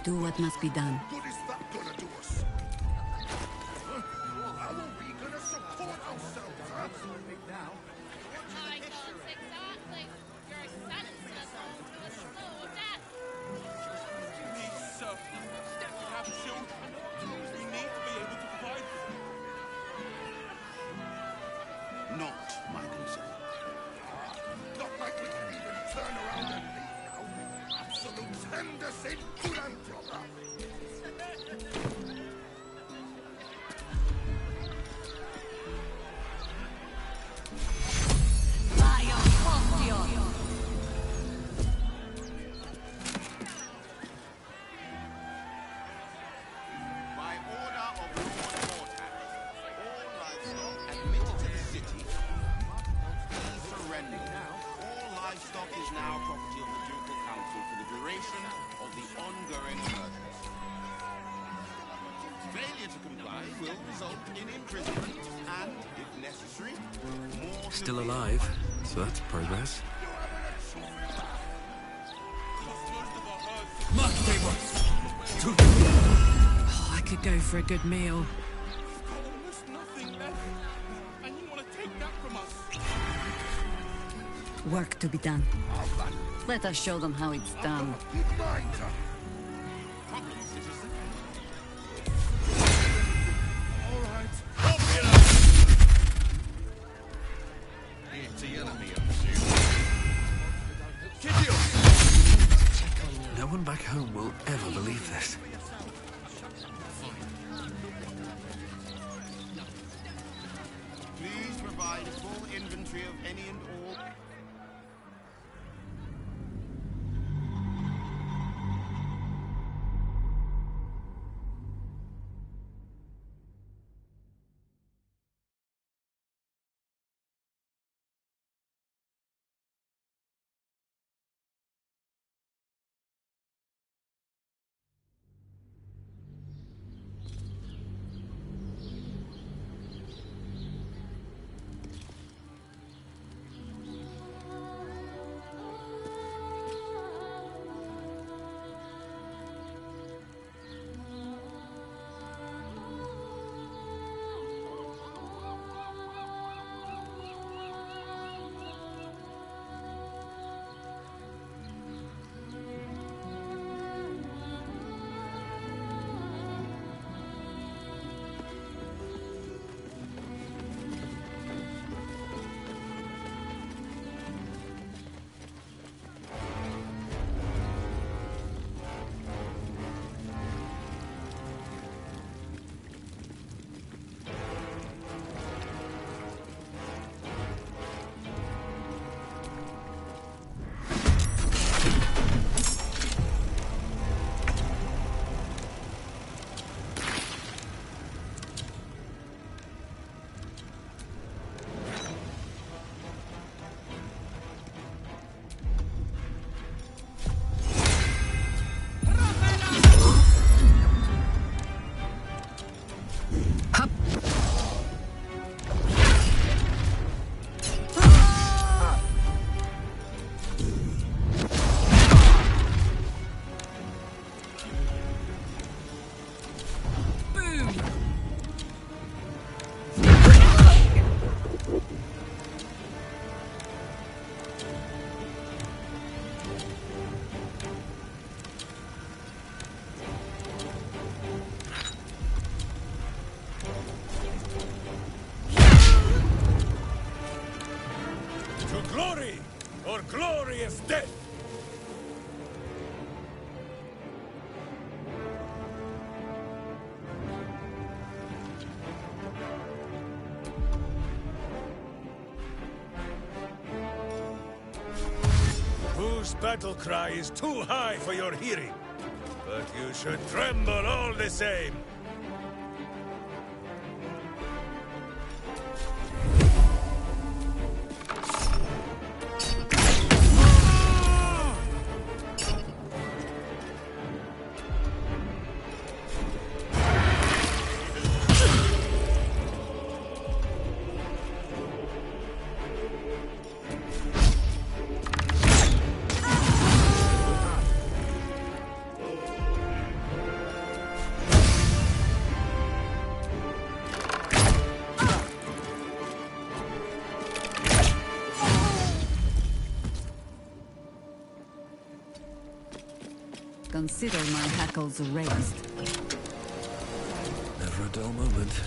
Do what must be done. What is that gonna do us? How are we gonna support ourselves, huh? My thoughts exactly. Your sentence us all to a slow death. These we have children. We need to be able to provide for them. Not my concern. Not like we can even turn around and leave now. Absolute Henderson philanthropist. By order of Lord Mortax, all livestock admitted to the city be surrendered. All livestock is now property of the Ducal Council for the duration of the ongoing emergency. Failure to comply will result in imprisonment and, if necessary, more... Still alive, so that's progress. Oh, I could go for a good meal. Almost nothing left. And you want to take that from us? Work to be done. Let us show them how it's done. No one back home will ever believe this. Please provide a full inventory of any and all... Glory or glorious death! Whose battle cry is too high for your hearing? But you should tremble all the same. Consider my hackles raised. Never a dull moment.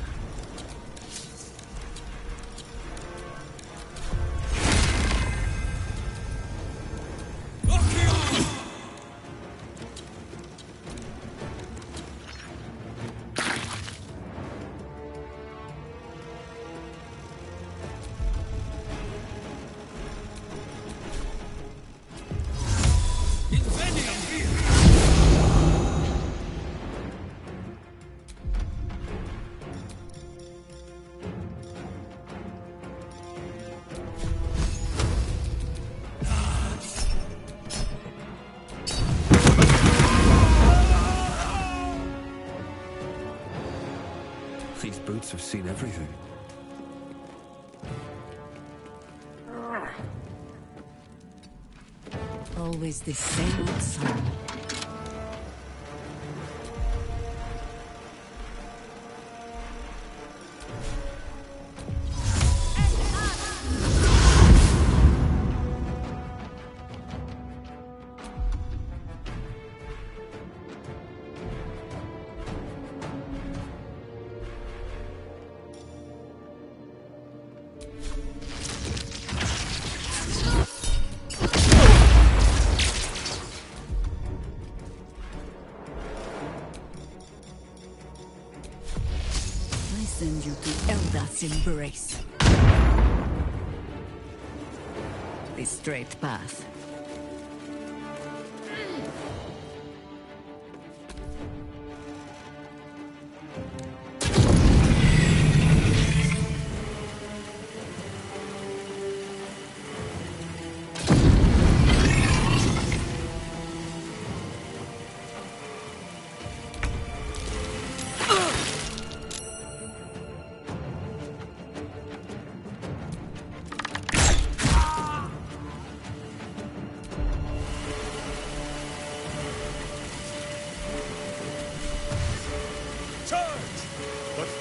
These boots have seen everything. Always the same old song. Send you to Elda's embrace. The straight path.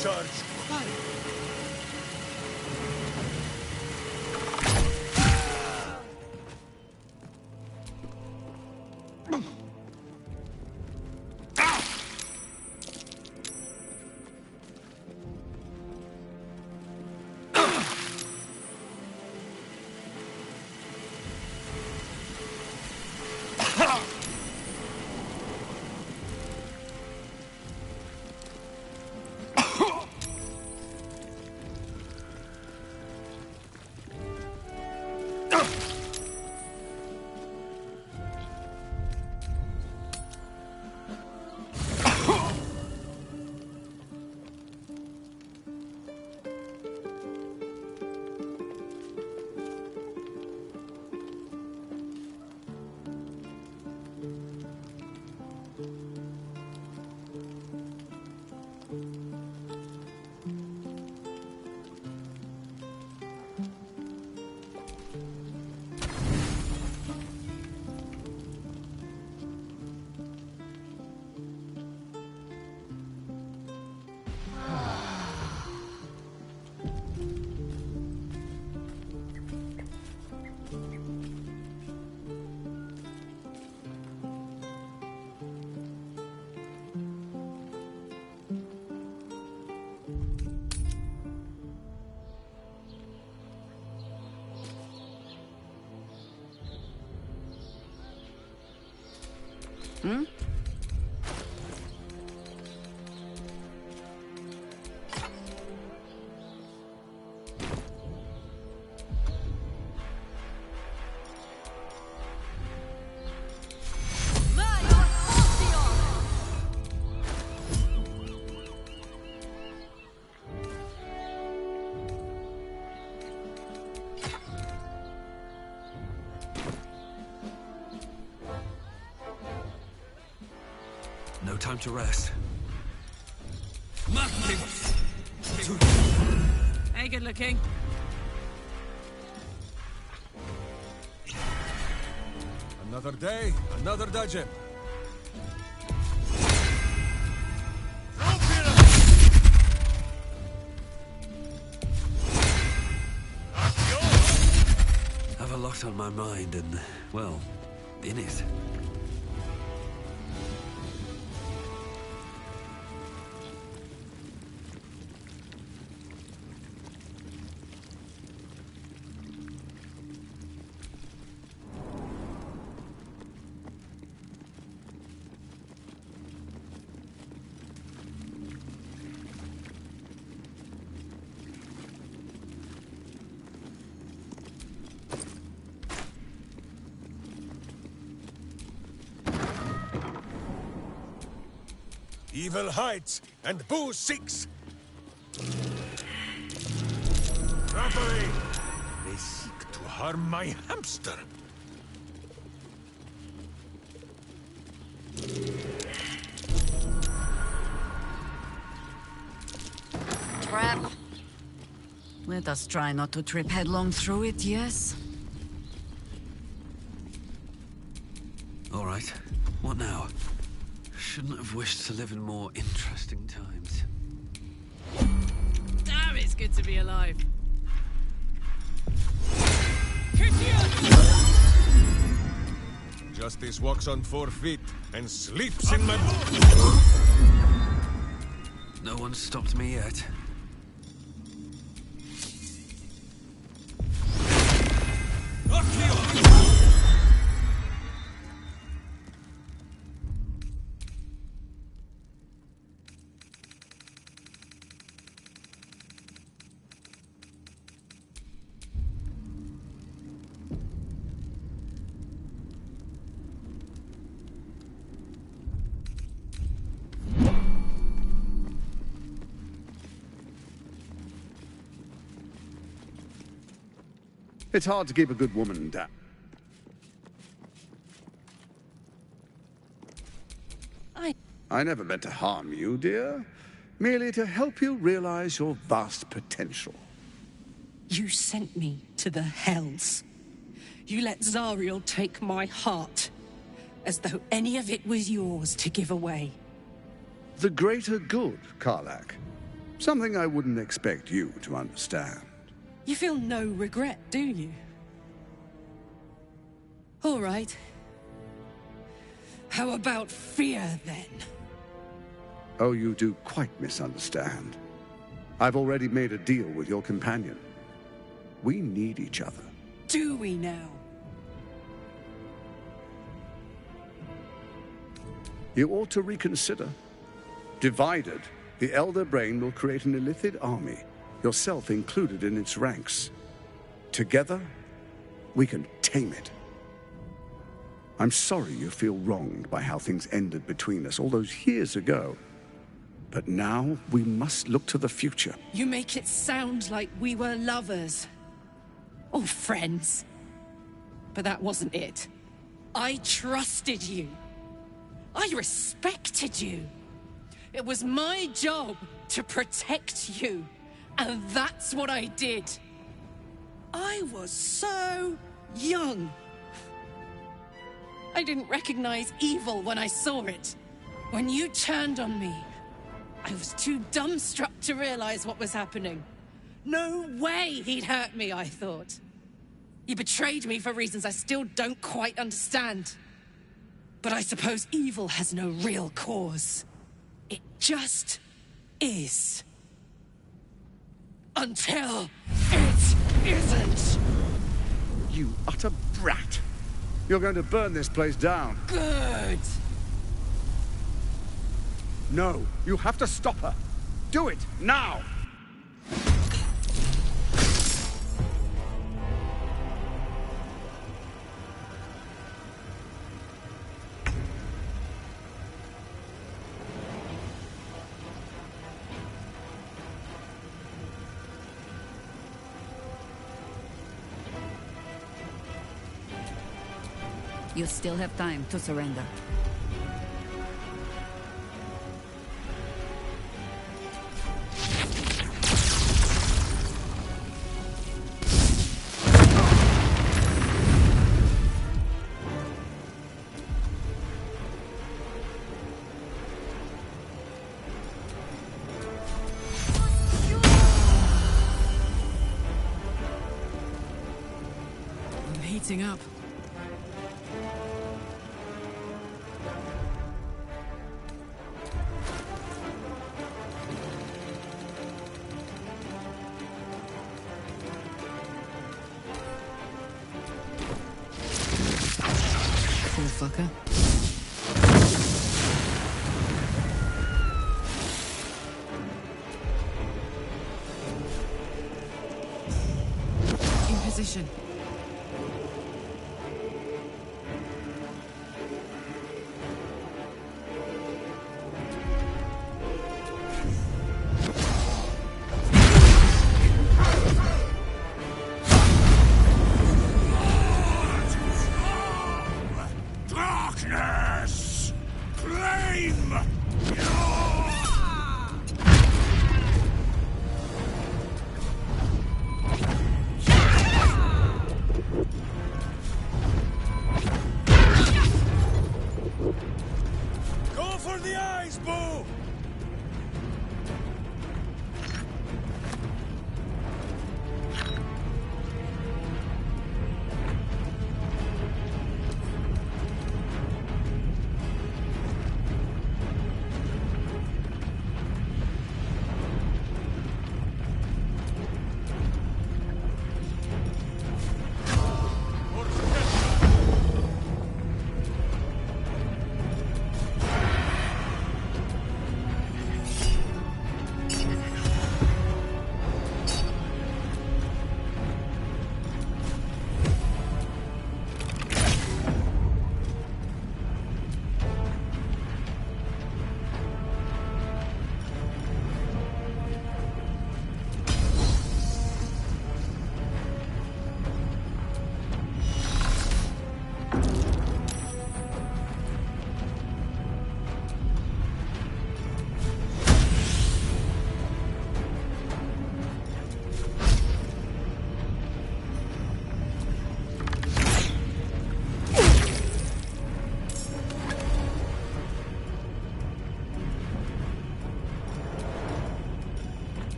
Charge quiet. Hmm? No time to rest. Hey, good looking. Another day, another dungeon. Have a lot on my mind and, well, in it. Evil hides and boo seeks. Robbery! They seek to harm my hamster. Trap. Let us try not to trip headlong through it, yes? All right. What now? Shouldn't have wished to live in more interesting times. Damn, it's good to be alive. Justice walks on 4 feet and sleeps in my... No one stopped me yet. It's hard to keep a good woman down. I never meant to harm you, dear. Merely to help you realize your vast potential. You sent me to the hells. You let Zariel take my heart, as though any of it was yours to give away. The greater good, Karlak. Something I wouldn't expect you to understand. You feel no regret, do you? All right. How about fear, then? Oh, you do quite misunderstand. I've already made a deal with your companion. We need each other. Do we now? You ought to reconsider. Divided, the Elder Brain will create an Illithid army, yourself included in its ranks. Together, we can tame it. I'm sorry you feel wronged by how things ended between us all those years ago. But now, we must look to the future. You make it sound like we were lovers. Or friends. But that wasn't it. I trusted you. I respected you. It was my job to protect you. And that's what I did. I was so young. I didn't recognize evil when I saw it. When you turned on me, I was too dumbstruck to realize what was happening. No way he'd hurt me, I thought. He betrayed me for reasons I still don't quite understand. But I suppose evil has no real cause. It just is. Until it isn't. You utter brat. You're going to burn this place down. Good. No, you have to stop her. Do it, now! You still have time to surrender. I'm heating up. Fucker. In position.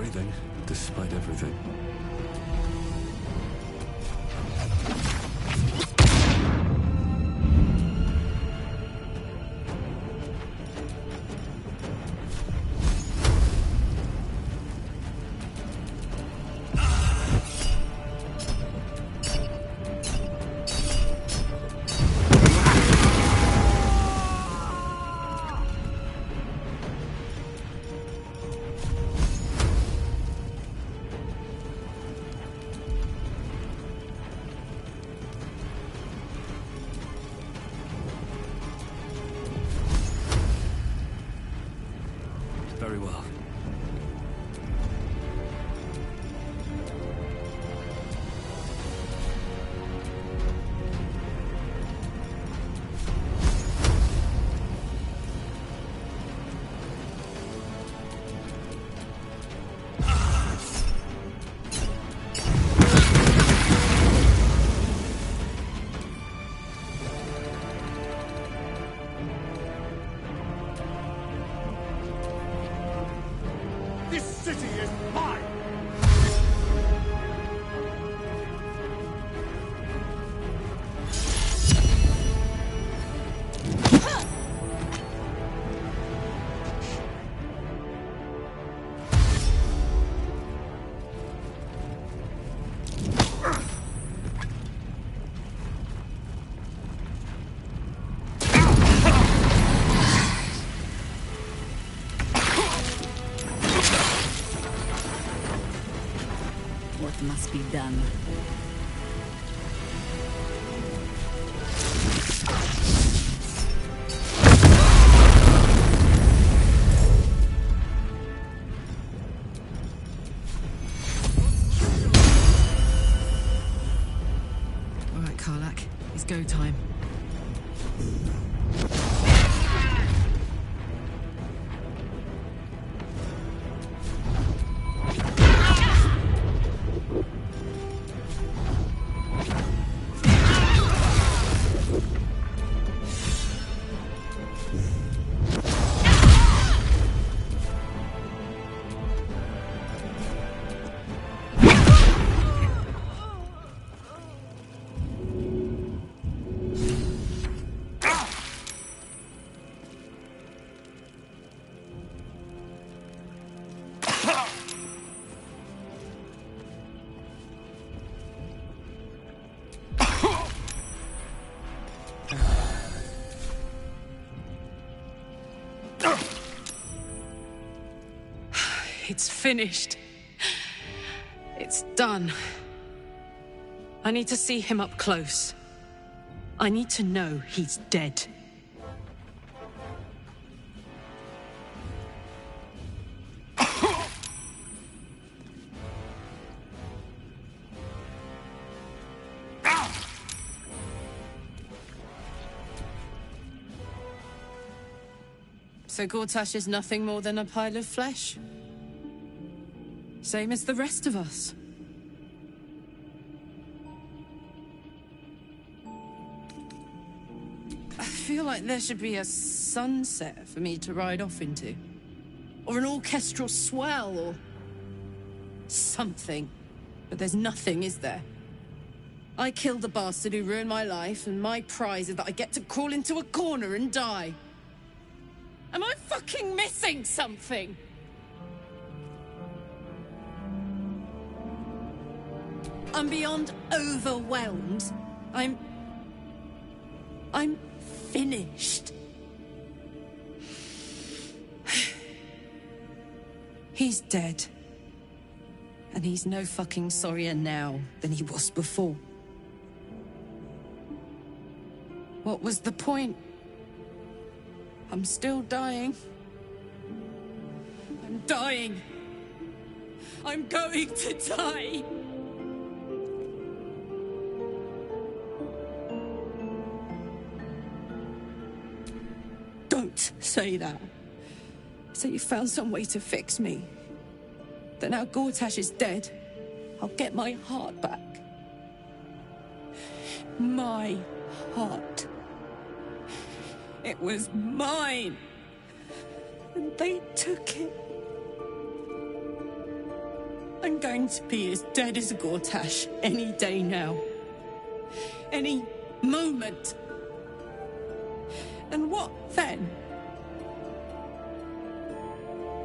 breathing, despite everything. Very well. This city is mine! What must be done? All right, Karlak. It's go time. It's finished. It's done. I need to see him up close. I need to know he's dead. So Gortash is nothing more than a pile of flesh? Same as the rest of us. I feel like there should be a sunset for me to ride off into. Or an orchestral swell, or something. But there's nothing, is there? I killed the bastard who ruined my life, and my prize is that I get to crawl into a corner and die. Am I fucking missing something? I'm beyond overwhelmed. I'm finished. He's dead. And he's no fucking sorrier now than he was before. What was the point? I'm still dying. I'm dying. I'm going to die. Don't say that. So you found some way to fix me. That now Gortash is dead, I'll get my heart back. My heart. It was mine. And they took it. going to be as dead as a Gortash any day now. Any moment. And what then?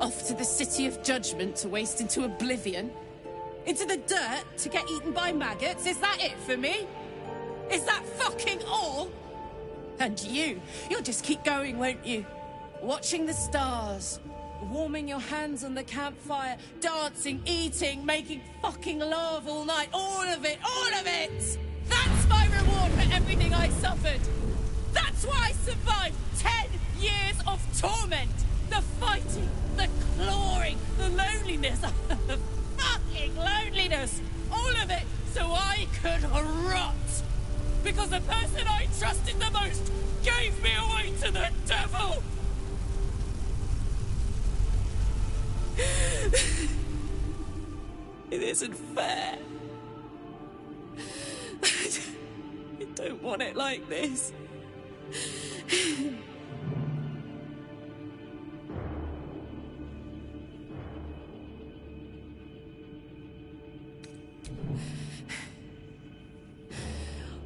Off to the City of Judgment to waste into oblivion? Into the dirt to get eaten by maggots? Is that it for me? Is that fucking all? And you'll just keep going, won't you? Watching the stars, warming your hands on the campfire, dancing, eating, making fucking love all night. All of it, all of it! That's my reward for everything I suffered. That's why I survived 10 years of torment. The fighting, the clawing, the loneliness, the fucking loneliness. All of it so I could rot. Because the person I trusted the most gave me away to the devil. It isn't fair. I don't want it like this.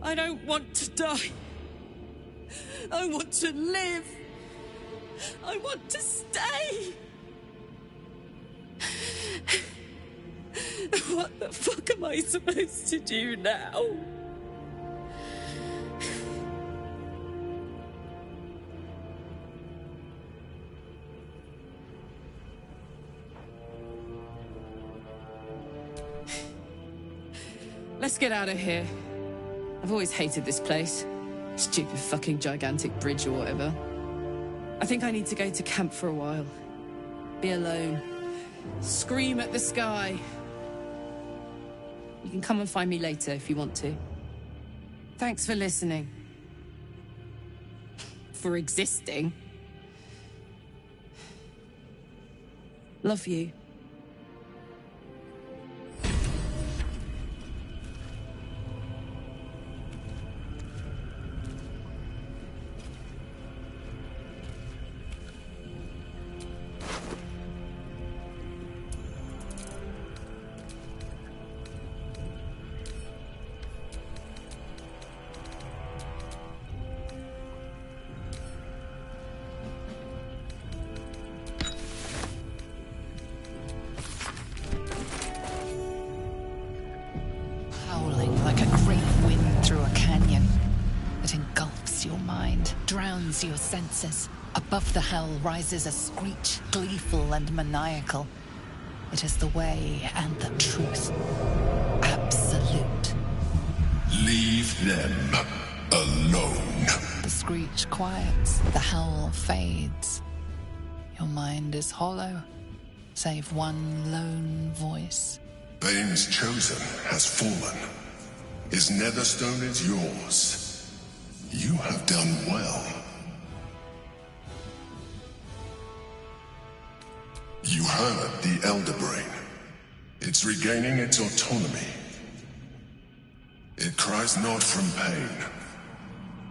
I don't want to die. I want to live. I want to stay. What the fuck am I supposed to do now? Let's get out of here. I've always hated this place. Stupid fucking gigantic bridge or whatever. I think I need to go to camp for a while. Be alone. Scream at the sky. You can come and find me later if you want to. Thanks for listening. For existing. Love you. Your senses. Above the hell rises a screech, gleeful and maniacal. It is the way and the truth. Absolute. Leave them alone. The screech quiets, the howl fades. Your mind is hollow, save one lone voice. Bane's chosen has fallen. His netherstone is yours. You have done well. You heard the Elder Brain. It's regaining its autonomy. It cries not from pain,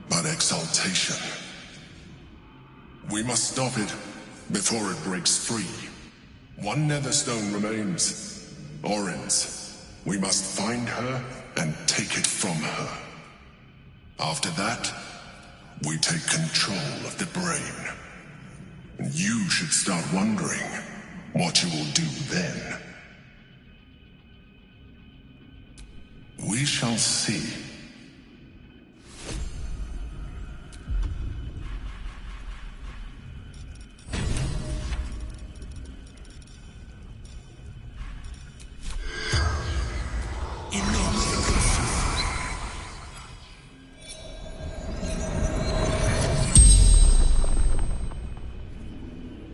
but exaltation. We must stop it before it breaks free. One netherstone remains. Orin's. We must find her and take it from her. After that, we take control of the brain. And you should start wondering what you will do then. We shall see.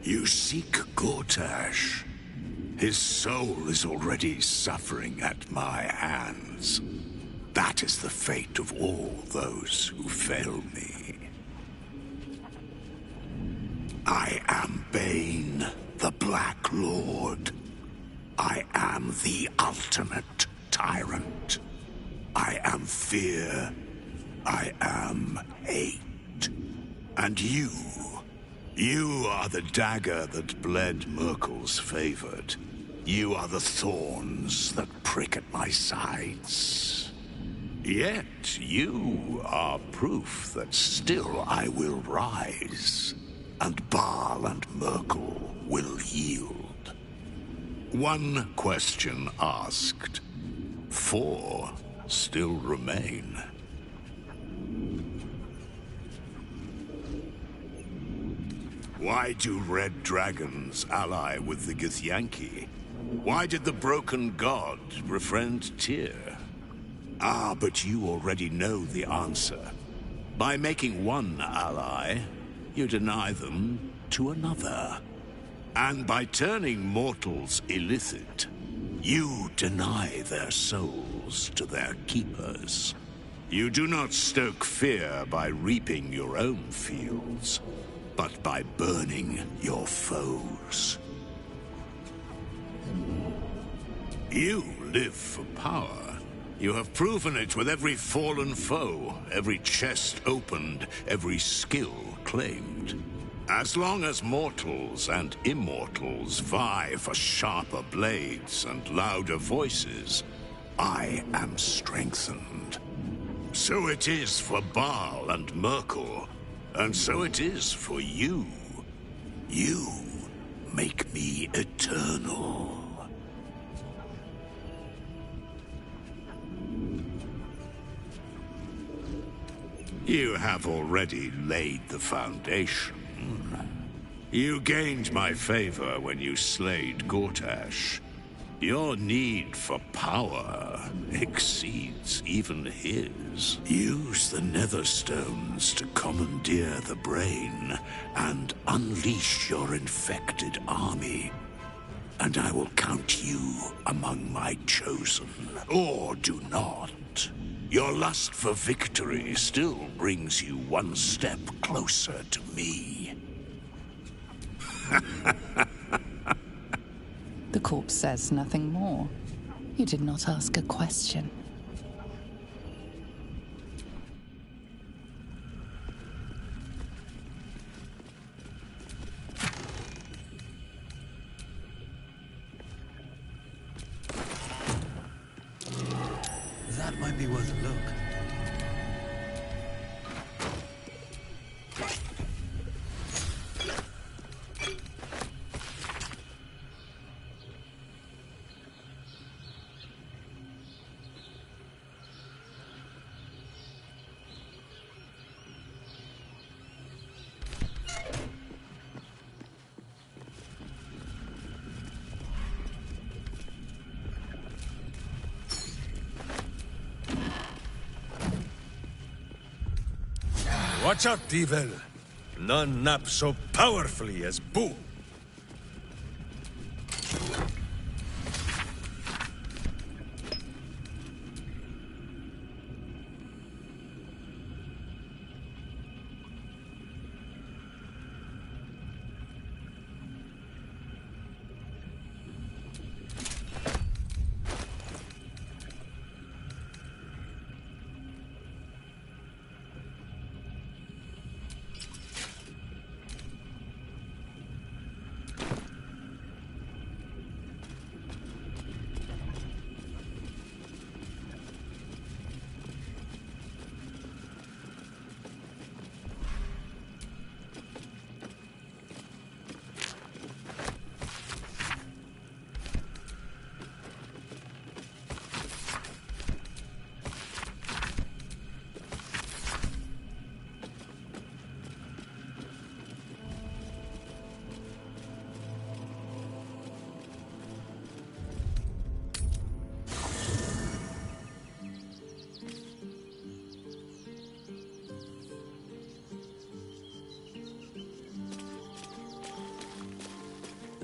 You seek Gortash. His soul is already suffering at my hands. That is the fate of all those who fail me. I am Bane, the Black Lord. I am the ultimate tyrant. I am fear. I am hate. And you are the dagger that bled Merkel's favored. You are the thorns that prick at my sides. Yet you are proof that still I will rise, and Baal and Merkel will yield. One question asked, 4 still remain. Why do red dragons ally with the Githyanki? Why did the broken god befriend Tyr? Ah, but you already know the answer. By making one ally, you deny them to another. And by turning mortals illicit, you deny their souls to their keepers. You do not stoke fear by reaping your own fields, but by burning your foes. You live for power. You have proven it with every fallen foe, every chest opened, every skill claimed. As long as mortals and immortals vie for sharper blades and louder voices, I am strengthened. So it is for Baal and Merkel, and so it is for you. You make me eternal. You have already laid the foundation. You gained my favor when you slayed Gortash. Your need for power exceeds even his. Use the Netherstones to commandeer the brain and unleash your infected army. And I will count you among my chosen. Or do not. Your lust for victory still brings you one step closer to me. The corpse says nothing more. You did not ask a question. That might be worth a look. Watch out, Devil. None nap so powerfully as Boo.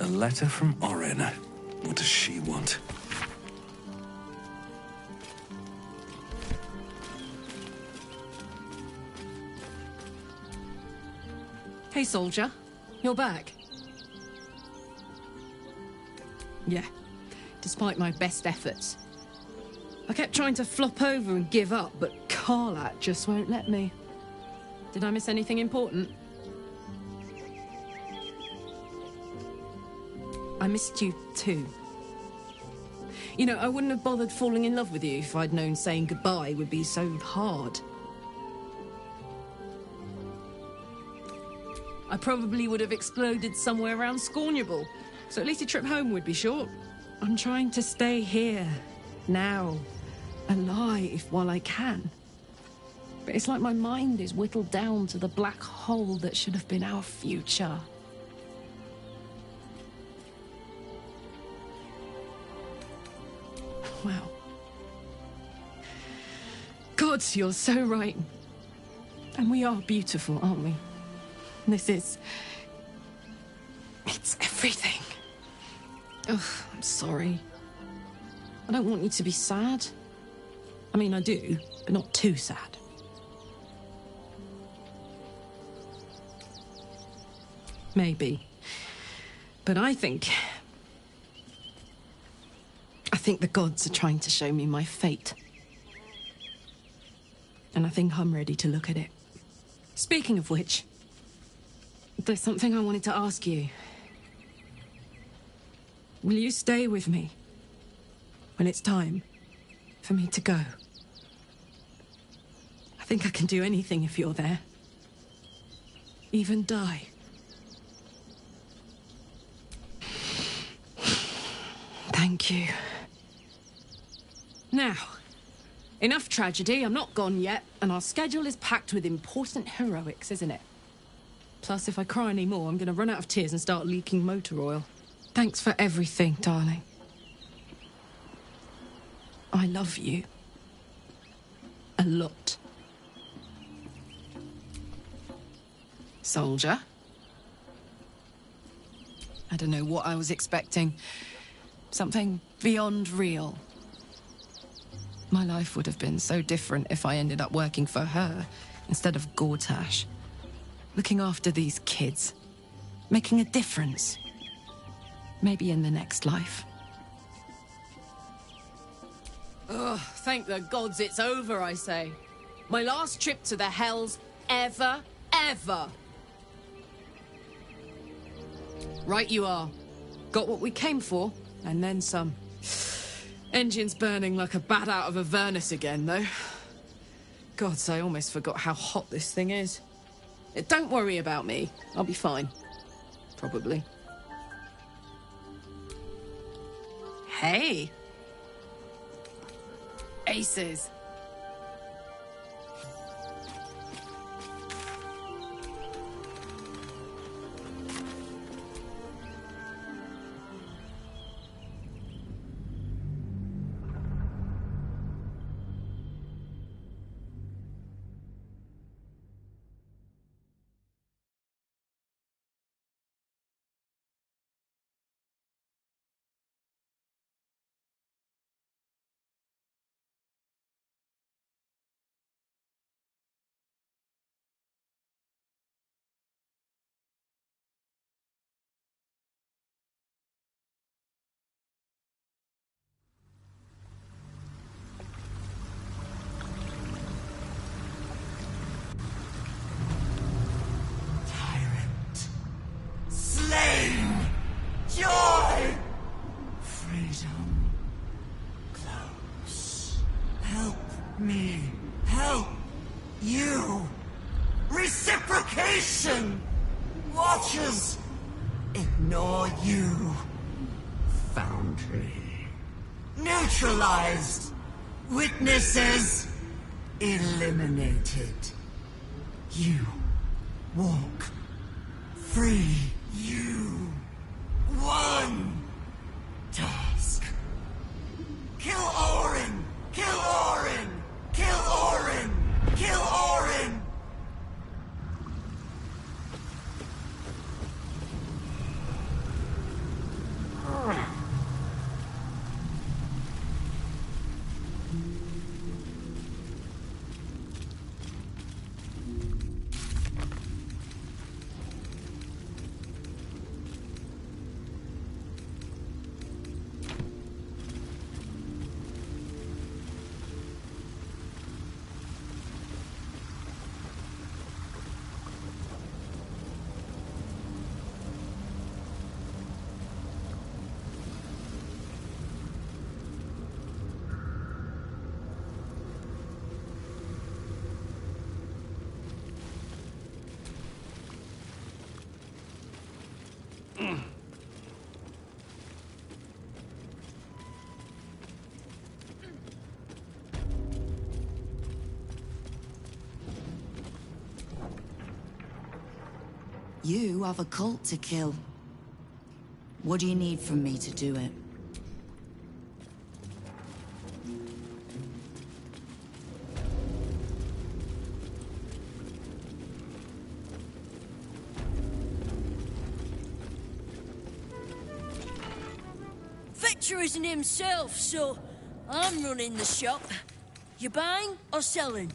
A letter from Orin. What does she want? Hey, soldier. You're back. Yeah, despite my best efforts. I kept trying to flop over and give up, but Karlat just won't let me. Did I miss anything important? I missed you too. You know, I wouldn't have bothered falling in love with you if I'd known saying goodbye would be so hard. I probably would have exploded somewhere around Scornable, so at least a trip home would be short. I'm trying to stay here, now, alive while I can. But it's like my mind is whittled down to the black hole that should have been our future. Wow. God, you're so right. And we are beautiful, aren't we? It's everything. Ugh, I'm sorry. I don't want you to be sad. I mean, I do, but not too sad. Maybe. But I think the gods are trying to show me my fate. And I think I'm ready to look at it. Speaking of which, there's something I wanted to ask you. Will you stay with me when it's time for me to go? I think I can do anything if you're there. Even die. Thank you. Now, enough tragedy. I'm not gone yet, and our schedule is packed with important heroics, isn't it? Plus, if I cry anymore, I'm gonna run out of tears and start leaking motor oil. Thanks for everything, darling. I love you. A lot. Soldier? I don't know what I was expecting. Something beyond real. My life would have been so different if I ended up working for her instead of Gortash. Looking after these kids. Making a difference. Maybe in the next life. Ugh, thank the gods it's over, I say. My last trip to the Hells ever. Right you are. Got what we came for, and then some. Engine's burning like a bat out of a furnace again, though. Gods, I almost forgot how hot this thing is. Don't worry about me. I'll be fine. Probably. Hey. Aces. Joy! Freedom. Close. Help me. Help you. Reciprocation! Watchers ignore you. Foundry. Neutralized. Witnesses eliminated. You walk free. You. One task. Kill Orin! Kill Orin! Kill Orin! Kill Orin! You have a cult to kill. What do you need from me to do it? Victor isn't himself, so I'm running the shop. You buying or selling?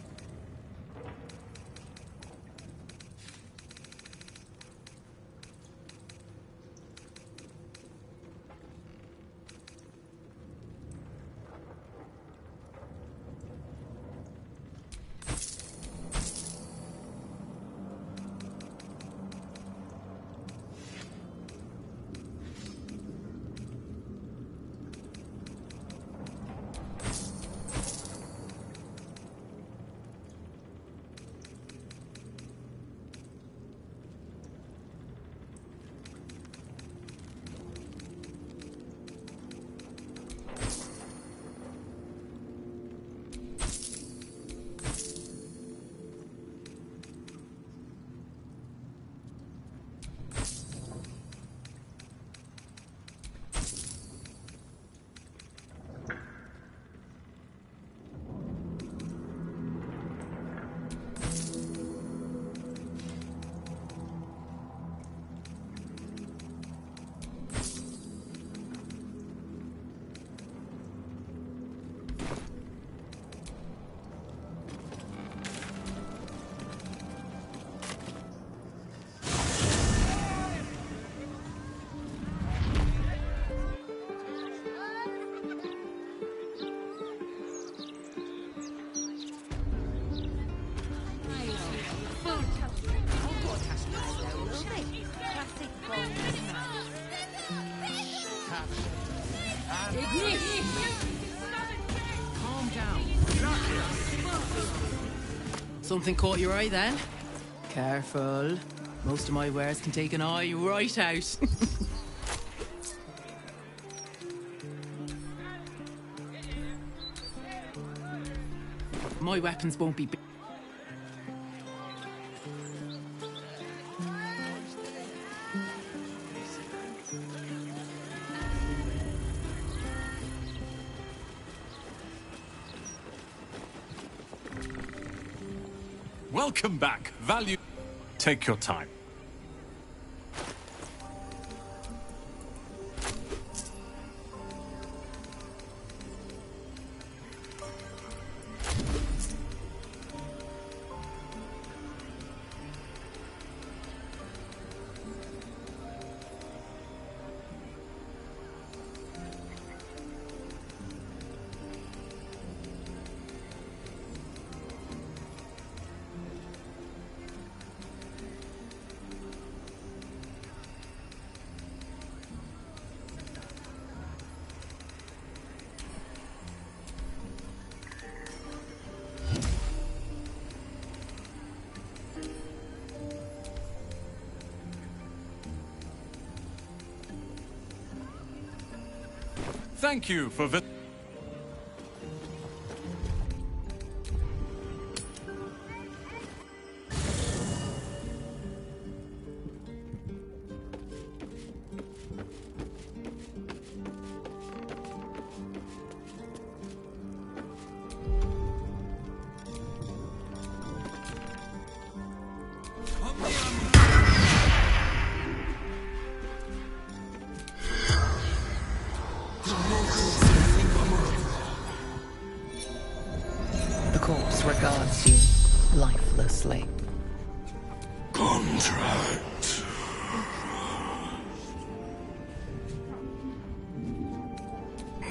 Calm down. Something caught your eye then? Careful. Most of my wares can take an eye right out. My weapons won't be big. Welcome back. Value. Take your time. Thank you for visiting. The corpse regards you lifelessly. Contract.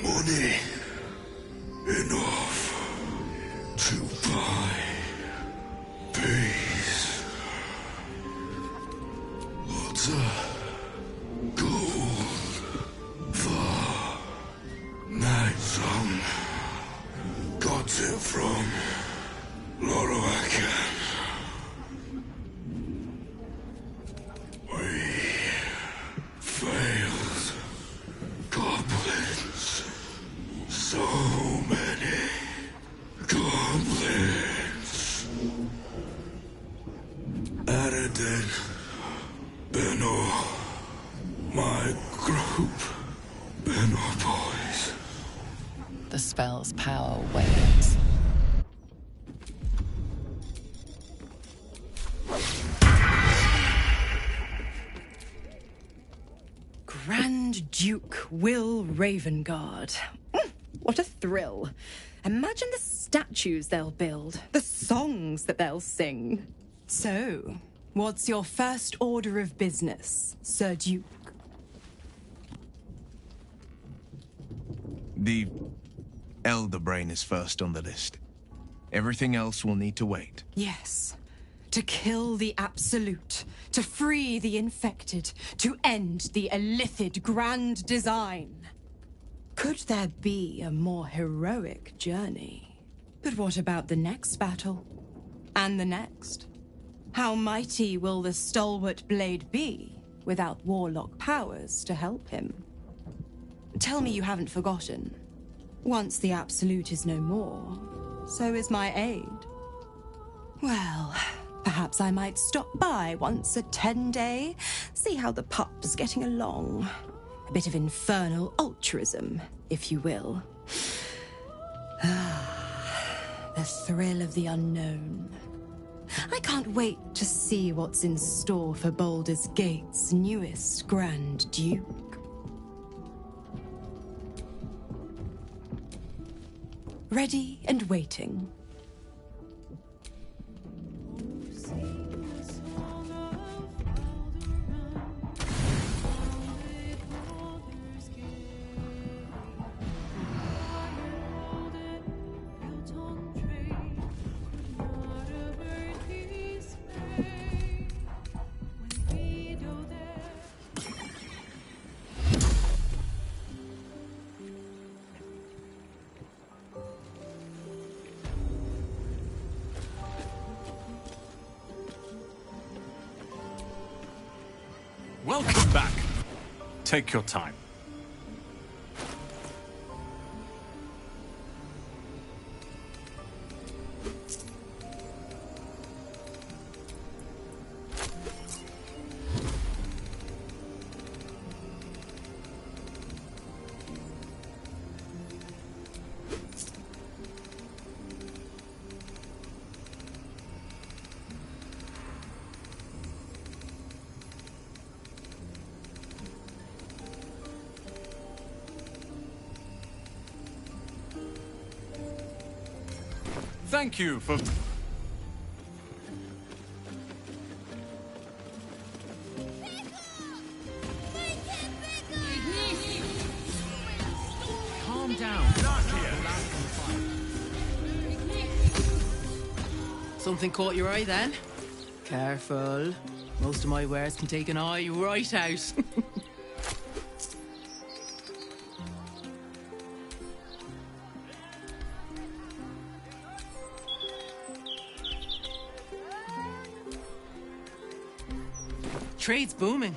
Money. Enough to buy peace. Lots of gold for Nightsong. Got it from Loroakan. We failed. Goblins boys. The spell's power wanes. Grand Duke Will Ravengard. What a thrill. Imagine the statues they'll build, the songs that they'll sing. So, what's your first order of business, Sir Duke? The Elder Brain is first on the list. Everything else will need to wait. Yes. To kill the Absolute, to free the infected, to end the Illithid Grand Design. Could there be a more heroic journey? But what about the next battle? And the next? How mighty will the stalwart blade be without warlock powers to help him? Tell me you haven't forgotten. Once the Absolute is no more, so is my aid. Well, perhaps I might stop by once a 10-day, see how the pup's getting along. A bit of infernal altruism, if you will. The thrill of the unknown. I can't wait to see what's in store for Baldur's Gate's newest Grand Duke. Ready and waiting. Welcome back. Take your time. Thank you for... Calm down. Something caught your eye then? Careful. Most of my wares can take an eye right out. Trade's booming.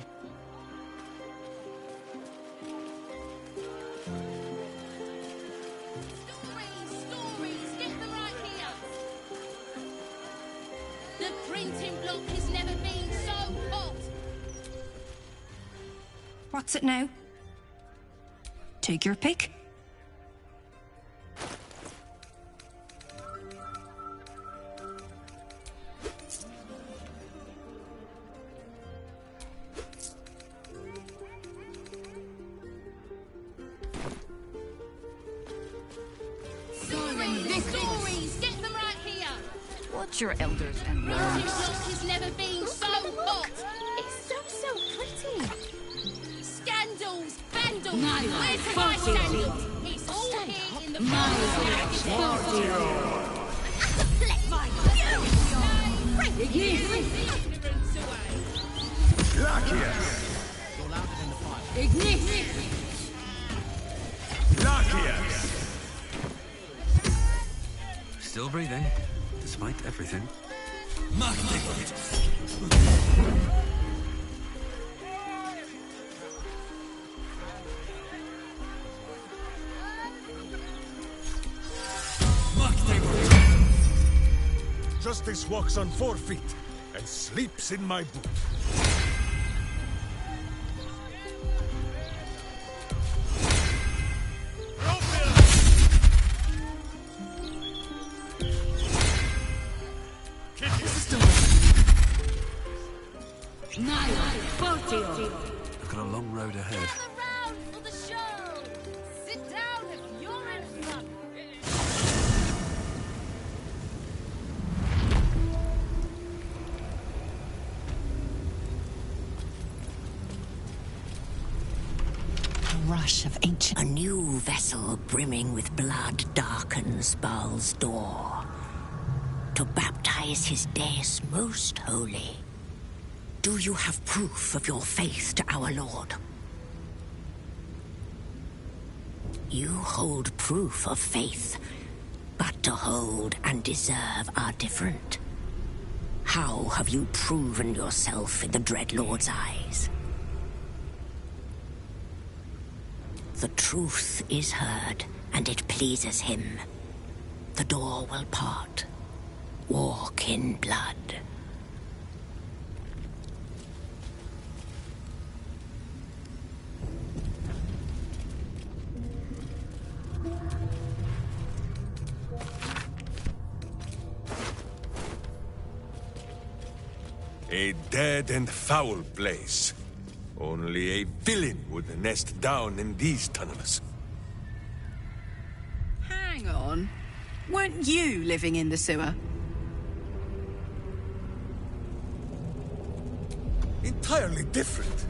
Stories, get them right here. The printing block has never been so hot. What's it now? Take your pick. Stories, get them right here. What's your elders and Printing lords? block has never been so hot. It's so pretty. Scandals, vandals. Where's my standards? It's all here in the Still breathing, despite everything. Justice walks on 4 feet and sleeps in my boot. rush of ancient... A new vessel brimming with blood darkens Baal's door to baptize his deus most holy. Do you have proof of your faith to our Lord? You hold proof of faith, but to hold and deserve are different. How have you proven yourself in the Dreadlord's eyes? The truth is heard, and it pleases him. The door will part. Walk in blood. A dead and foul place. Only a villain would nest down in these tunnels. Hang on. Weren't you living in the sewer? Entirely different.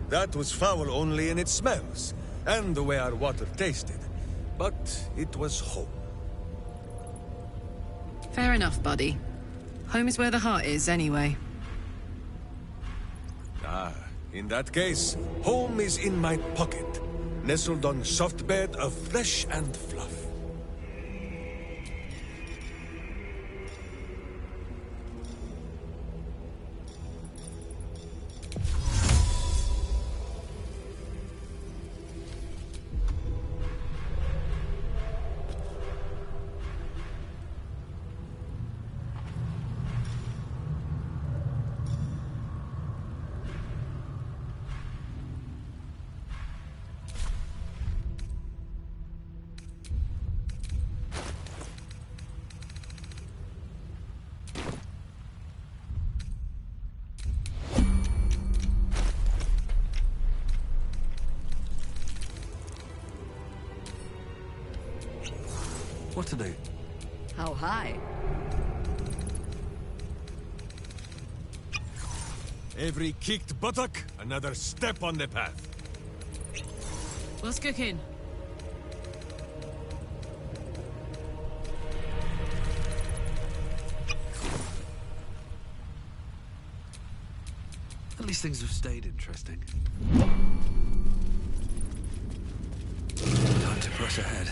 That was foul only in its smells, and the way our water tasted. But it was home. Fair enough, buddy. Home is where the heart is, anyway. Ah, in that case, home is in my pocket, nestled on soft bed of flesh and fluff. What to do? How high? Every kicked buttock, another step on the path. What's cooking? At least things have stayed interesting. Time to press ahead.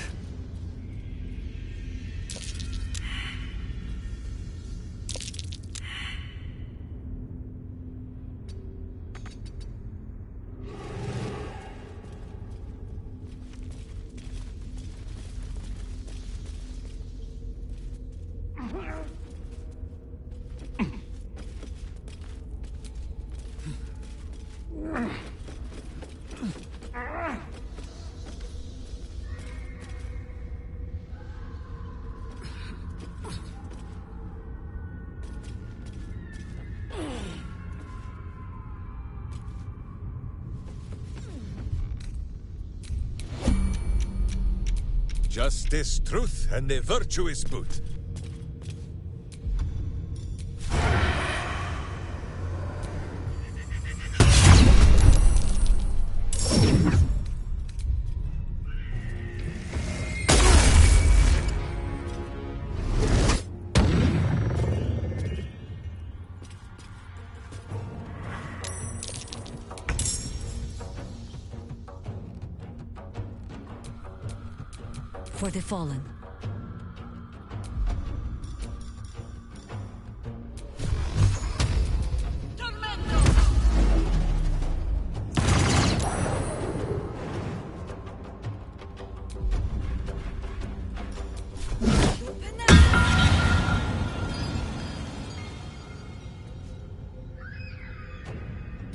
Justice, truth, and a virtuous boot. For the fallen.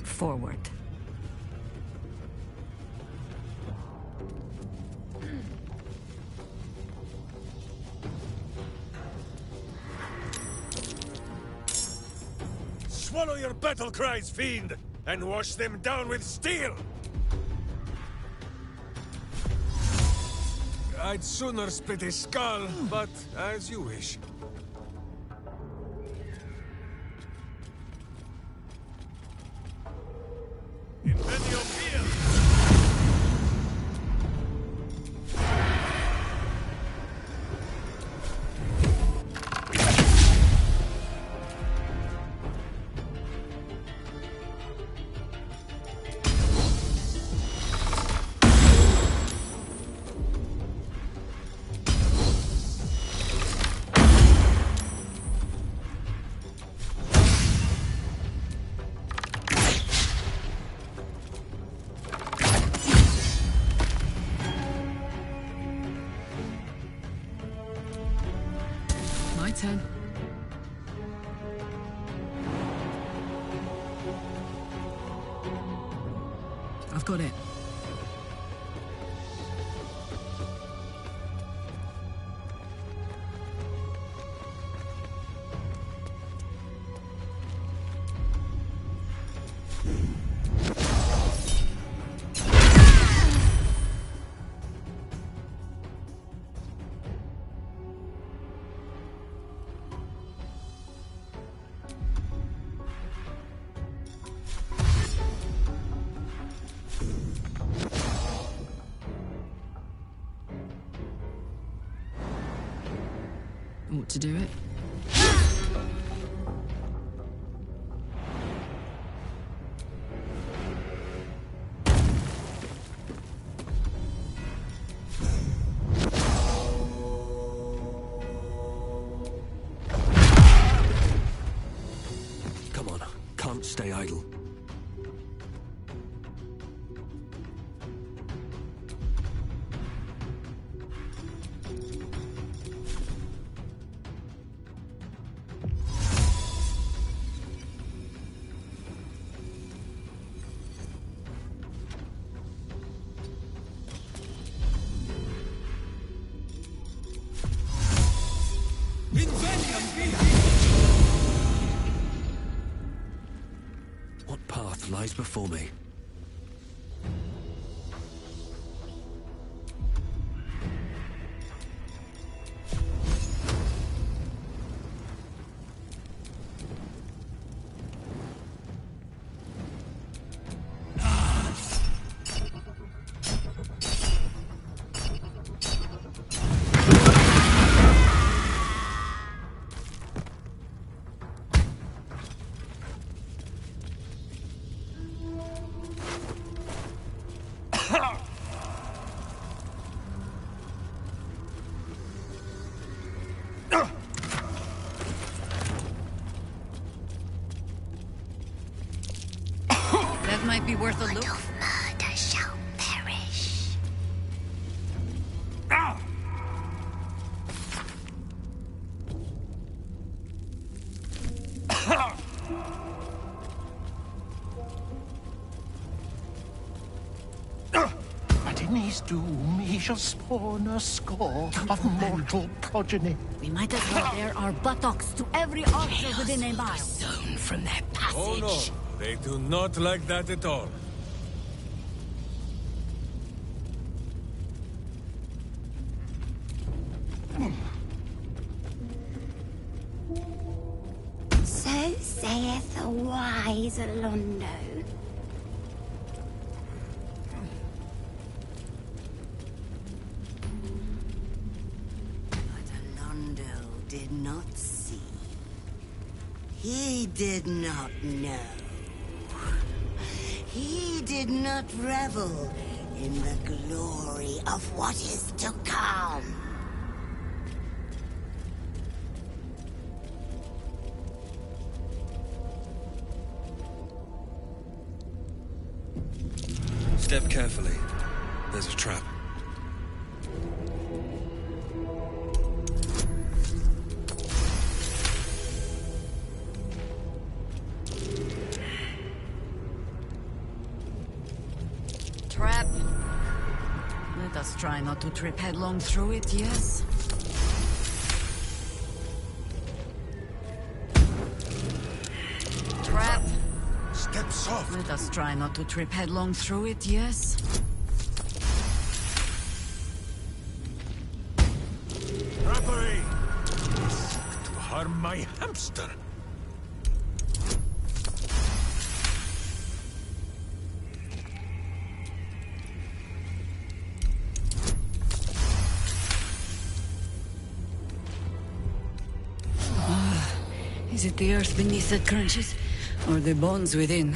Forward. Swallow your battle cries, fiend, and wash them down with steel! I'd sooner split a skull, but as you wish. Invenio 10. I've got it. Ought to do it. Come on, can't stay idle. What path lies before me? That might be worth a look. Murder shall perish. But in his doom he shall spawn a score of mortal progeny. We might as well bare our buttocks to every archer within a mile. Zone from their passage. Oh no, they do not like that at all. So saith the wise Londo. Londo did not see. He did not know. He did not revel in the glory of what is to come. Step carefully. There's a trap. Trap. Let us try not to trip headlong through it, yes? Trap. Step soft. Let us try not to trip headlong through it, yes? Trappery! Seek to harm my hamster. Is it the earth beneath that crunches, or the bones within?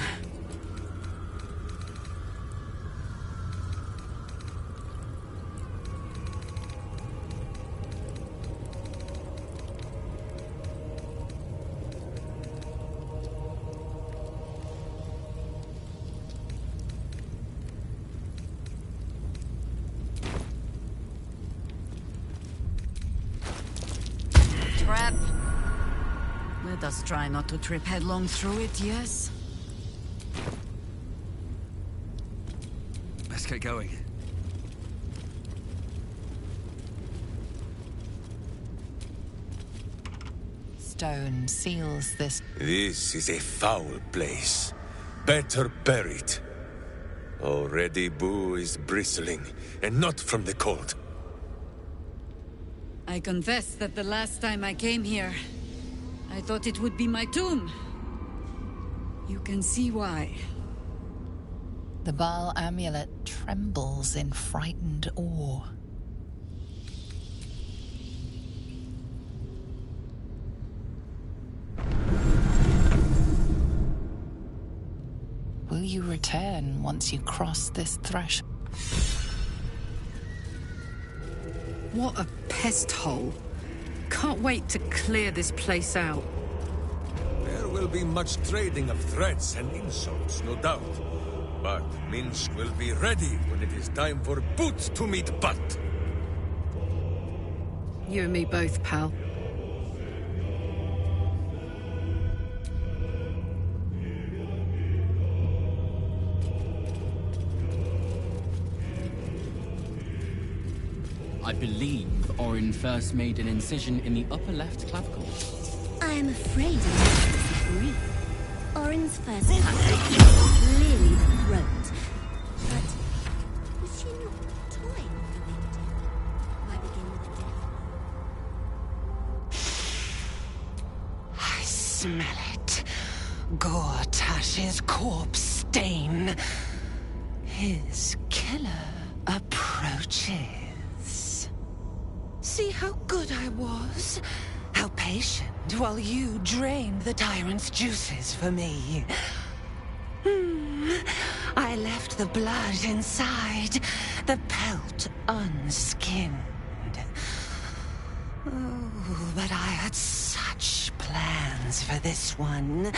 Trap. Just try not to trip headlong through it, yes? Let's get going. Stone seals this. This is a foul place. Better buried. Already Boo is bristling, and not from the cold. I confess that the last time I came here, I thought it would be my tomb. You can see why. The Baal amulet trembles in frightened awe. Will you return once you cross this threshold? What a pest hole. Can't wait to clear this place out. There will be much trading of threats and insults, no doubt. But Minsk will be ready when it is time for boot to meet butt. You and me both, pal. I believe Orin first made an incision in the upper left clavicle. I am afraid I must disagree. Orin's first cut was clearly the throat. But was she not toying with the victim? Why begin with a death? I smell it. Gortash's corpse stain. His killer approaches. See how good I was? How patient while you drained the tyrant's juices for me. I left the blood inside, the pelt unskinned. Oh, but I had such plans for this one.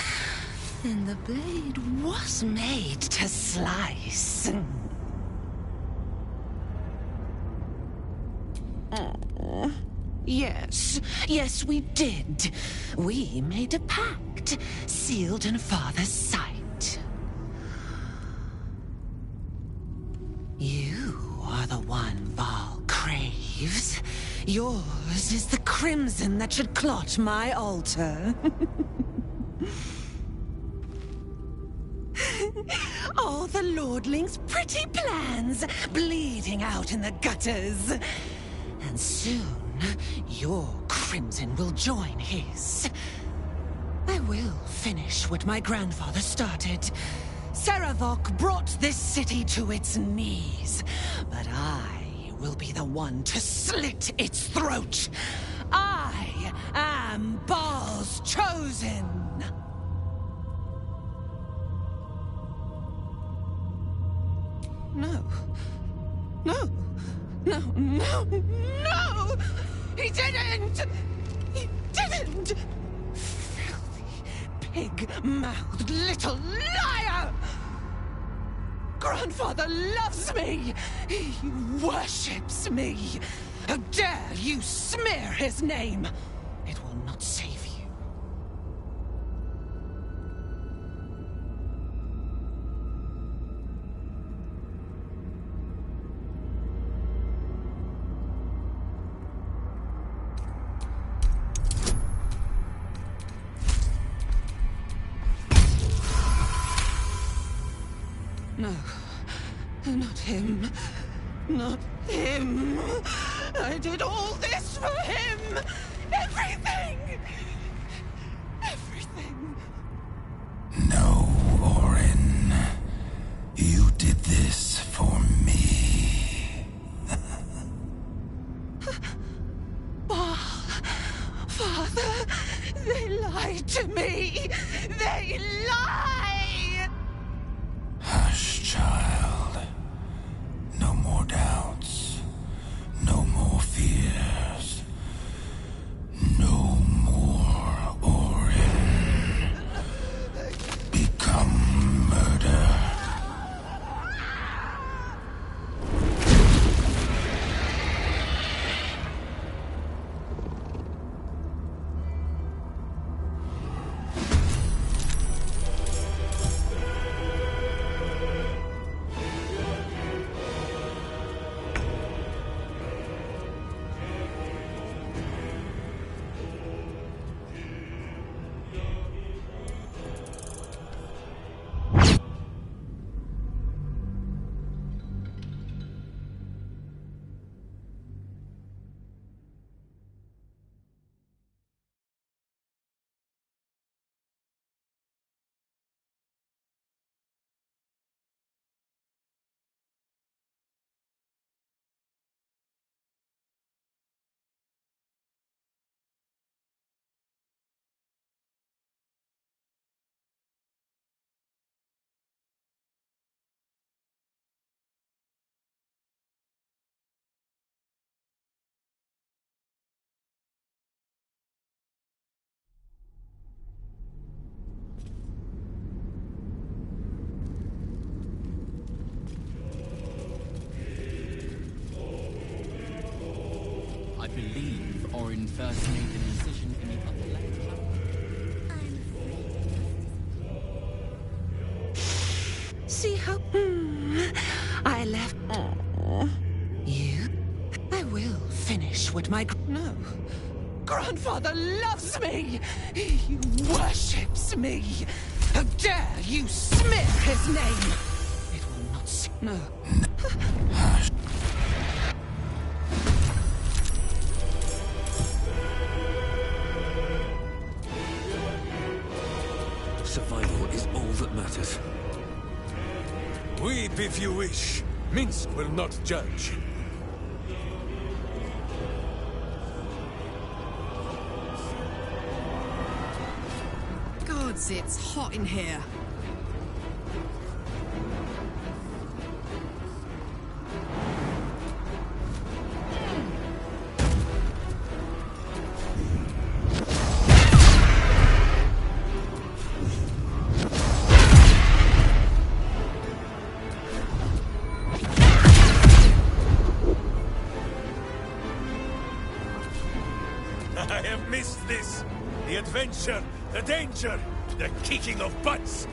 And the blade was made to slice. Yes, we did. We made a pact, sealed in Father's sight. You are the one Baal craves. Yours is the crimson that should clot my altar. All the lordling's pretty plans bleeding out in the gutters. And soon, your crimson will join his. I will finish what my grandfather started. Saravok brought this city to its knees, but I will be the one to slit its throat. I am Baal's chosen. No. He didn't! He didn't! Filthy, pig-mouthed little liar! Grandfather loves me! He worships me! How dare you smear his name! It will not save you. No, not him. Not him. I did all this for him. Everything. Everything. No, Orin. You did this for me. Baal, Father, they lied to me. They lie. Hush, child. No more doubts. No more fears. No more Orin. Become murder. I believe Orin first made an incision in the upper left clavicle. See how I left you? I will finish what my no. Grandfather loves me! He worships me! How dare you smear his name! It will not no. Survival is all that matters. Weep if you wish. Minsk will not judge. Gods, it's hot in here. I have missed this. The adventure, the danger, the kicking of butts.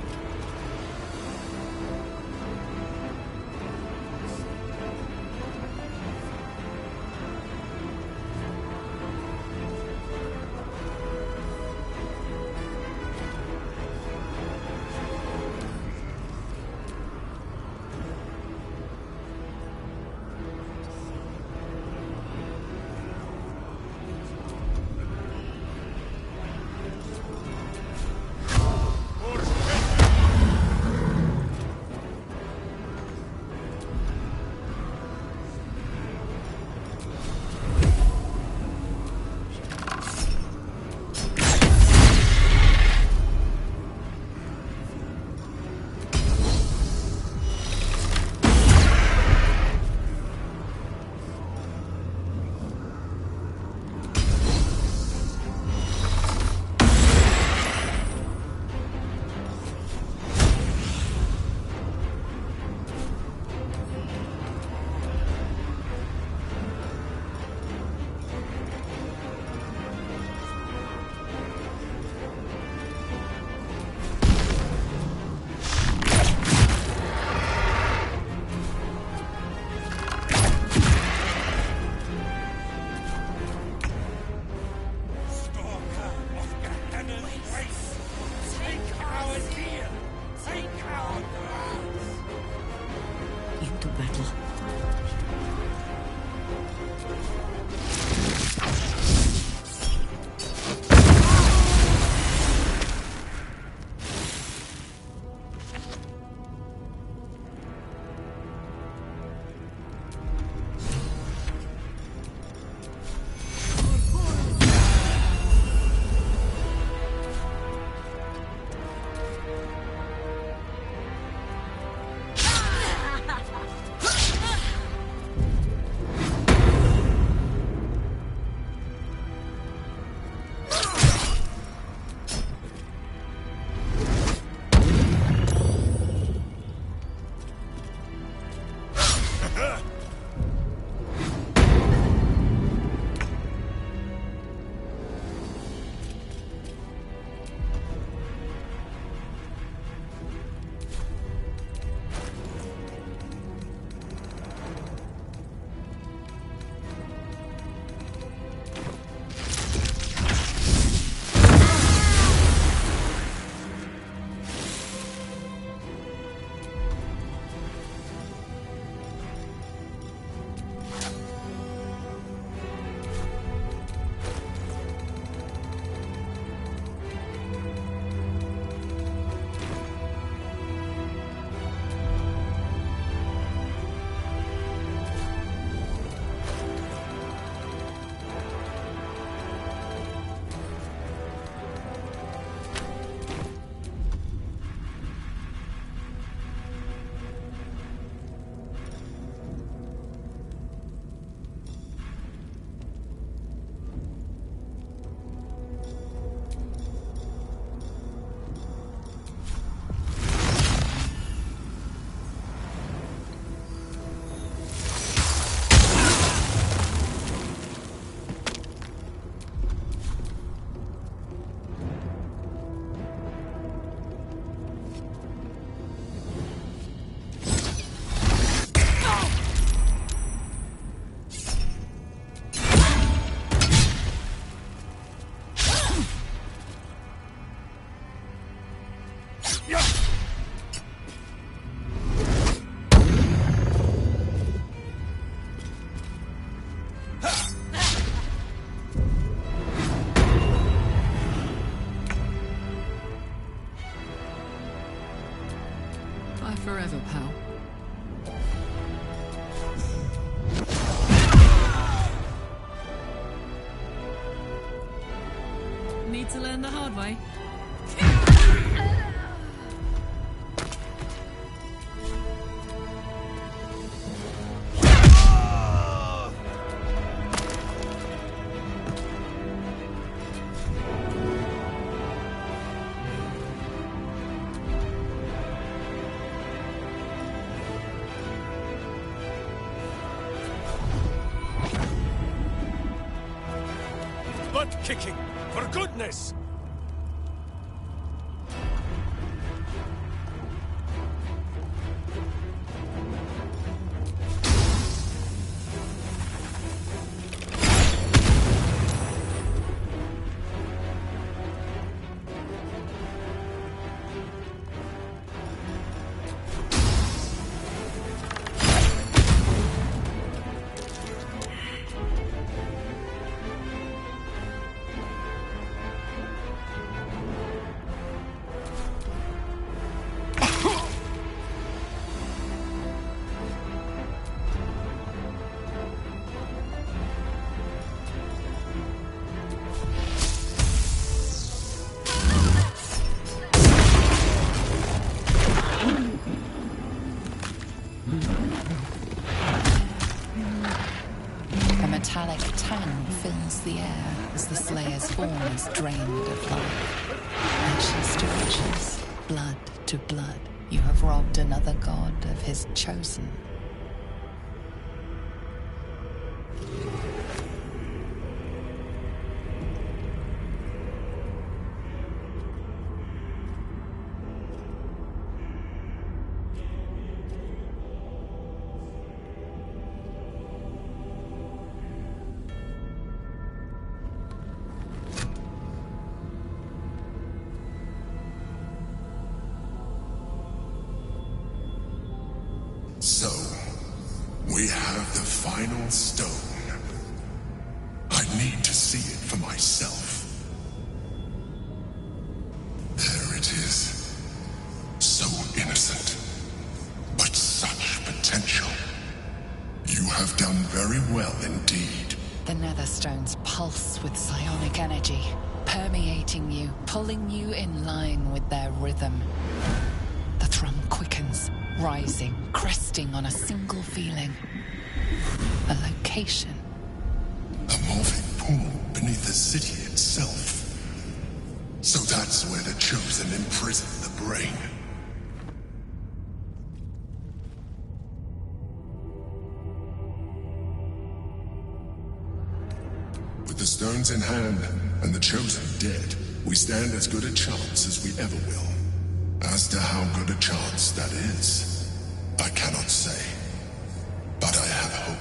to learn the hard way. Butt kicking, for goodness! A metallic tang fills the air as the Slayer's form is drained of life. Ashes to ashes, blood to blood, you have robbed another god of his chosen. So, we have the final stone. I need to see it for myself. There it is. So innocent, but such potential. You have done very well indeed. The Netherstones pulse with psionic energy, permeating you, pulling you in line with their rhythm. The thrum quickens, rising, cresting on a single feeling. A location. A morphic pool beneath the city itself. So that's where the Chosen imprison the brain. With the stones in hand and the Chosen dead, we stand as good a chance as we ever will. As to how good a chance that is, I cannot say. But I have hope.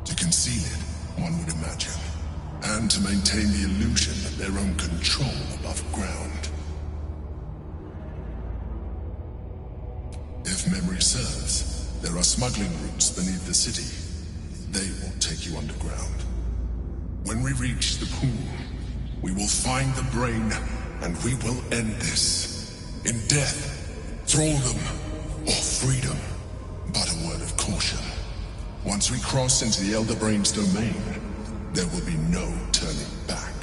To conceal it, one would imagine. And to maintain the illusion of their own control above ground. If memory serves, there are smuggling routes beneath the city. They will take you underground. When we reach the pool, we will find the brain, and we will end this. In death, thraldom, or freedom. But a word of caution. Once we cross into the Elder Brain's domain, there will be no turning back.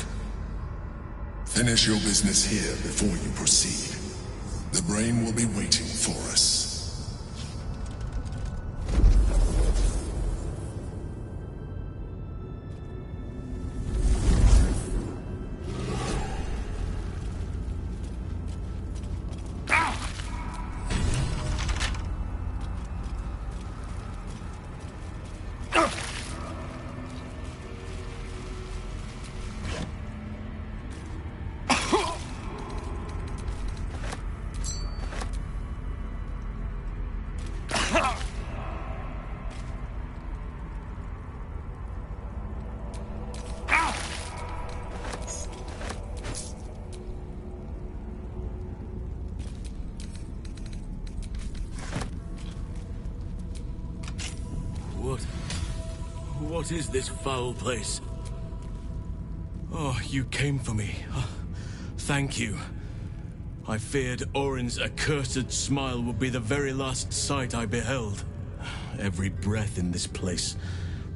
Finish your business here before you proceed. The brain will be waiting for us. What is this foul place? Oh, you came for me. Oh, thank you. I feared Orin's accursed smile would be the very last sight I beheld. Every breath in this place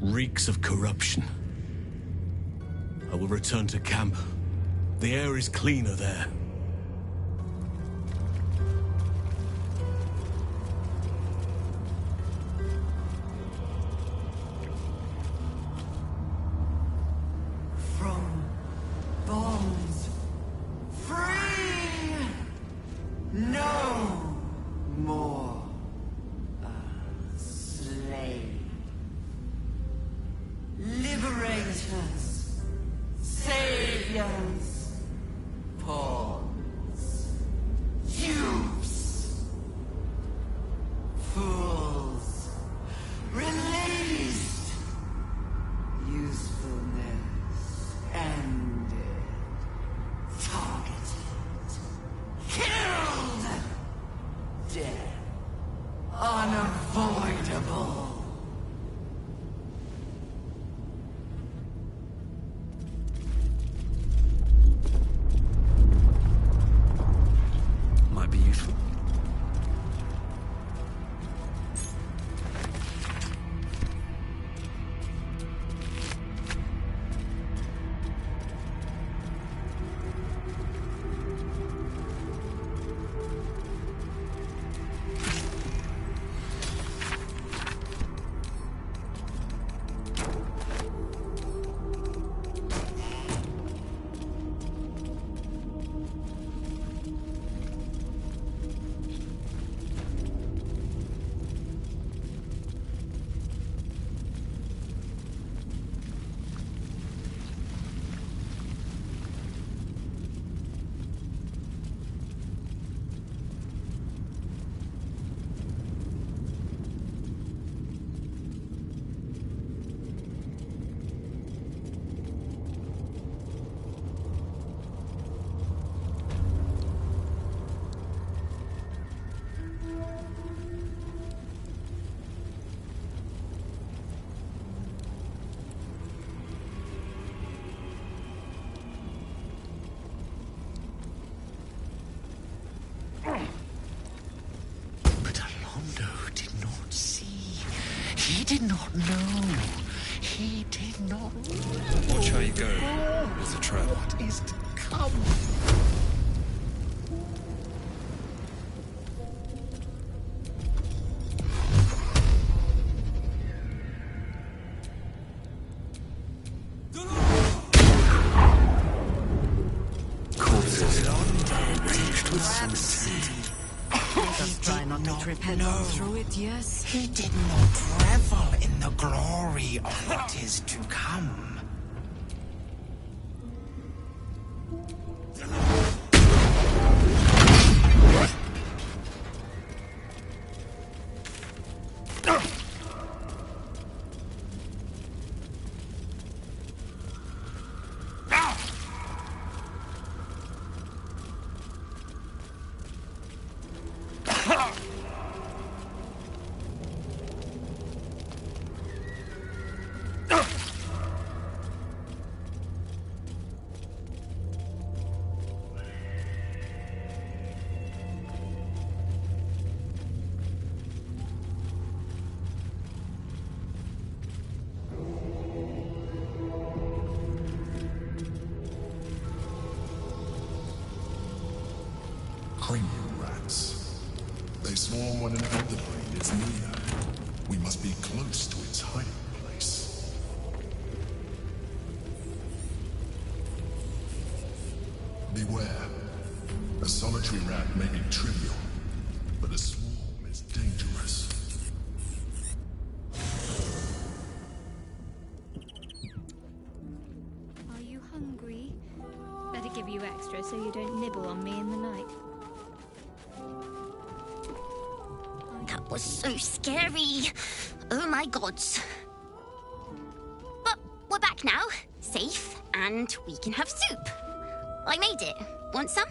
reeks of corruption. I will return to camp. The air is cleaner there. From bonds free, no more a slave. Liberators, saviors, pawns, youths, fools, released, usefulness ended, targeted, killed, death unavoidable. Might be useful. But Alondo did not see. He did not know. He did not. Watch how you go. There's a trap. What is to come? Corpses arranged with some scent. Just try not to trip headlong through it, yes? He did not revel in the glory of what is to come. Premium rats. They swarm when an elder brain is near. We must be close to its hiding place. Beware. A solitary rat may be trivial, but a swarm is dangerous. Are you hungry? Better give you extra so you don't nibble on me in the night. That was so scary. Oh my gods. But we're back now, safe, and we can have soup. I made it. Want some?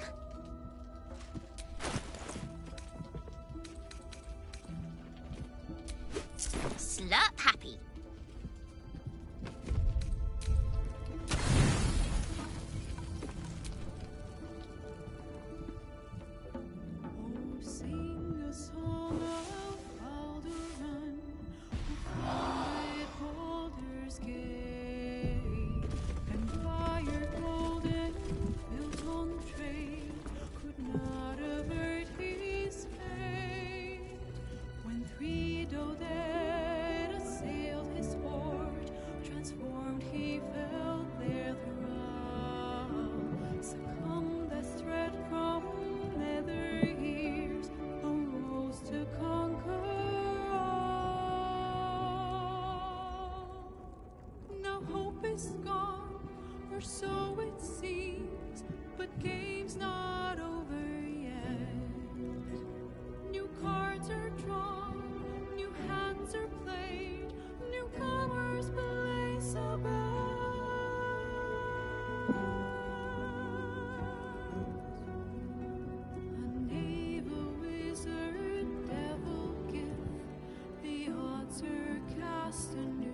Slurp happy. so it seems, but game's not over yet. New cards are drawn, new hands are played, newcomers place a bet. A knave, a wizard, devil gift, the odds are cast anew.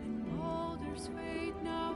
And Baldur's fate now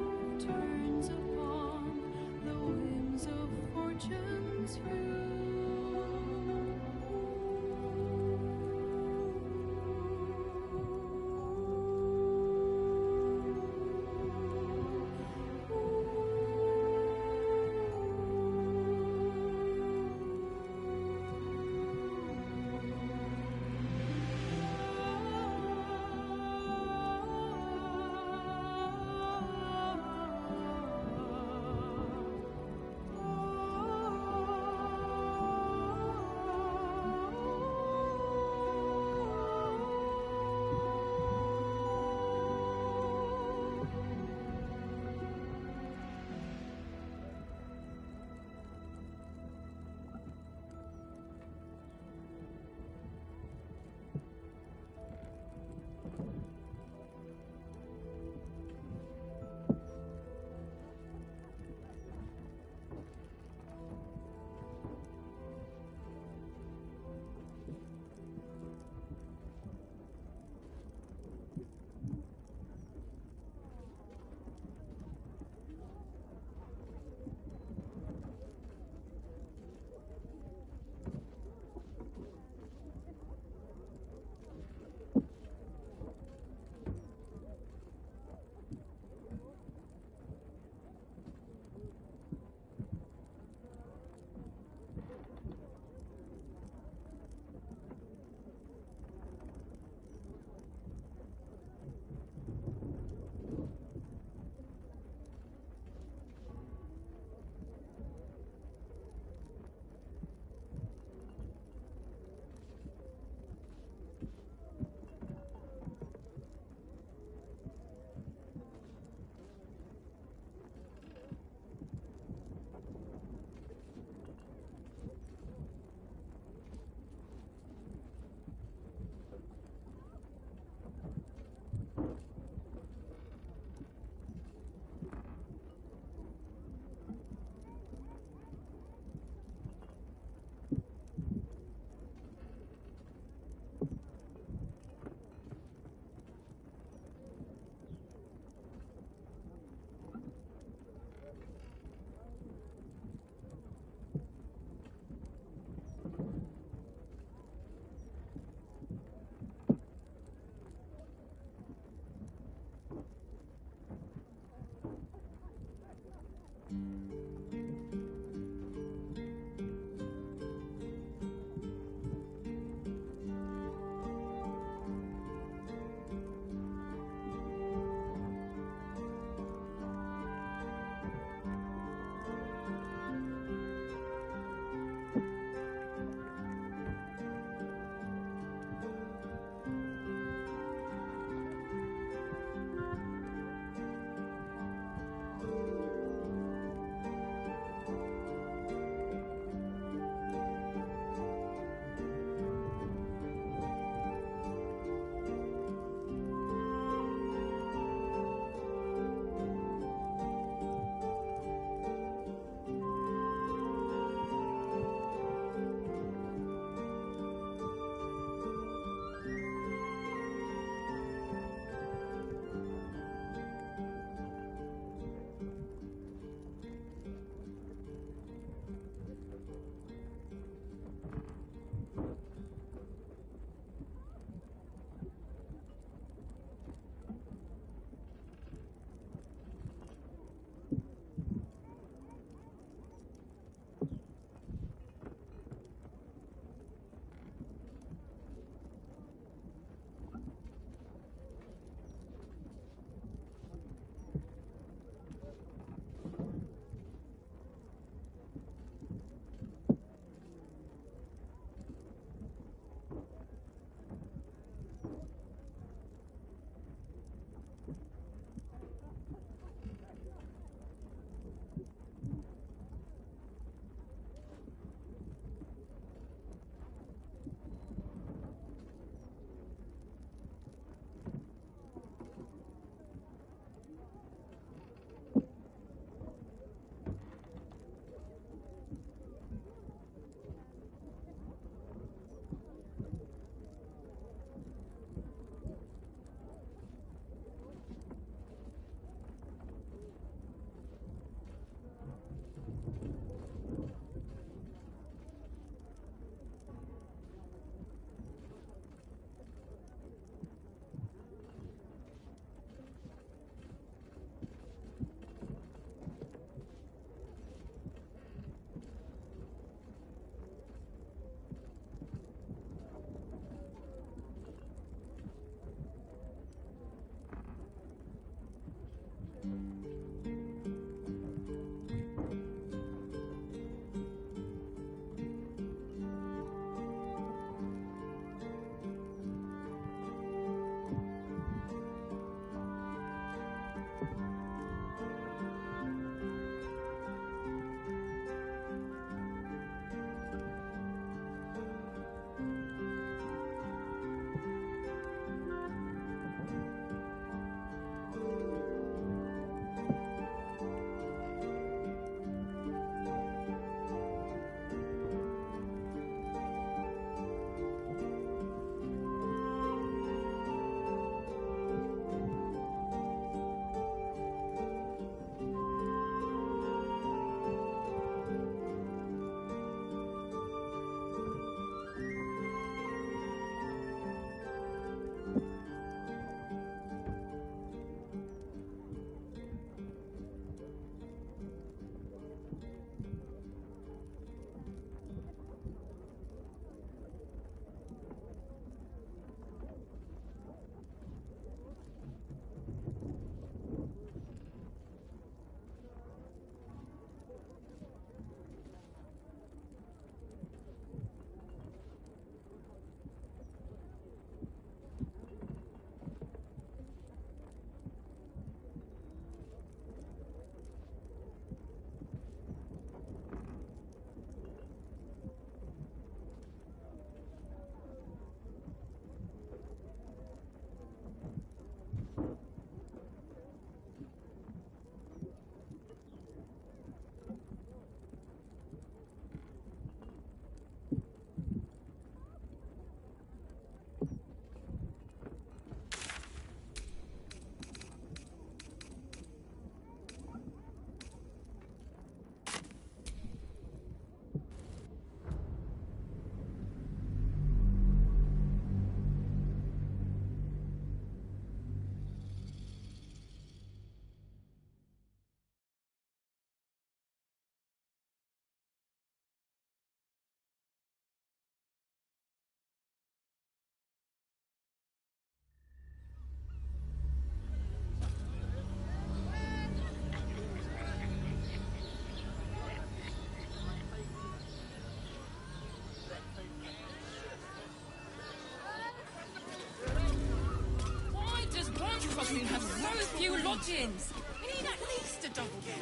engines! We need at least a double bed.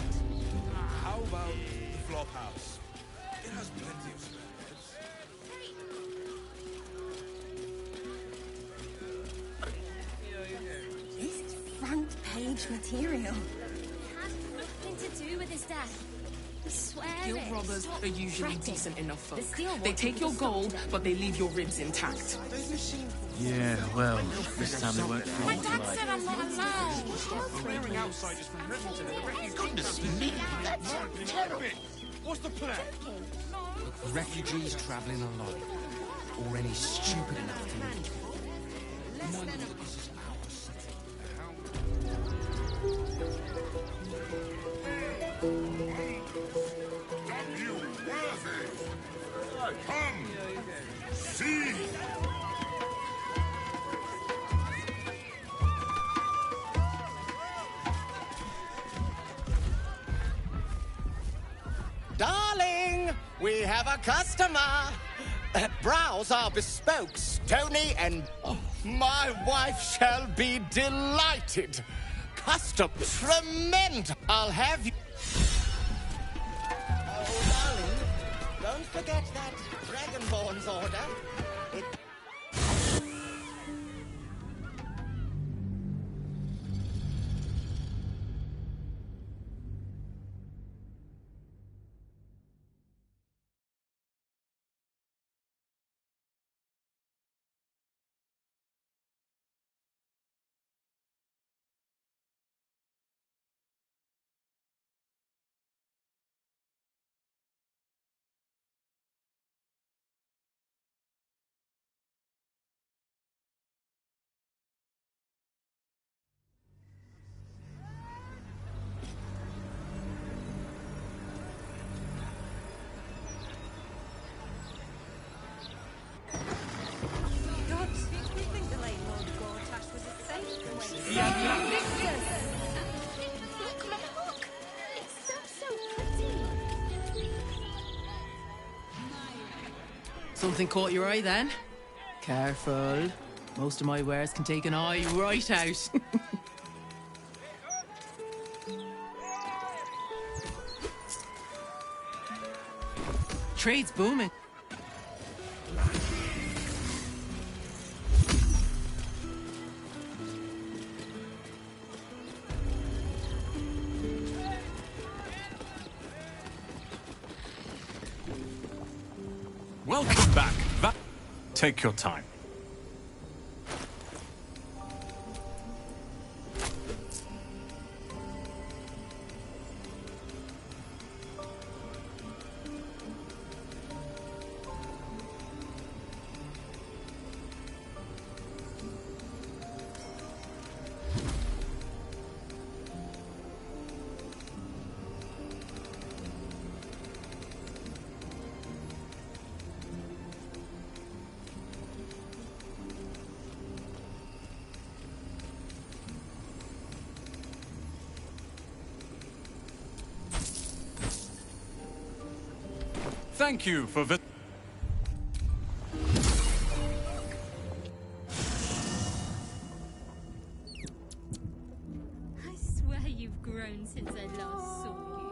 How about the flop house? It has plenty of spare beds. This is front page material. Has nothing to do with his death. I swear Guild it. robbers Stop are usually fretting. decent enough folk. The steel They watch take with your the gold, soft- but they leave your ribs intact. Yeah, well, this time they won't feel My dad said I'm not allowed. Clearing outsiders from Riverton and the refugee Goodness me, that's terrible. What's the plan? Refugees traveling alone. Or any stupid enough to leave. You worthy! Come! See! Darling, we have a customer. Browse our bespoke, stony, and my wife shall be delighted. Custom, tremendous. I'll have you. Oh, darling, don't forget that Dragonborn's order. It... God, we think the late Lord Gortash was a saint. Look. It's so pretty. Something caught your eye then? Careful. Most of my wares can take an eye right out. Trade's booming. Welcome back. Take your time. Thank you for visiting. I swear you've grown since I last saw you.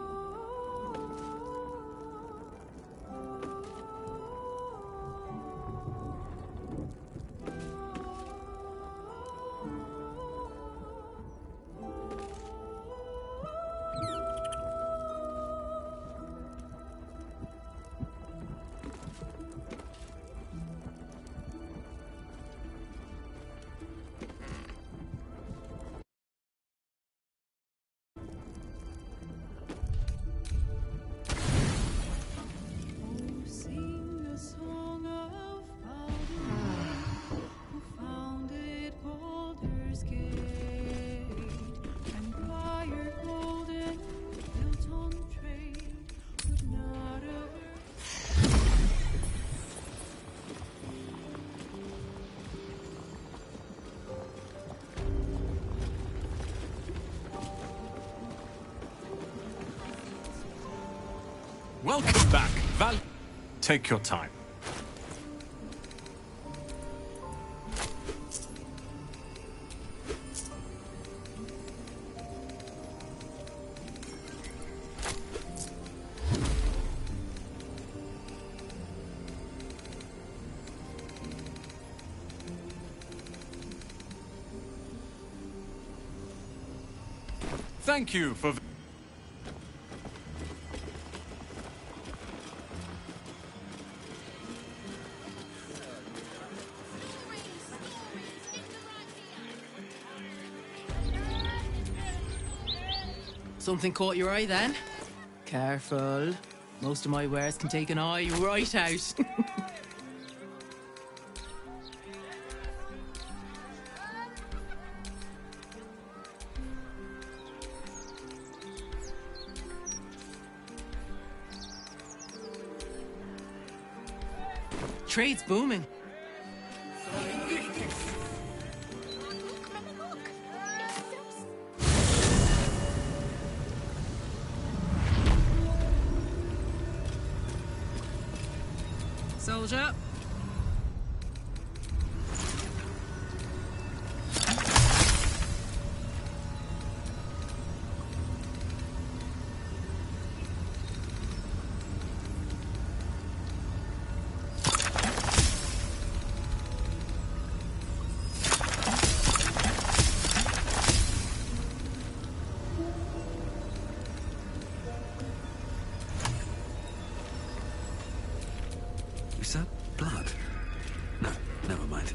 Sing a song of Baldur, who founded Baldur's Gate, empire golden, built on trade, would not ever. Welcome back. Take your time. Thank you for... Something caught your eye then? Careful. Most of my wares can take an eye right out. Trade's booming. Soldier. Is that blood? No, never mind.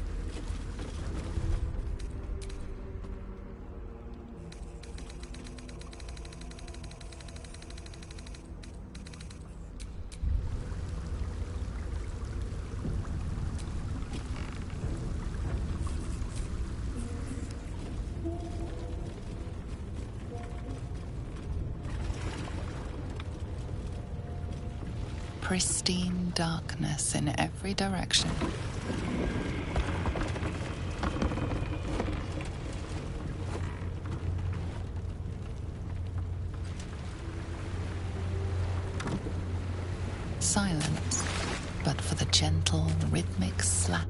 Pristine darkness in every direction. Silence, but for the gentle, rhythmic slap.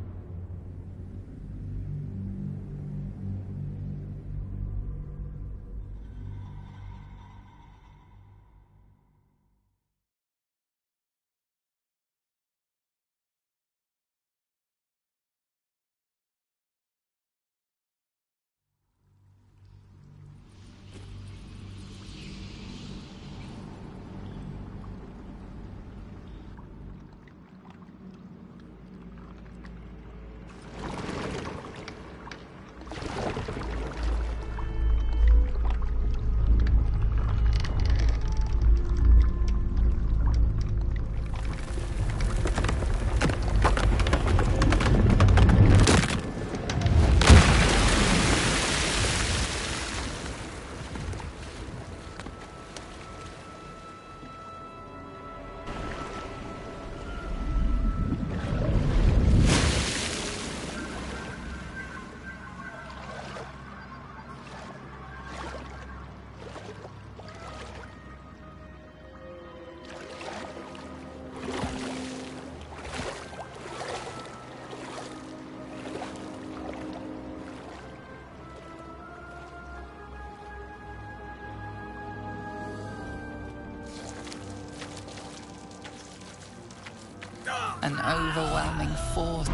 An overwhelming force.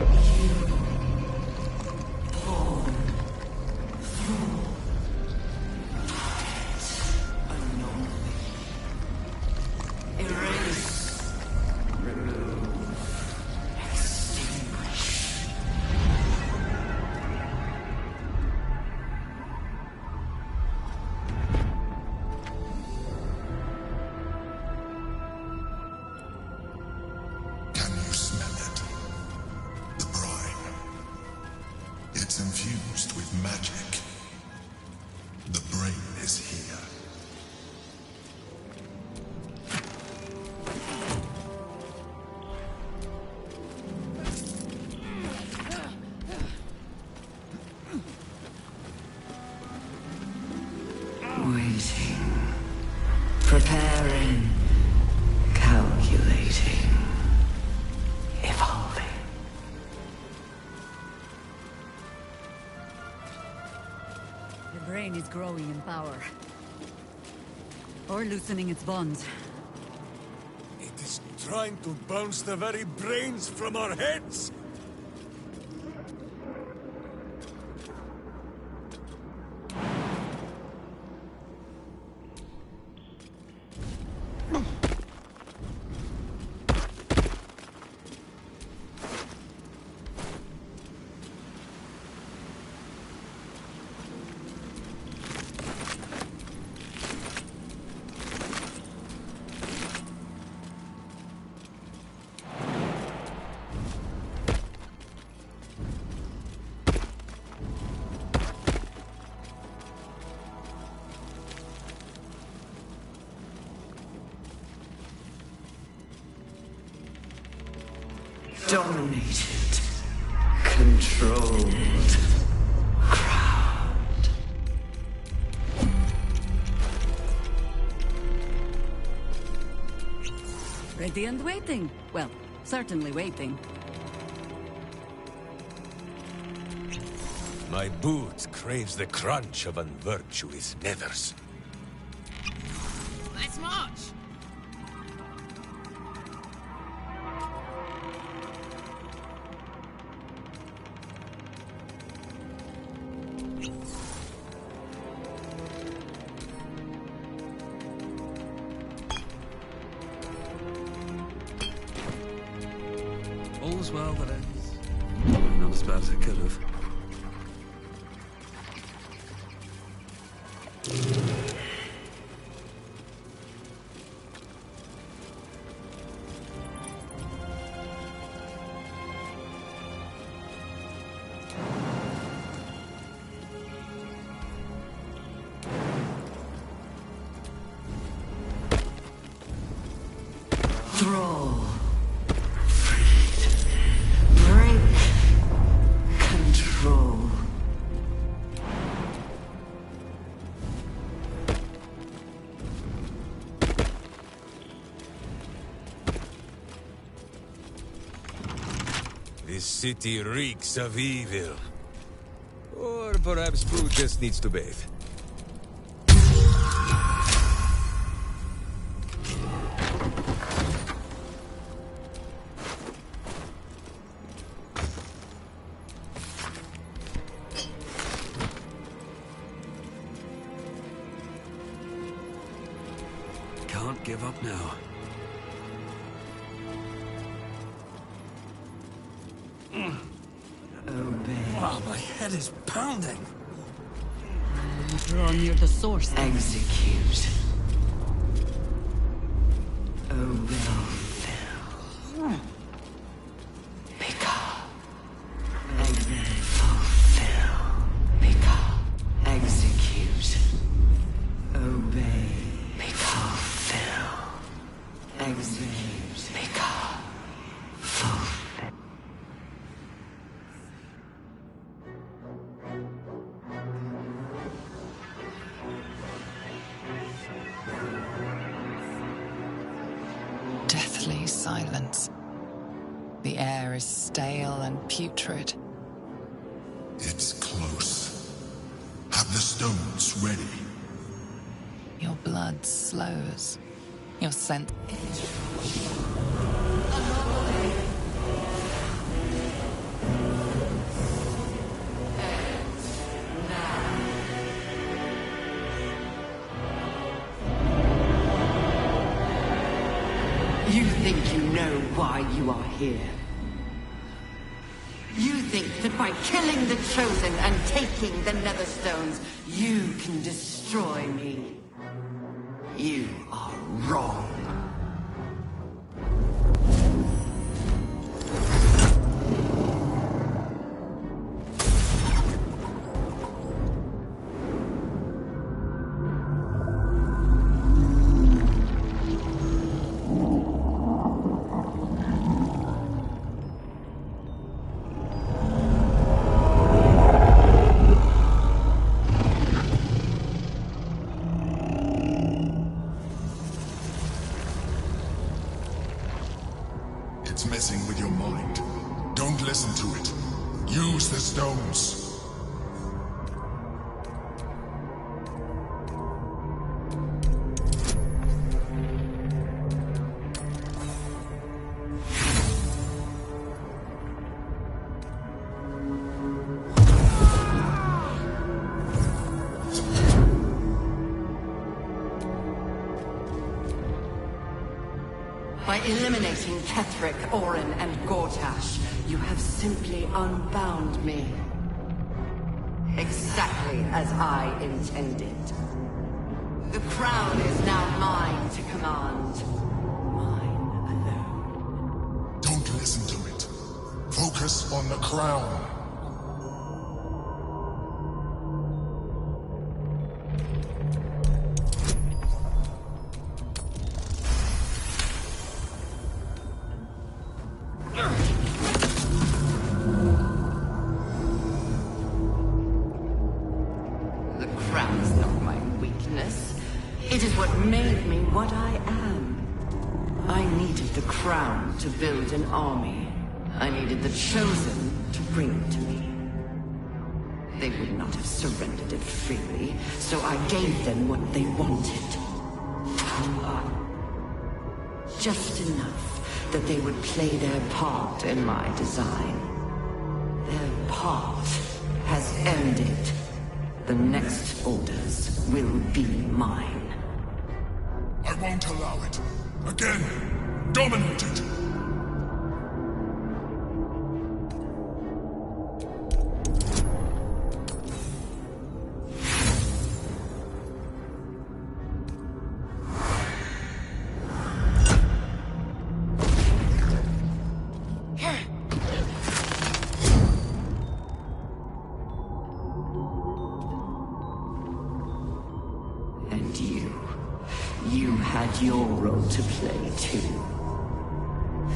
Can you smell it? The brine. It's infused with magic. The brain is here. Waiting. Preparing. Calculating. Evolving. The brain is growing in power. Or loosening its bonds. It is trying to bounce the very brains from our heads. Dominated. Controlled. Crowned. Ready and waiting. Well, certainly waiting. My boot craves the crunch of unvirtuous nethers. Let's march! All's well that ends. Not as bad as it could have. Thrall. Freed. Break. Control. This city reeks of evil. Or perhaps food just needs to bathe. Can't give up now. Obey. Oh, my head is pounding. Draw near the source. Execute. Will fill. Become. Fulfill. Become. Execute. Obey. Become. Fill. Execute. Become. Fulfill. Deathly silence. The air is stale and putrid. It's close. Have the stones ready. Your blood slows. Your scent. You think you know why you are here? You think that by killing the Chosen and taking the Netherstones, you can destroy me? You are wrong. It's messing with your mind. Don't listen to it. Use the stones. By eliminating Ketheric, Orin, and Gortash, you have simply unbound me. Exactly as I intended. The crown is now mine to command. Mine alone. Don't listen to it. Focus on the crown. what I am. I needed the crown to build an army. I needed the Chosen to bring it to me. They would not have surrendered it freely, so I gave them what they wanted. Power. Just enough that they would play their part in my design. Their part has ended. The next orders will be mine. I won't allow it. Again, dominate it! You had your role to play, too.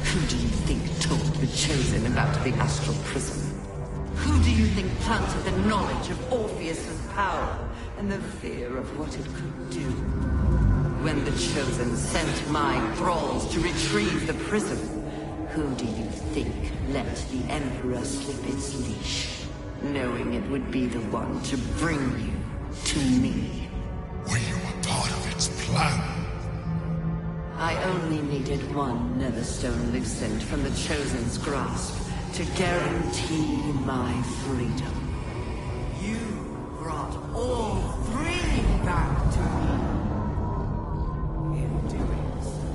Who do you think told the Chosen about the Astral Prism? Who do you think planted the knowledge of Orpheus's power and the fear of what it could do? When the Chosen sent my thralls to retrieve the prism, who do you think let the Emperor slip its leash, knowing it would be the one to bring you to me? Were you a part of its plan? I only needed one Netherstone loosened from the Chosen's grasp to guarantee my freedom. You brought all three back to me. In doing so,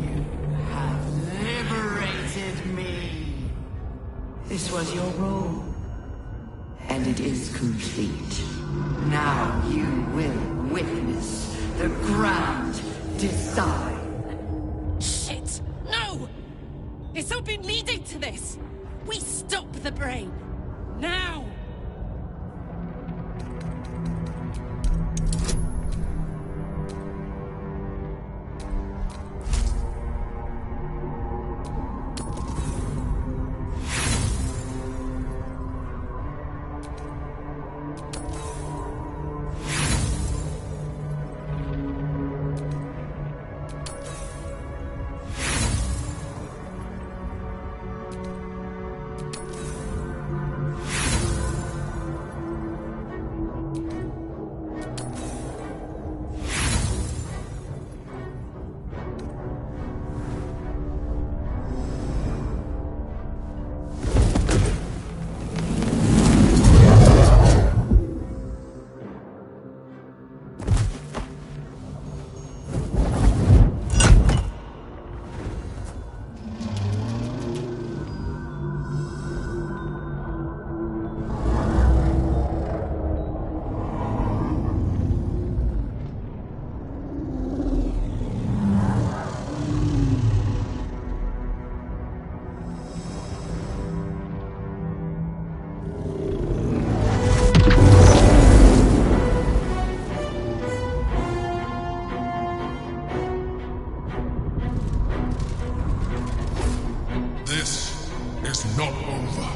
you have liberated me. This was your role, and it is complete. Now you will witness the grand design. Shit! No! It's all been leading to this! We stop the brain! Now! Not over.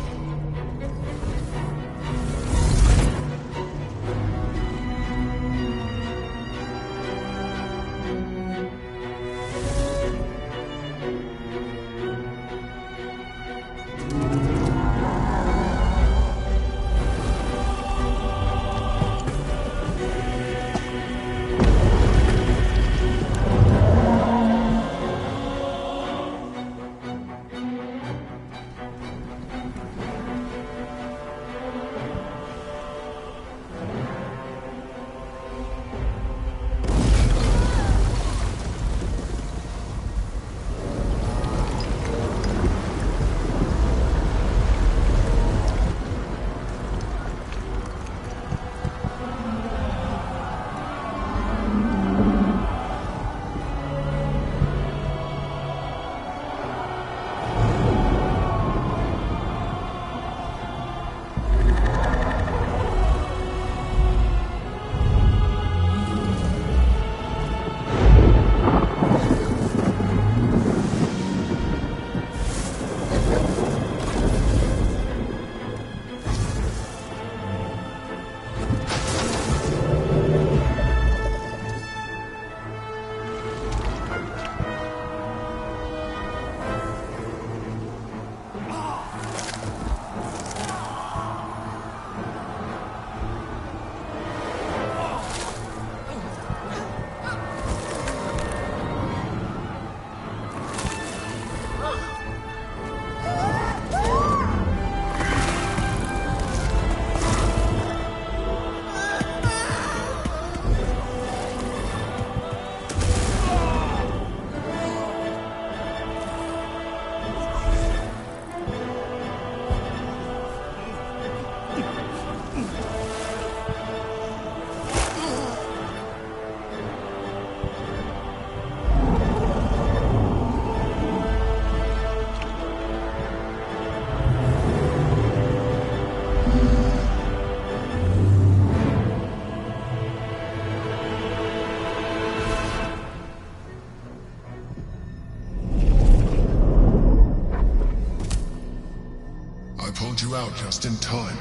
pulled you out just in time.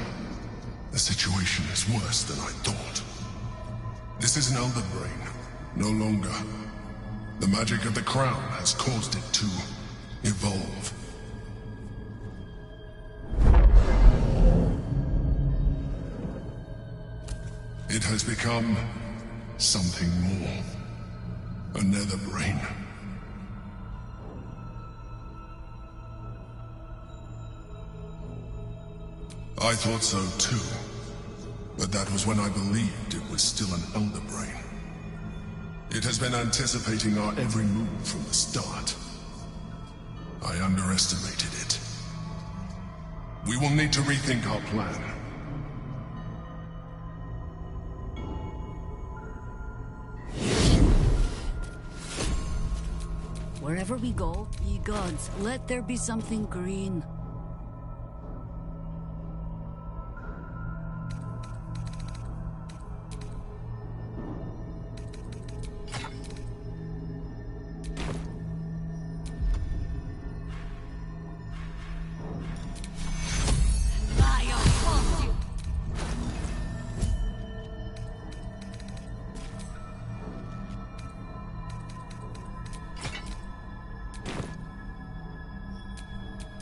The situation is worse than I thought. This is an Elder Brain, no longer. The magic of the crown has caused it to evolve. It has become something more. A nether brain. I thought so too, but that was when I believed it was still an Elder Brain. It has been anticipating our every move from the start. I underestimated it. We will need to rethink our plan. Wherever we go, ye gods, let there be something green.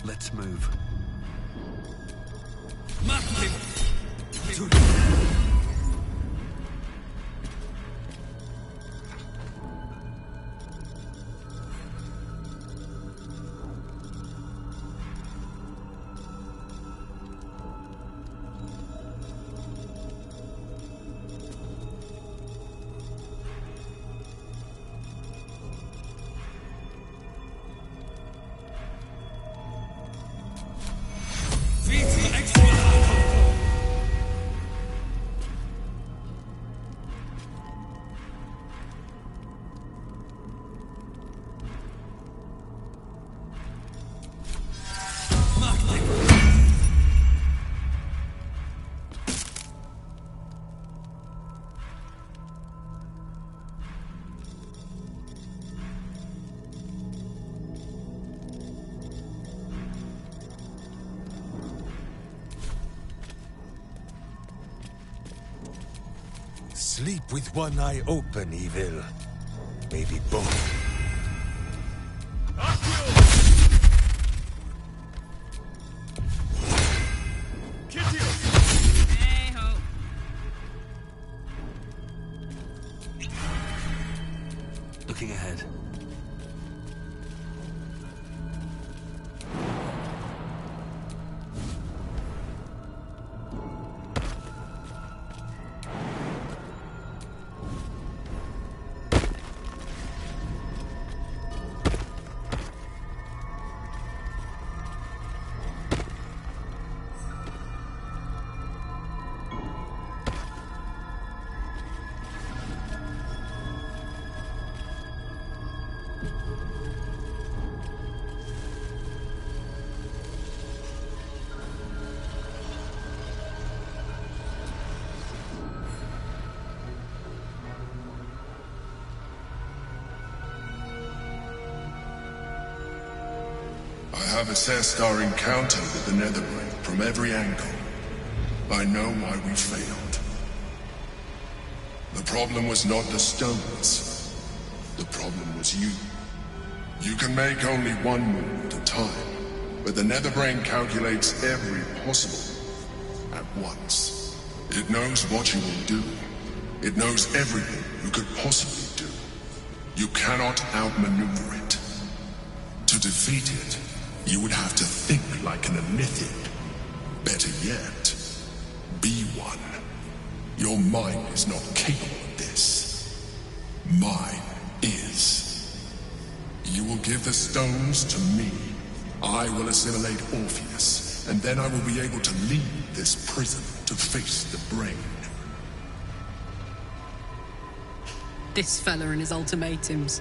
Let's move. Sleep with one eye open, evil. Maybe both. Looking ahead. I have assessed our encounter with the Netherbrain from every angle. I know why we failed. The problem was not the stones. The problem was you. You can make only one move at a time, but the Netherbrain calculates every possible move at once. It knows what you will do. It knows everything you could possibly do. You cannot outmaneuver it. To defeat it, you would have to think like an Elithid. Better yet, be one. Your mind is not capable of this. Mine is. You will give the stones to me. I will assimilate Orpheus, and then I will be able to leave this prison to face the brain. This fella and his ultimatums.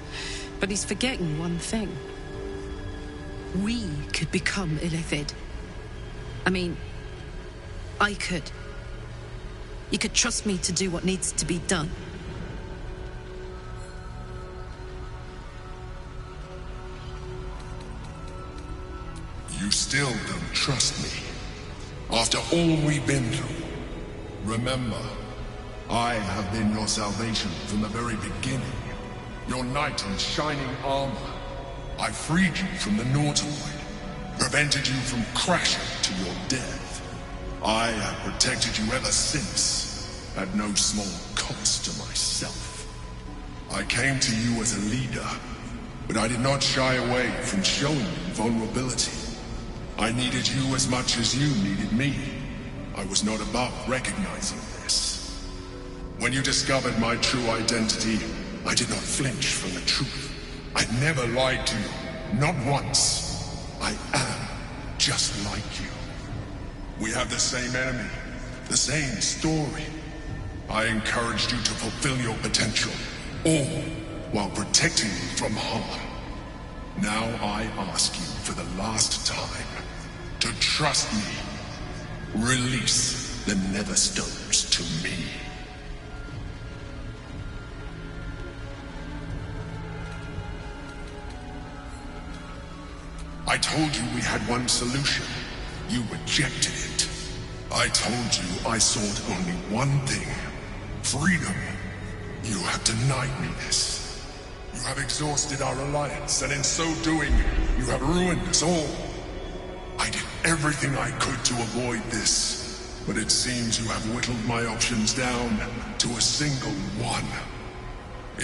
But he's forgetting one thing. We could become Illithid. I mean, I could. You could trust me to do what needs to be done. You still don't trust me. After all we've been through, remember, I have been your salvation from the very beginning. Your knight in shining armor. I freed you from the Nautiloid, prevented you from crashing to your death. I have protected you ever since, at no small cost to myself. I came to you as a leader, but I did not shy away from showing you vulnerability. I needed you as much as you needed me. I was not above recognizing this. When you discovered my true identity, I did not flinch from the truth. I never lied to you, not once. I am just like you. We have the same enemy, the same story. I encouraged you to fulfill your potential, all while protecting you from harm. Now I ask you for the last time to trust me. Release the Netherstones to me. I told you we had one solution. You rejected it. I told you I sought only one thing. Freedom. You have denied me this. You have exhausted our alliance, and in so doing, you have ruined us all. I did everything I could to avoid this, but it seems you have whittled my options down to a single one.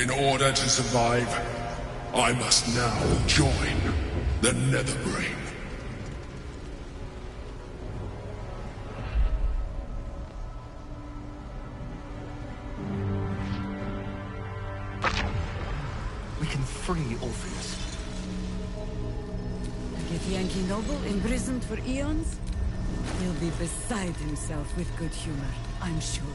In order to survive, I must now join the Netherbrain. We can free Orpheus. A Githyanki noble imprisoned for eons? He'll be beside himself with good humor, I'm sure.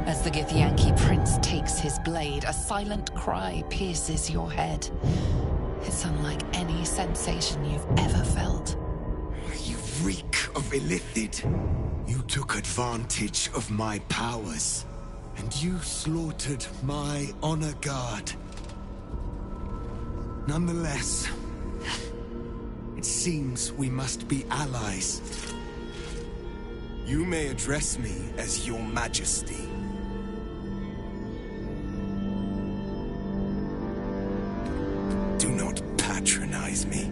As the Githyanki prince takes his blade, a silent cry pierces your head. It's unlike any sensation you've ever felt. You reek of Illithid. You took advantage of my powers, and you slaughtered my honor guard. Nonetheless, it seems we must be allies. You may address me as your majesty. Do not patronize me.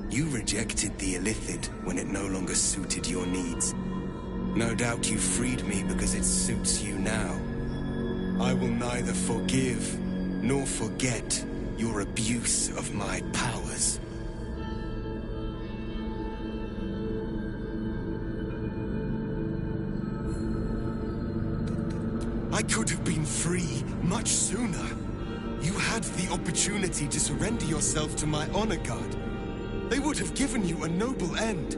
You rejected the Illithid when it no longer suited your needs. No doubt you freed me because it suits you now. I will neither forgive nor forget your abuse of my powers. I could have been free much sooner. You had the opportunity to surrender yourself to my honor guard. They would have given you a noble end.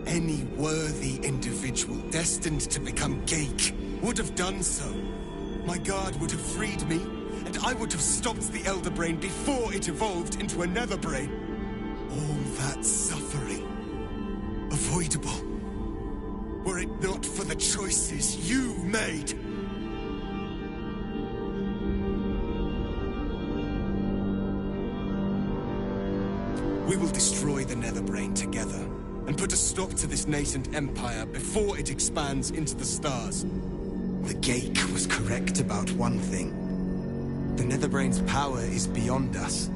Any worthy individual destined to become Geik would have done so. My guard would have freed me, and I would have stopped the Elder Brain before it evolved into a Nether Brain. All that suffering, avoidable, were it not for the choices you made. We will destroy the Netherbrain together, and put a stop to this nascent empire before it expands into the stars. The Geik was correct about one thing. The Netherbrain's power is beyond us.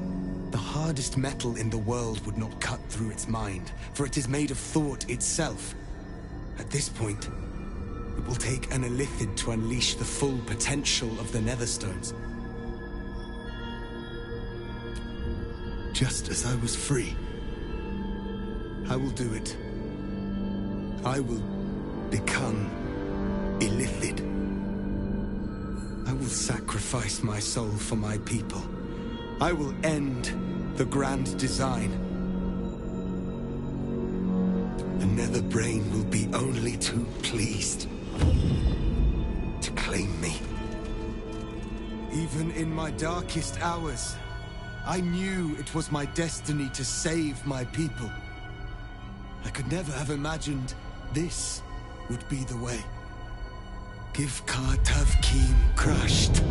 The hardest metal in the world would not cut through its mind, for it is made of thought itself. At this point, it will take an Illithid to unleash the full potential of the Netherstones. Just as I was free, I will do it. I will become illithid. I will sacrifice my soul for my people. I will end the grand design. The Nether Brain will be only too pleased to claim me. Even in my darkest hours, I knew it was my destiny to save my people. I could never have imagined this would be the way. Give Tavkim crushed.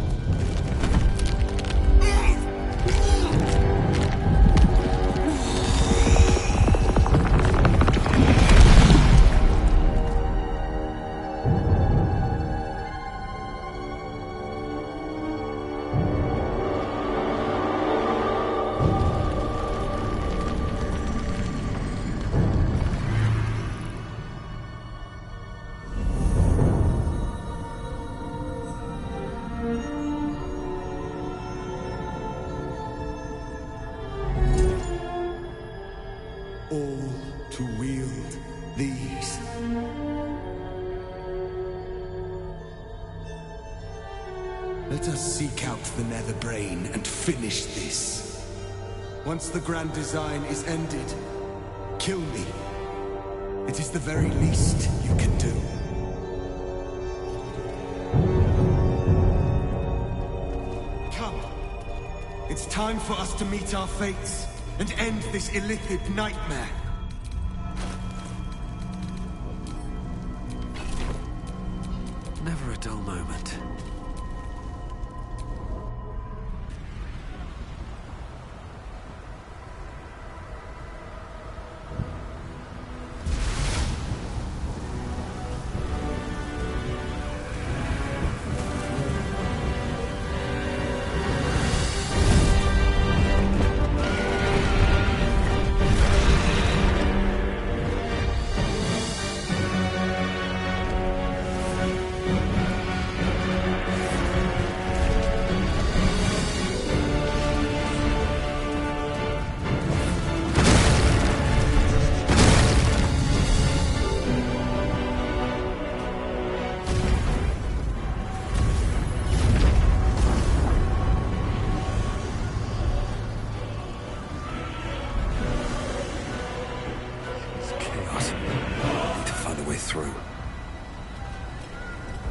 All to wield these. Let us seek out the Nether Brain and finish this. Once the grand design is ended, kill me. It is the very least you can do. Come. It's time for us to meet our fates and end this illithid nightmare. Never a dull moment.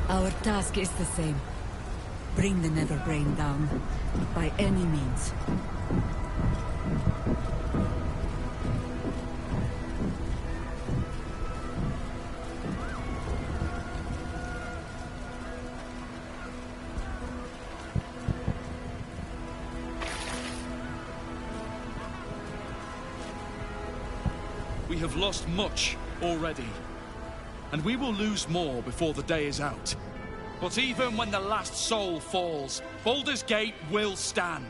Our task is the same. Bring the Nether Brain down, by any means. We have lost much already, and we will lose more before the day is out. But even when the last soul falls, Baldur's Gate will stand.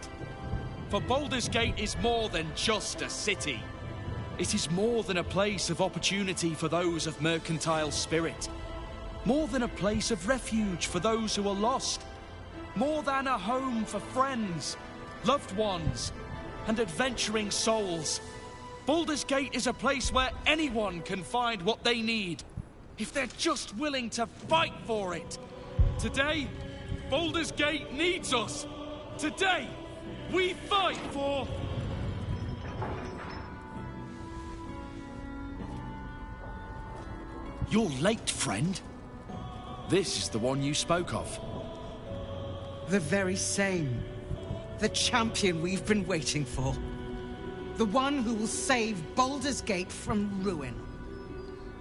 For Baldur's Gate is more than just a city. It is more than a place of opportunity for those of mercantile spirit. More than a place of refuge for those who are lost. More than a home for friends, loved ones, and adventuring souls. Baldur's Gate is a place where anyone can find what they need, if they're just willing to fight for it. Today, Baldur's Gate needs us. Today, we fight for... You're late, friend. This is the one you spoke of. The very same. The champion we've been waiting for. The one who will save Baldur's Gate from ruin.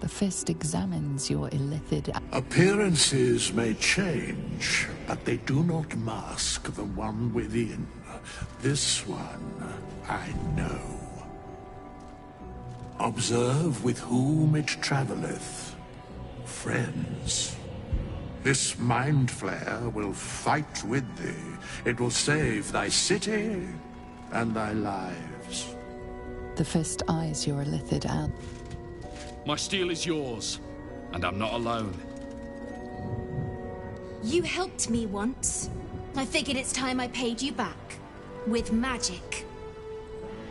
The fist examines your illithid... Appearances may change, but they do not mask the one within. This one, I know. Observe with whom it traveleth. Friends. This mind flare will fight with thee. It will save thy city and thy lives. The fist eyes your illithid out. My steel is yours, and I'm not alone. You helped me once. I figured it's time I paid you back. With magic.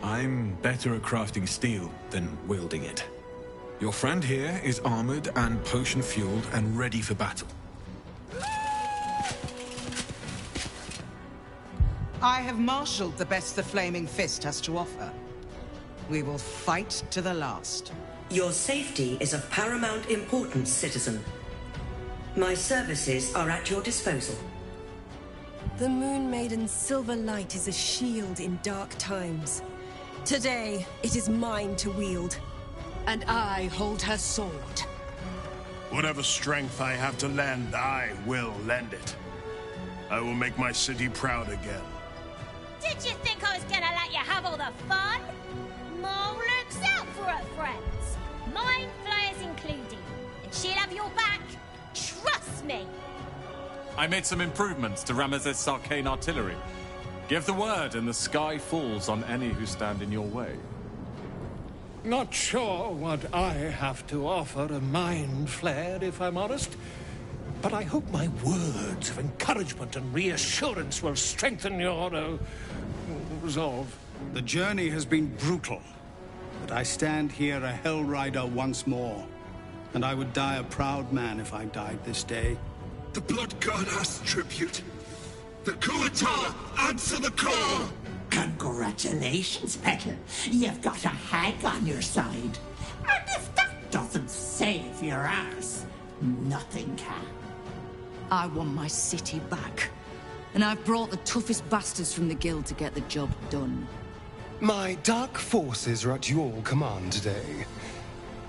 I'm better at crafting steel than wielding it. Your friend here is armored and potion-fueled and ready for battle. I have marshaled the best the Flaming Fist has to offer. We will fight to the last. Your safety is of paramount importance, citizen. My services are at your disposal. The Moon Maiden's silver light is a shield in dark times. Today, it is mine to wield. And I hold her sword. Whatever strength I have to lend, I will lend it. I will make my city proud again. Did you think I was gonna let you have all the fun? Mole looks out for her friends. Mind flayers included. And she'll have your back. Trust me. I made some improvements to Ramesses' arcane artillery. Give the word and the sky falls on any who stand in your way. Not sure what I have to offer a mind flare, if I'm honest. But I hope my words of encouragement and reassurance will strengthen your, resolve. The journey has been brutal, but I stand here a Hell Rider once more. And I would die a proud man if I died this day. The Blood God asks tribute. The Kuatar answer the call! Congratulations, Petal. You've got a hag on your side. And if that doesn't save your arse, nothing can. I want my city back. And I've brought the toughest bastards from the guild to get the job done. My dark forces are at your command today.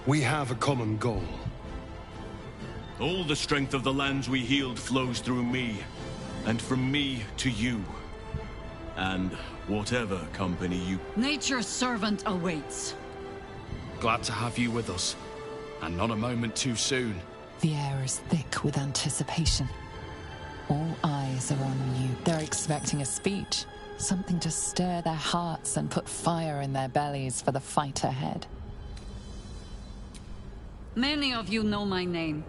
We have a common goal. All the strength of the lands we healed flows through me, and from me to you. And whatever company you... Nature's servant awaits. Glad to have you with us. And not a moment too soon. The air is thick with anticipation. All eyes are on you. They're expecting a speech. Something to stir their hearts and put fire in their bellies for the fight ahead. Many of you know my name.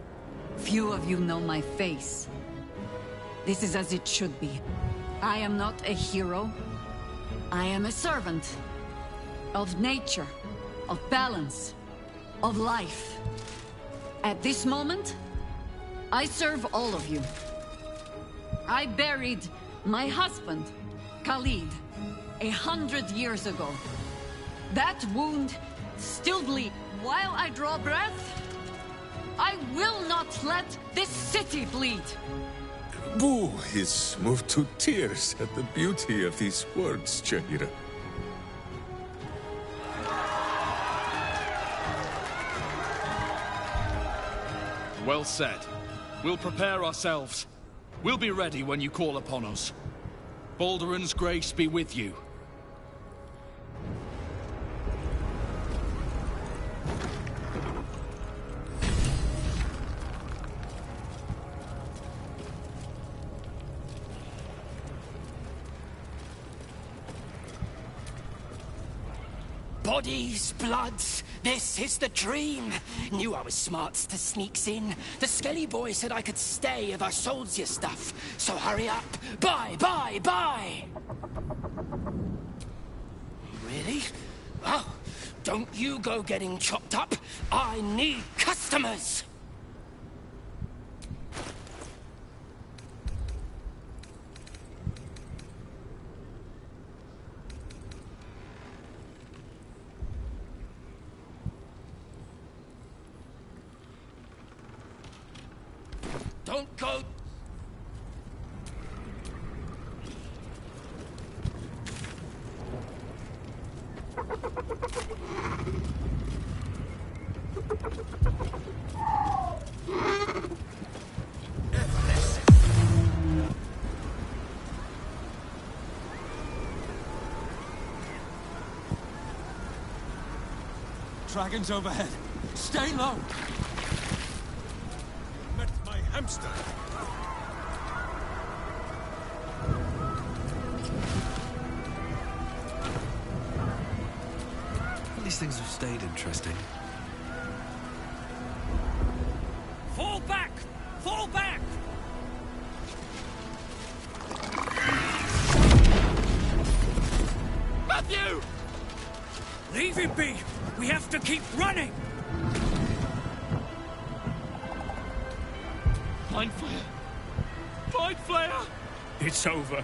Few of you know my face. This is as it should be. I am not a hero. I am a servant. Of nature. Of balance. Of life. At this moment, I serve all of you. I buried my husband, Khalid, 100 years ago. That wound still bleeds. While I draw breath, I will not let this city bleed. Boo is moved to tears at the beauty of these words, Jaira. Well said. We'll prepare ourselves. We'll be ready when you call upon us. Balduran's grace be with you. Bodies, bloods, this is the dream. Knew I was smart to sneaks in. The Skelly boy said I could stay if I sold you stuff. So hurry up. Buy, buy, buy! Really? Oh, don't you go getting chopped up. I need customers! Don't go... Dragons overhead. Stay low. Met my hamster. These things have stayed interesting. Fall back! Fall back! Matthew! Leave him be! We have to keep running! Mind Flayer! Mind Flayer! It's over.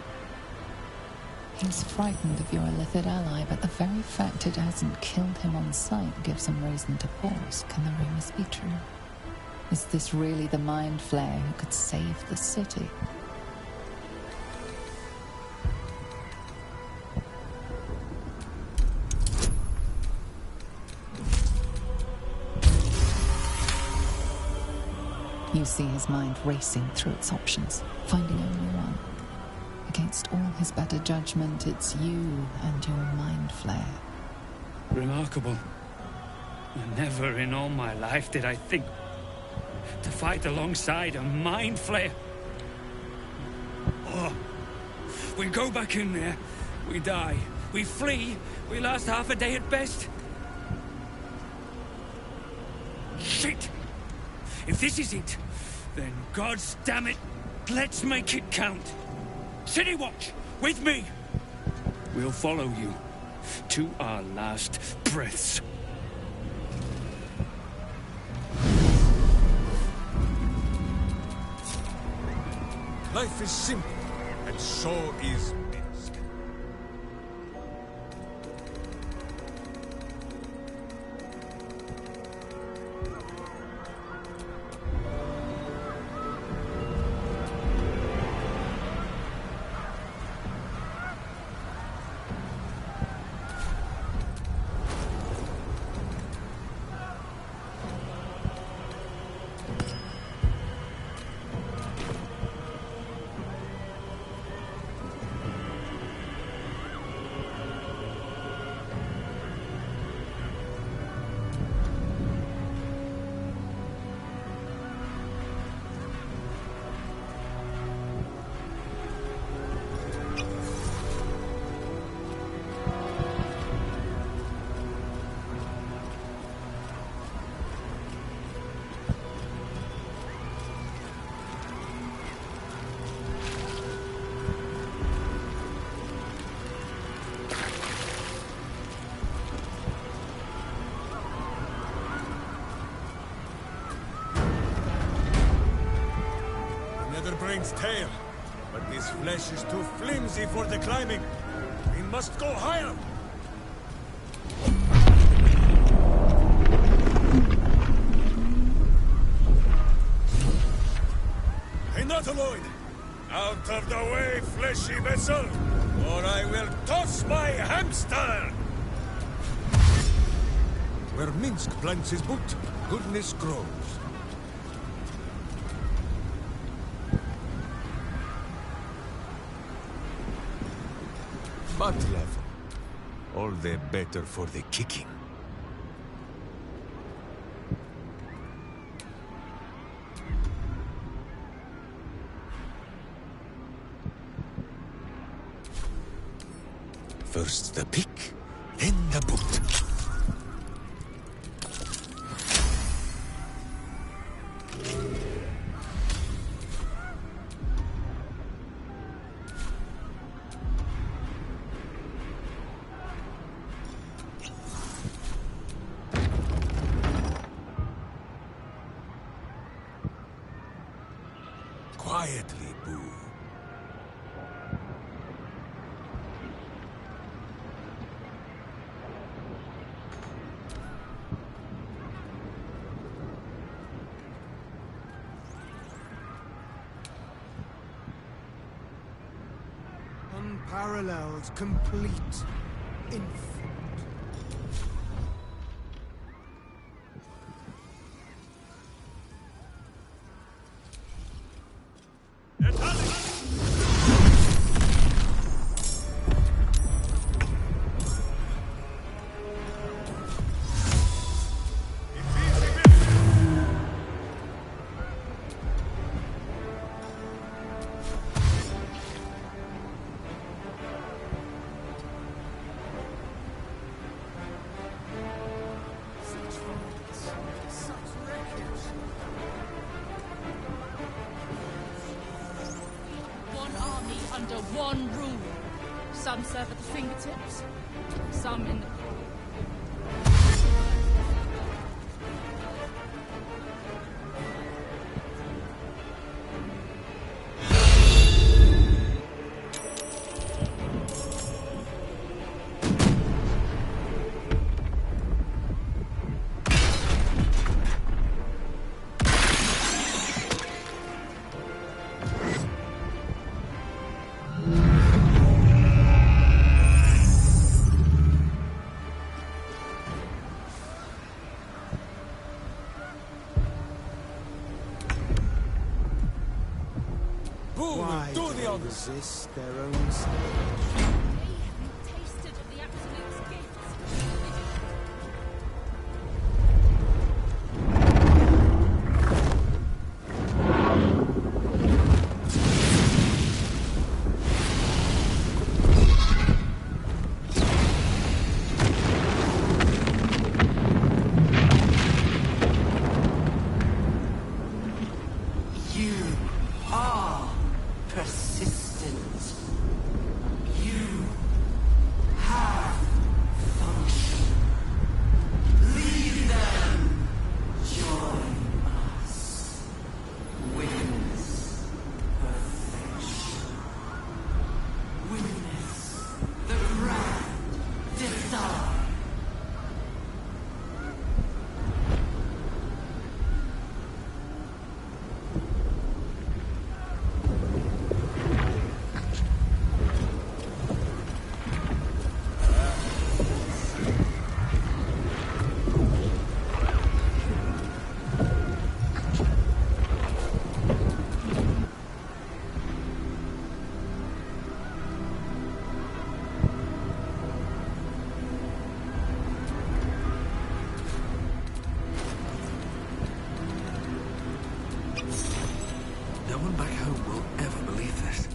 He's frightened of your illithid ally, but the very fact it hasn't killed him on sight gives him reason to pause. Can the rumors be true? Is this really the Mind Flayer who could save the city? You see his mind racing through its options, finding only one. Against all his better judgment, it's you and your Mind Flayer. Remarkable. Never in all my life did I think to fight alongside a Mind Flayer. Oh. We go back in there, we die. We flee, we last half a day at best. Shit! If this is it, then God's damn it, let's make it count. City Watch, with me! We'll follow you to our last breaths. Life is simple, and so is Minsk. Brings tail, but this flesh is too flimsy for the climbing. We must go higher. Hey, Nautiloid! Out of the way, fleshy vessel, or I will toss my hamster! Where Minsk plants his boot, goodness grows. Butt level. All the better for the kicking. First the pick, then the boot. Quietly, Boo. Unparalleled, complete, infinite. Under one rule. Some serve at the fingertips, some in the... Who Why will do do the they honors? resist their own state? Tasted of the Absolute's gifts. You are persistent. You have function. Leave them. Join us. Witness perfection. Witness the grand design. No one back home will ever believe this.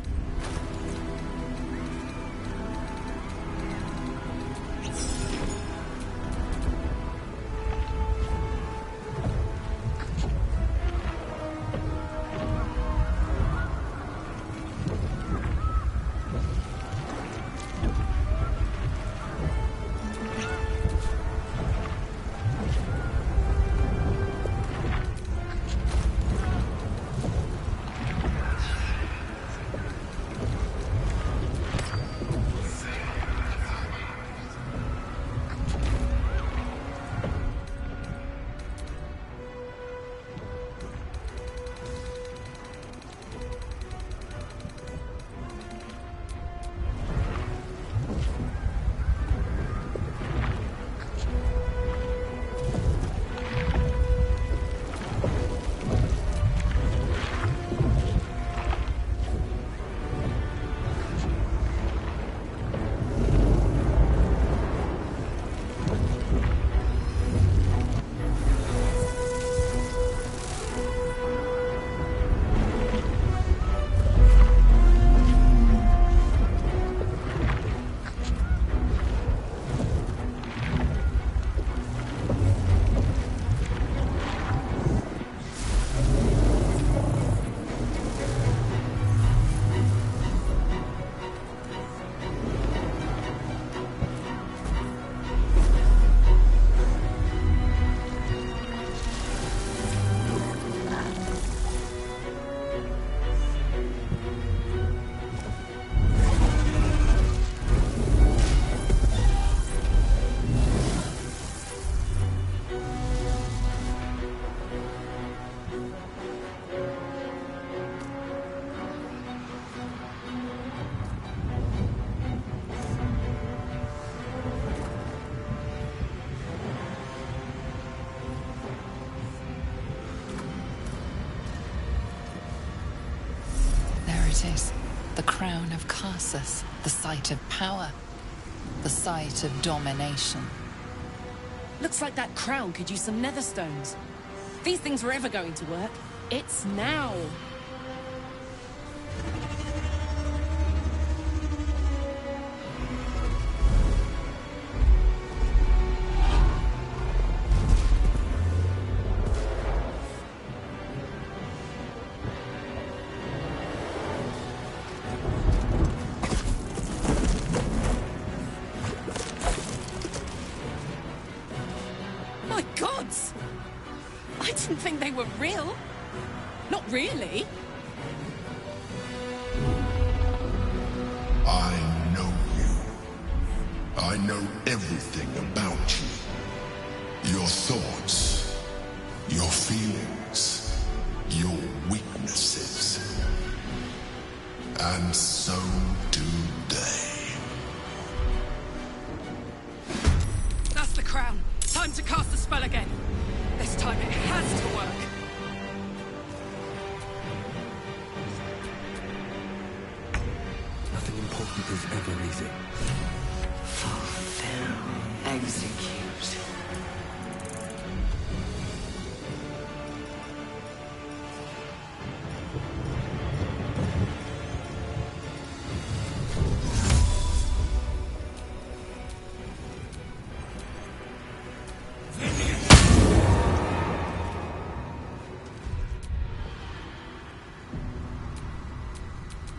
It is the crown of Karsus, the site of power, the site of domination. Looks like that crown could use some nether stones. If these things were ever going to work, it's now. My gods! I didn't think they were real. Not really. I know you. I know everything about you. Your thoughts, your feelings, your weaknesses. And so do they. That's the crown. Time to cast the spell again. This time it has to work. easy. Fulfill. Execute.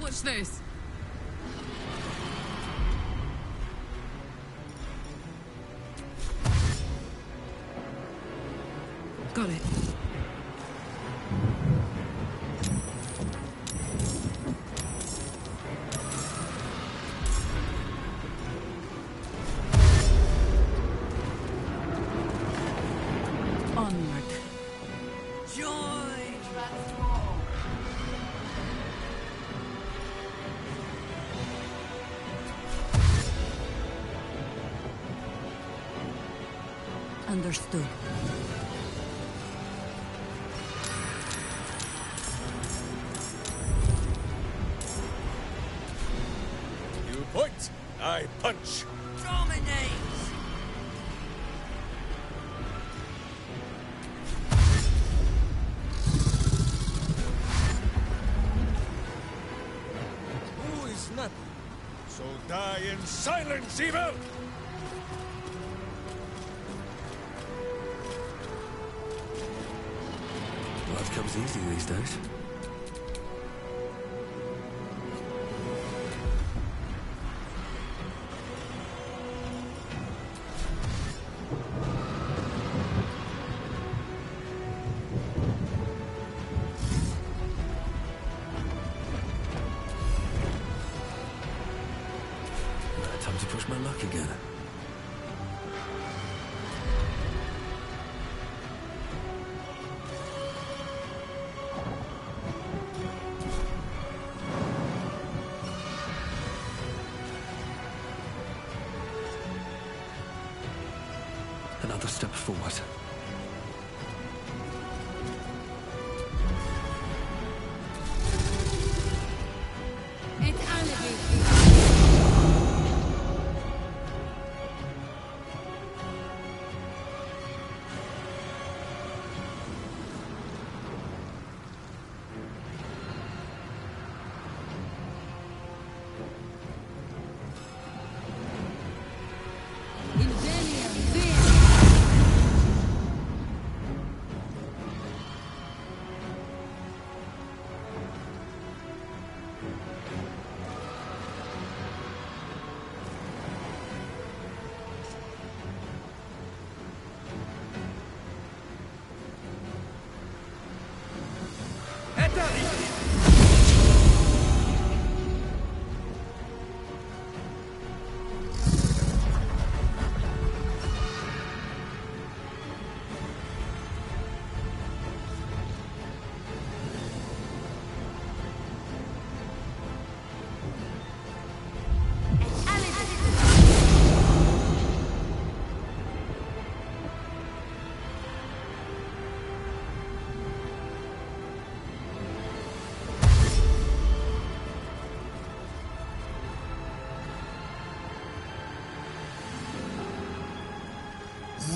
What's this? Got it. Onward. Joy transform. Understood. You point, I punch. Dominate. Who is not? So die in silence, evil! Life comes easy these days. Time to push my luck again. Another step forward. It elevates.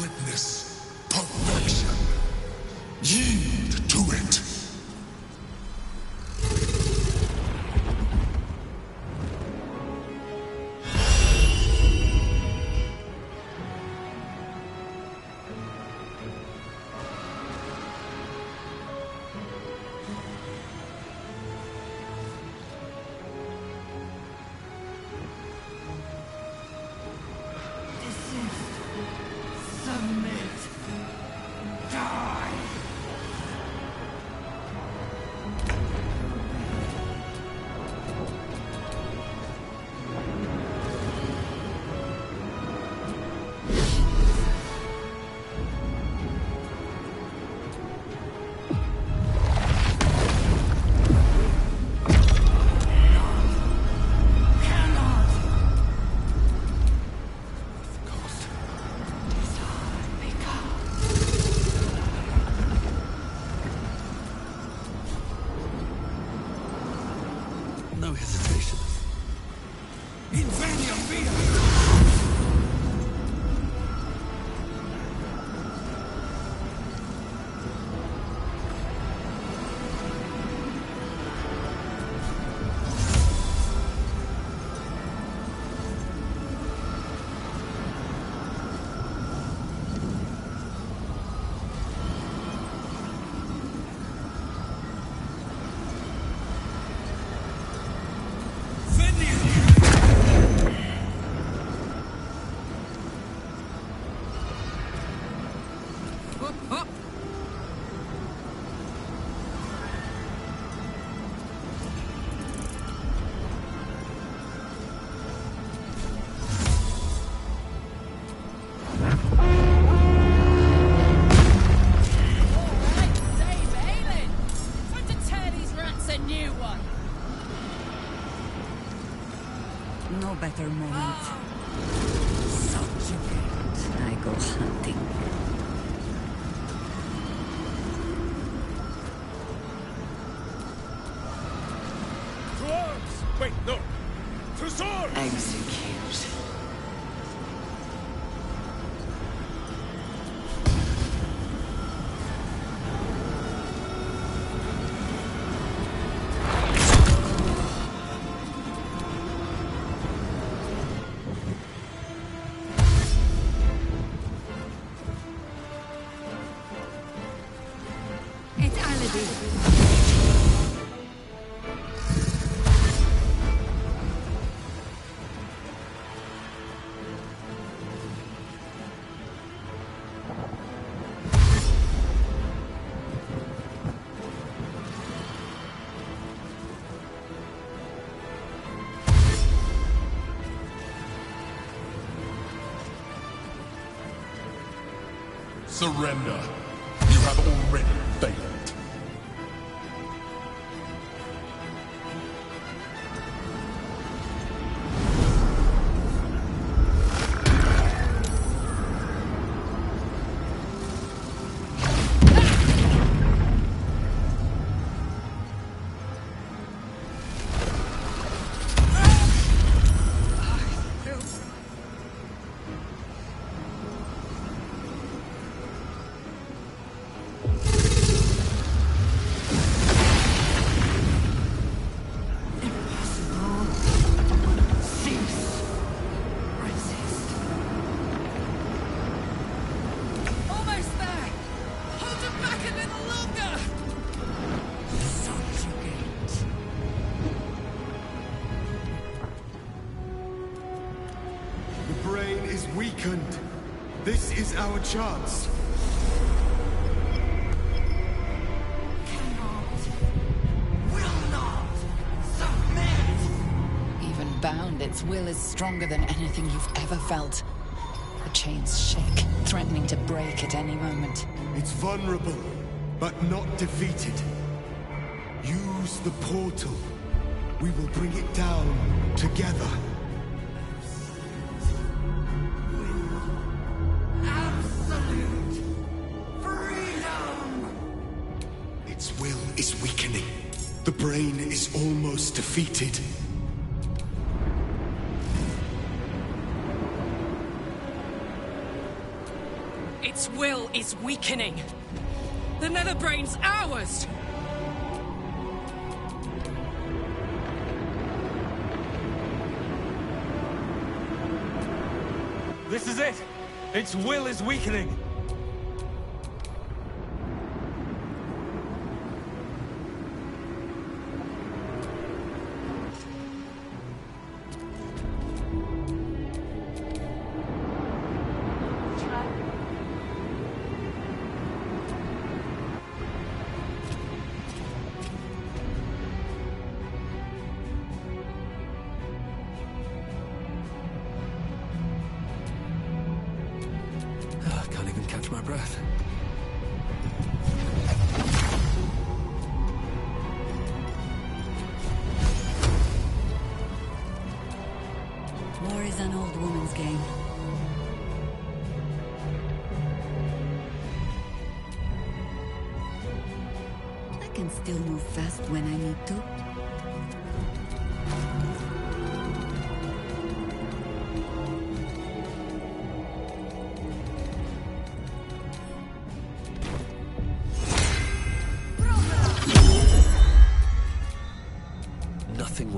Witness perfection. Yield to it. Submit. Die. No hesitation. Invenium! No better moment. Subjugate. I go hunting. To arms! Wait, no! To swords! Execute. Surrender. You have already failed. Weakened. This is our chance. Even bound, its will is stronger than anything you've ever felt. The chains shake, threatening to break at any moment. It's vulnerable, but not defeated. Use the portal. We will bring it down together. Its will is weakening. The brain is almost defeated. Its will is weakening. The Netherbrain's ours! This is it! Its will is weakening! My breath. War is an old woman's game. I can still move fast when I need to.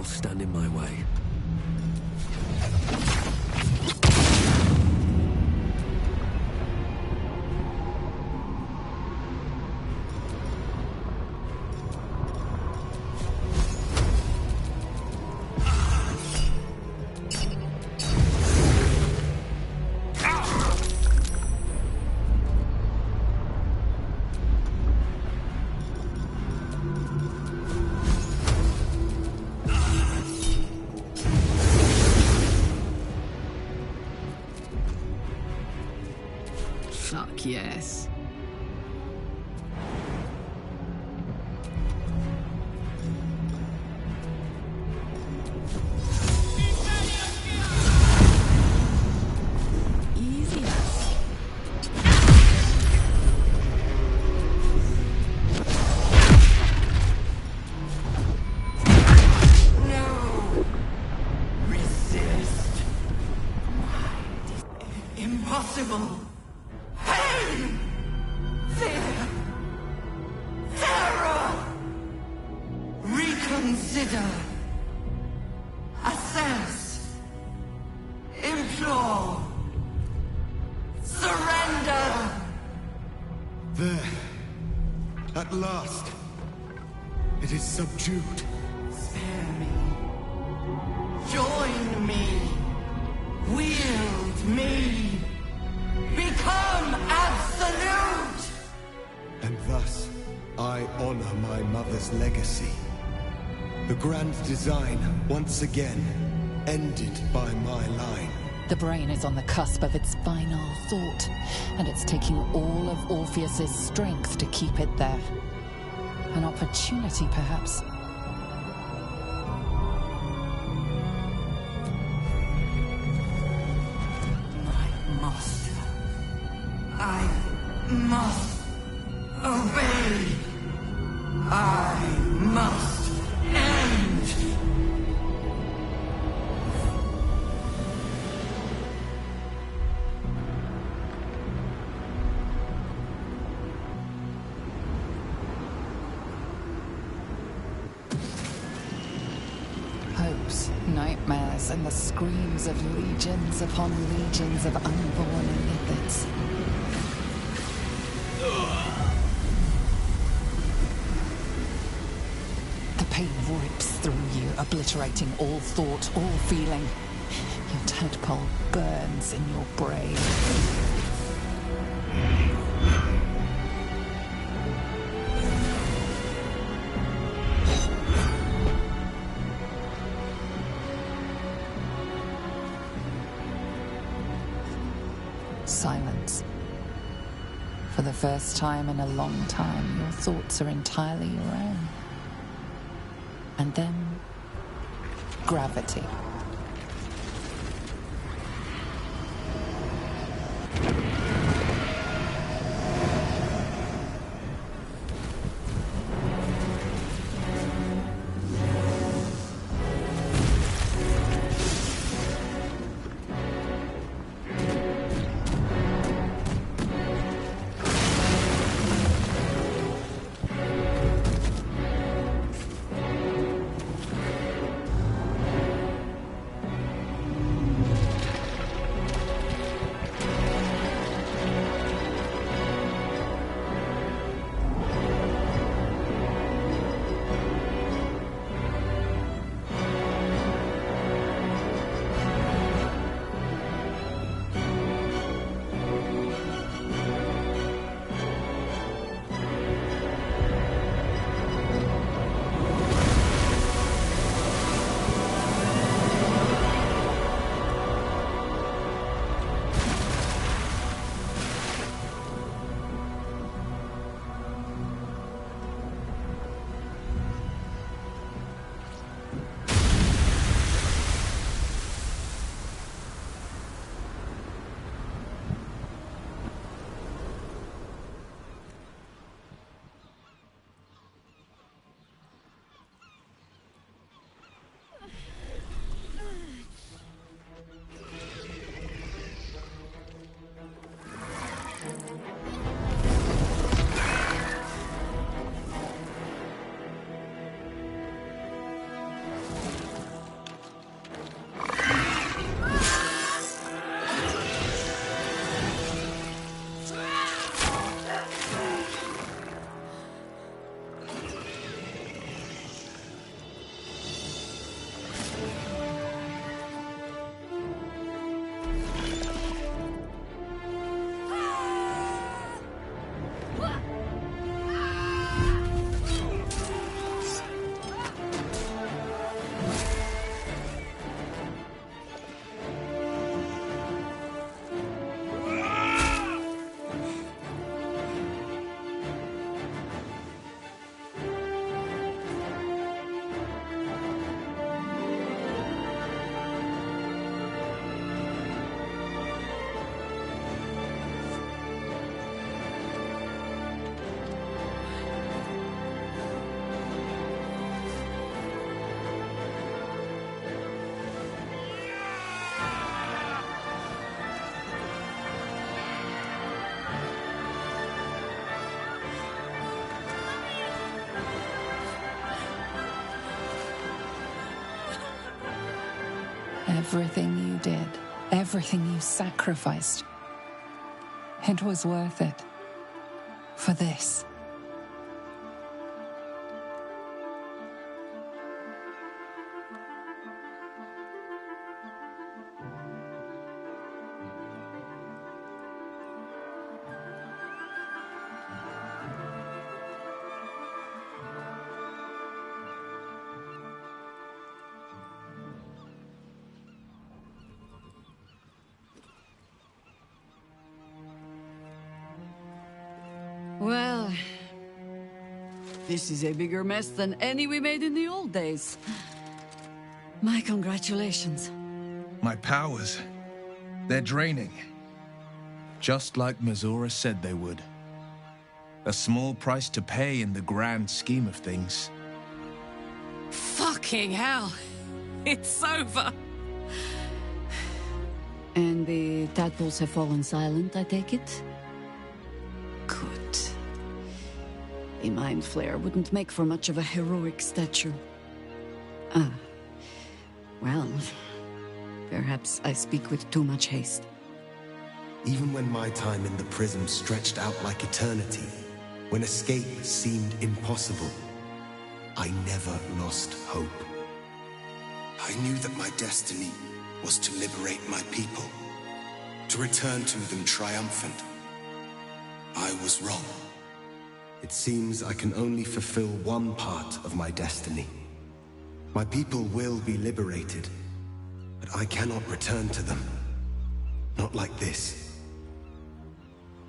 will stand in my way. Fuck yes. Easy. No! Resist. Impossible! Pain! Fear! Terror! Reconsider! Assess! Implore! Surrender! There. At last. It is subdued. Spare me. Join me. Wield me. Become absolute! And thus, I honor my mother's legacy. The grand design, once again, ended by my line. The brain is on the cusp of its final thought, and it's taking all of Orpheus's strength to keep it there. An opportunity, perhaps. I must obey. I must end. Hopes, nightmares, and the screams of legions upon legions of unborn lipids. The pain rips through you, obliterating all thought, all feeling. Your tadpole burns in your brain. Silence. For the first time in a long time, your thoughts are entirely your own. And then, gravity. Everything you did, everything you sacrificed, it was worth it. For this. Well, this is a bigger mess than any we made in the old days. My congratulations. My powers, they're draining. Just like Mazora said they would. A small price to pay in the grand scheme of things. Fucking hell. It's over. And the tadpoles have fallen silent, I take it? Good. A mind flare wouldn't make for much of a heroic statue. Ah. Well, perhaps I speak with too much haste. Even when my time in the prism stretched out like eternity, when escape seemed impossible, I never lost hope. I knew that my destiny was to liberate my people, to return to them triumphant. I was wrong. It seems I can only fulfill one part of my destiny. My people will be liberated, but I cannot return to them. Not like this.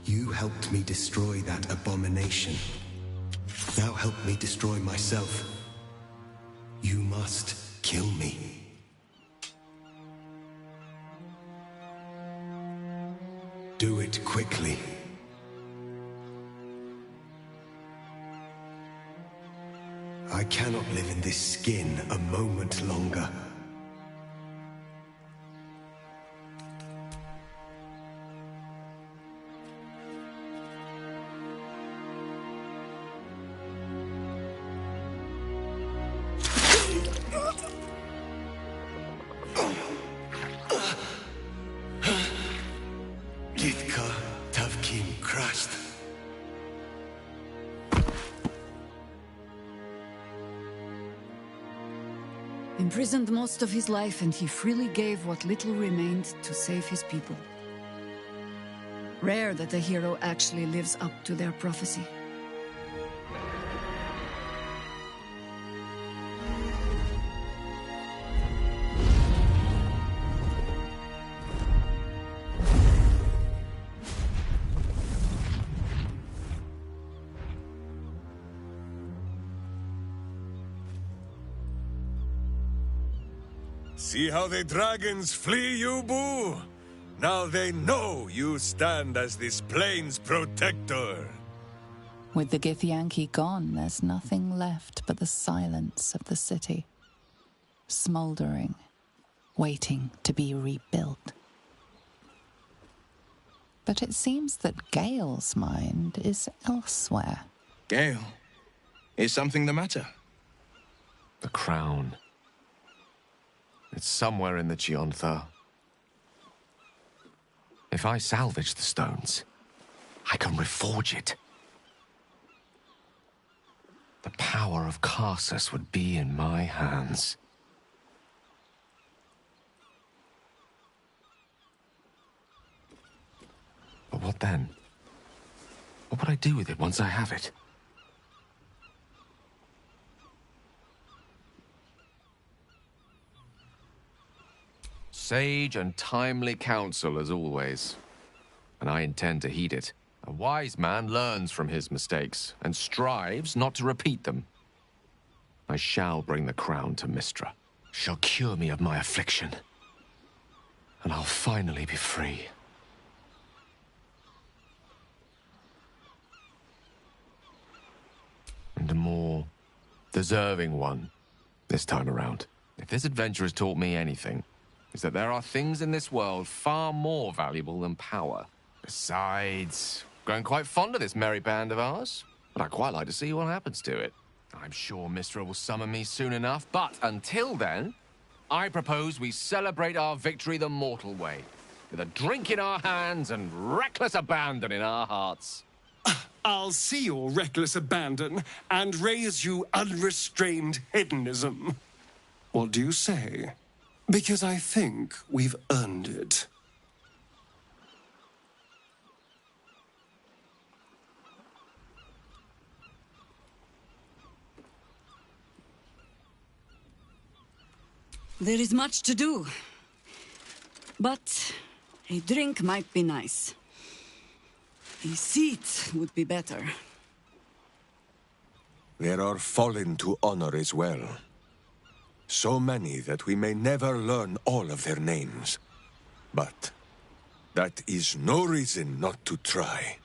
You helped me destroy that abomination. Now help me destroy myself. You must kill me. Do it quickly. I cannot live in this skin a moment longer. Litka Tavkim crashed. Imprisoned most of his life, and he freely gave what little remained to save his people. Rare that a hero actually lives up to their prophecy. See how the dragons flee you, Boo? Now they know you stand as this plane's protector. With the Githyanki gone, there's nothing left but the silence of the city. Smoldering, waiting to be rebuilt. But it seems that Gale's mind is elsewhere. Gale, is something the matter? The crown. It's somewhere in the Giontha. If I salvage the stones, I can reforge it. The power of Karsus would be in my hands. But what then? What would I do with it once I have it? Sage and timely counsel, as always. And I intend to heed it. A wise man learns from his mistakes, and strives not to repeat them. I shall bring the crown to Mistra. She'll cure me of my affliction. And I'll finally be free. And a more deserving one this time around. If this adventure has taught me anything, is that there are things in this world far more valuable than power. Besides, growing quite fond of this merry band of ours, but I'd quite like to see what happens to it. I'm sure Mistra will summon me soon enough, but until then, I propose we celebrate our victory the mortal way, with a drink in our hands and reckless abandon in our hearts. I'll see your reckless abandon and raise you unrestrained hedonism. What do you say? Because I think we've earned it. There is much to do. But a drink might be nice. A seat would be better. There are fallen to honor as well. So many that we may never learn all of their names. But that is no reason not to try.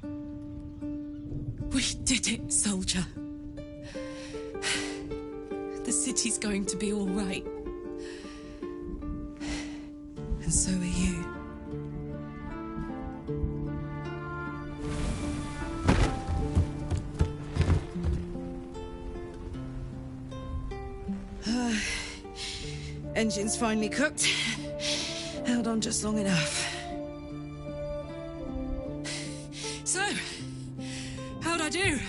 We did it, soldier. The city's going to be all right. And so are you. Engine's finally cooked. Held on just long enough. So, how'd I do?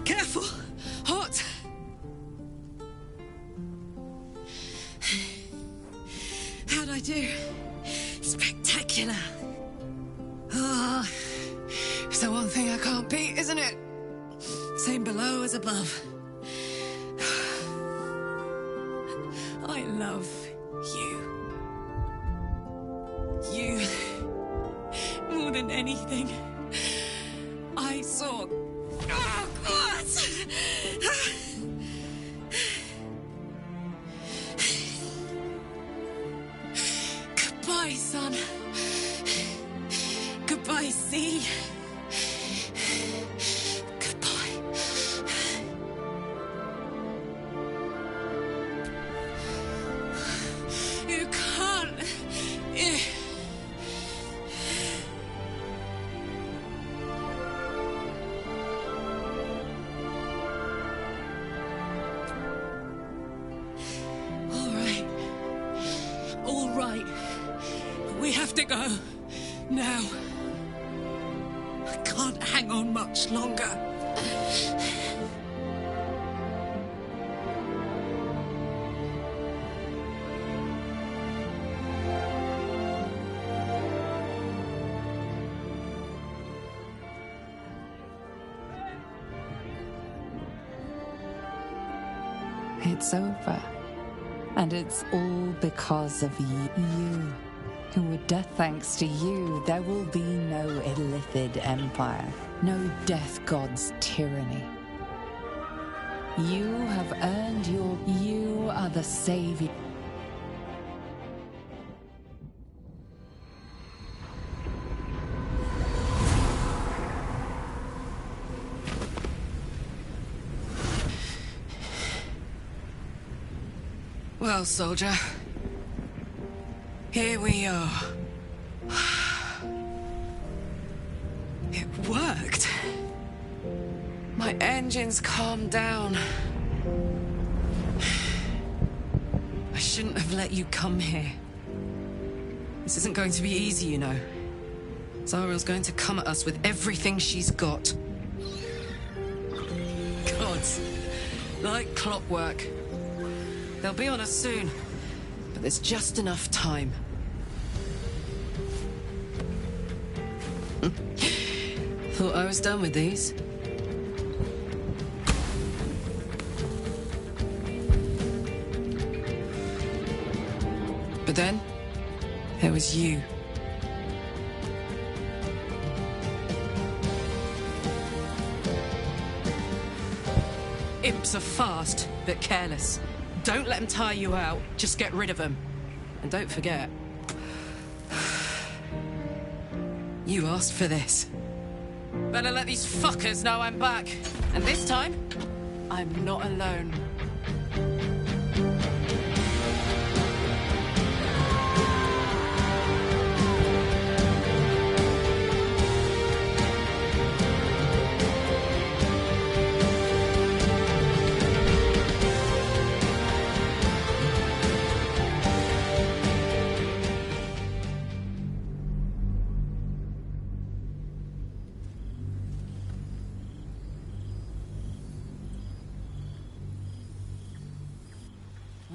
Careful! Hot! How'd I do? Spectacular! Oh, it's the one thing I can't beat, isn't it? Same below as above. I love you. You. More than anything. I saw... Oh, God! Goodbye, son. Goodbye, sea. Goodbye. You can't. All right. All right. We have to go. Now. I can't hang on much longer. It's over. And it's all because of you. Who would death thanks to you, there will be no illithid empire, no death god's tyranny. You have earned your... You are the savior. Well, soldier. Here we are. It worked. My engines calmed down. I shouldn't have let you come here. This isn't going to be easy, you know. Zariel's going to come at us with everything she's got. Gods. Like clockwork. They'll be on us soon. But there's just enough time. Thought I was done with these. But then, there was you. Imps are fast, but careless. Don't let them tire you out, just get rid of them. And don't forget, you asked for this. Better let these fuckers know I'm back. And this time, I'm not alone.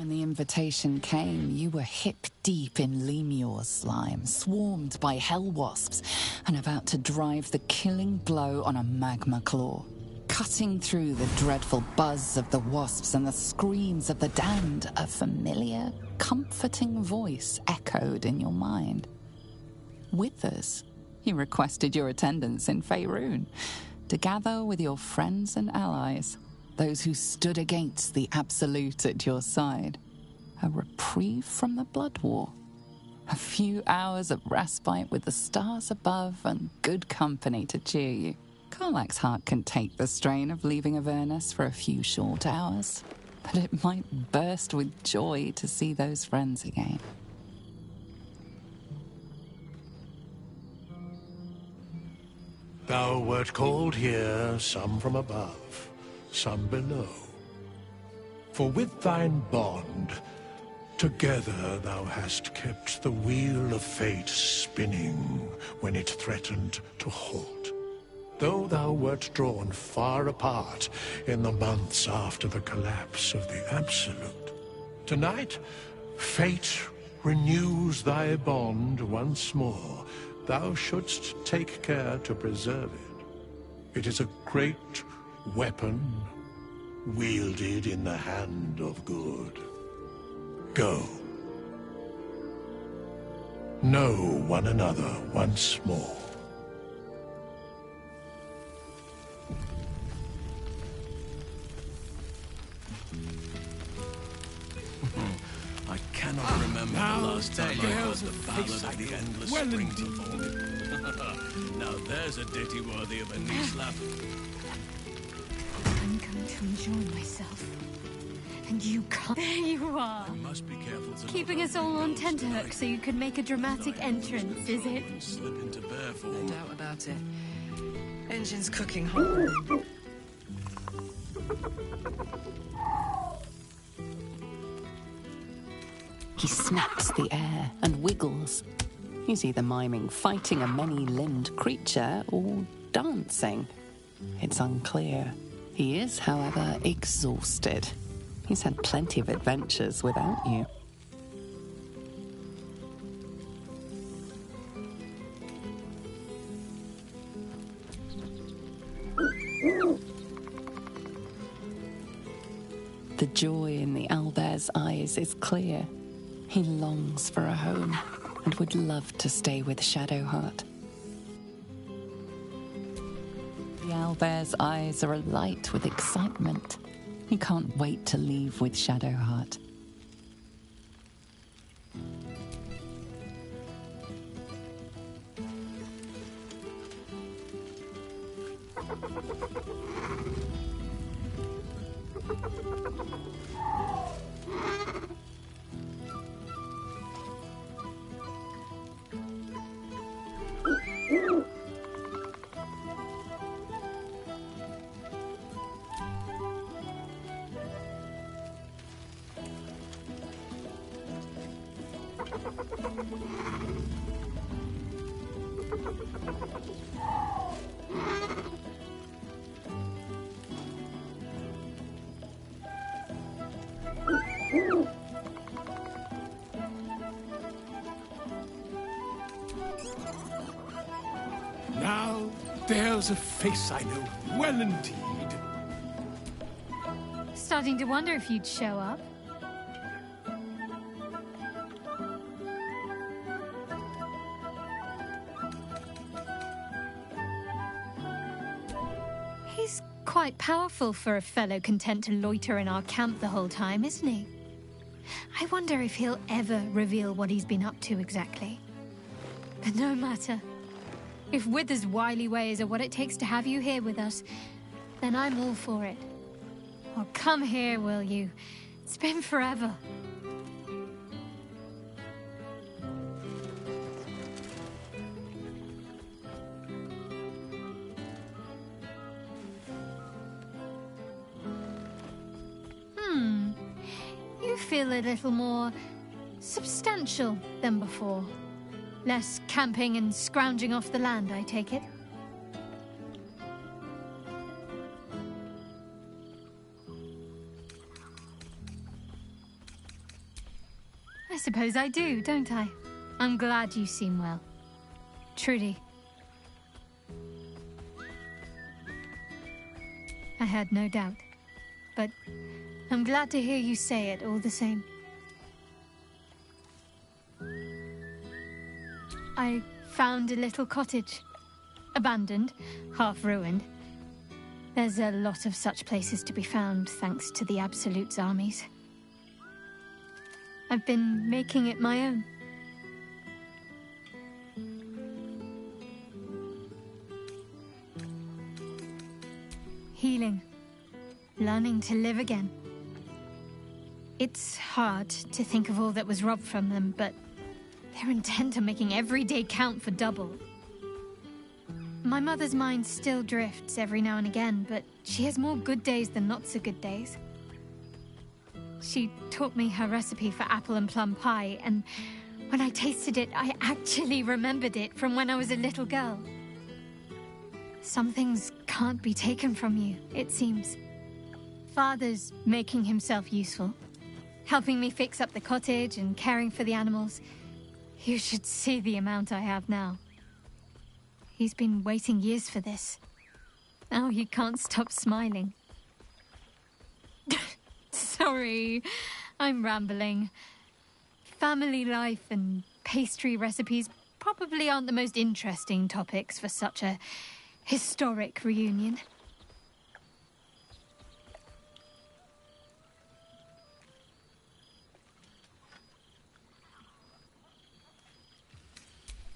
When the invitation came, you were hip-deep in Lemur's slime, swarmed by hell wasps, and about to drive the killing blow on a magma claw. Cutting through the dreadful buzz of the wasps and the screams of the damned, a familiar, comforting voice echoed in your mind. Withers, he requested your attendance in Faerun, to gather with your friends and allies, those who stood against the Absolute at your side. A reprieve from the Blood War. A few hours of respite with the stars above and good company to cheer you. Karlach's heart can take the strain of leaving Avernus for a few short hours, but it might burst with joy to see those friends again. Thou wert called here, some from above, some below. For with thine bond, together thou hast kept the wheel of fate spinning when it threatened to halt. Though thou wert drawn far apart in the months after the collapse of the Absolute, tonight, fate renews thy bond once more. Thou shouldst take care to preserve it. It is a great weapon, wielded in the hand of good. Go. Know one another once more. I cannot remember the last time I heard the ballad of the endless springs of fall. Now there's a ditty worthy of a knee slap. I'm going to enjoy myself. And you can't. There you are. I must be careful to Keeping us all on tenterhooks so you can make a dramatic entrance, is it? slip into bear form. No doubt about it. Engine's cooking hot. He snaps the air and wiggles. He's either miming fighting a many-limbed creature or dancing. It's unclear. He is, however, exhausted. He's had plenty of adventures without you. The joy in the owlbear's eyes is clear. He longs for a home and would love to stay with Shadowheart. The owlbear's eyes are alight with excitement. He can't wait to leave with Shadowheart. Now, there's a face I know well indeed. Starting to wonder if you'd show up. He's quite powerful for a fellow content to loiter in our camp the whole time, isn't he? I wonder if he'll ever reveal what he's been up to exactly. But no matter. If Wither's wily ways are what it takes to have you here with us, then I'm all for it. Well, come here, will you? It's been forever. You feel a little more substantial than before. Less camping and scrounging off the land, I take it? suppose I do, don't I? I'm glad you seem well. Truly. I had no doubt, but I'm glad to hear you say it all the same. I found a little cottage. Abandoned, half ruined. There's a lot of such places to be found, thanks to the Absolute's armies. I've been making it my own. Healing. Learning to live again. It's hard to think of all that was robbed from them, but they're intent on making every day count for double. My mother's mind still drifts every now and again, but she has more good days than not so good days. She taught me her recipe for apple and plum pie, and when I tasted it, I actually remembered it from when I was a little girl. Some things can't be taken from you, it seems. Father's making himself useful, helping me fix up the cottage and caring for the animals. You should see the amount I have now. He's been waiting years for this. Now he can't stop smiling. Sorry, I'm rambling. Family life and pastry recipes probably aren't the most interesting topics for such a historic reunion.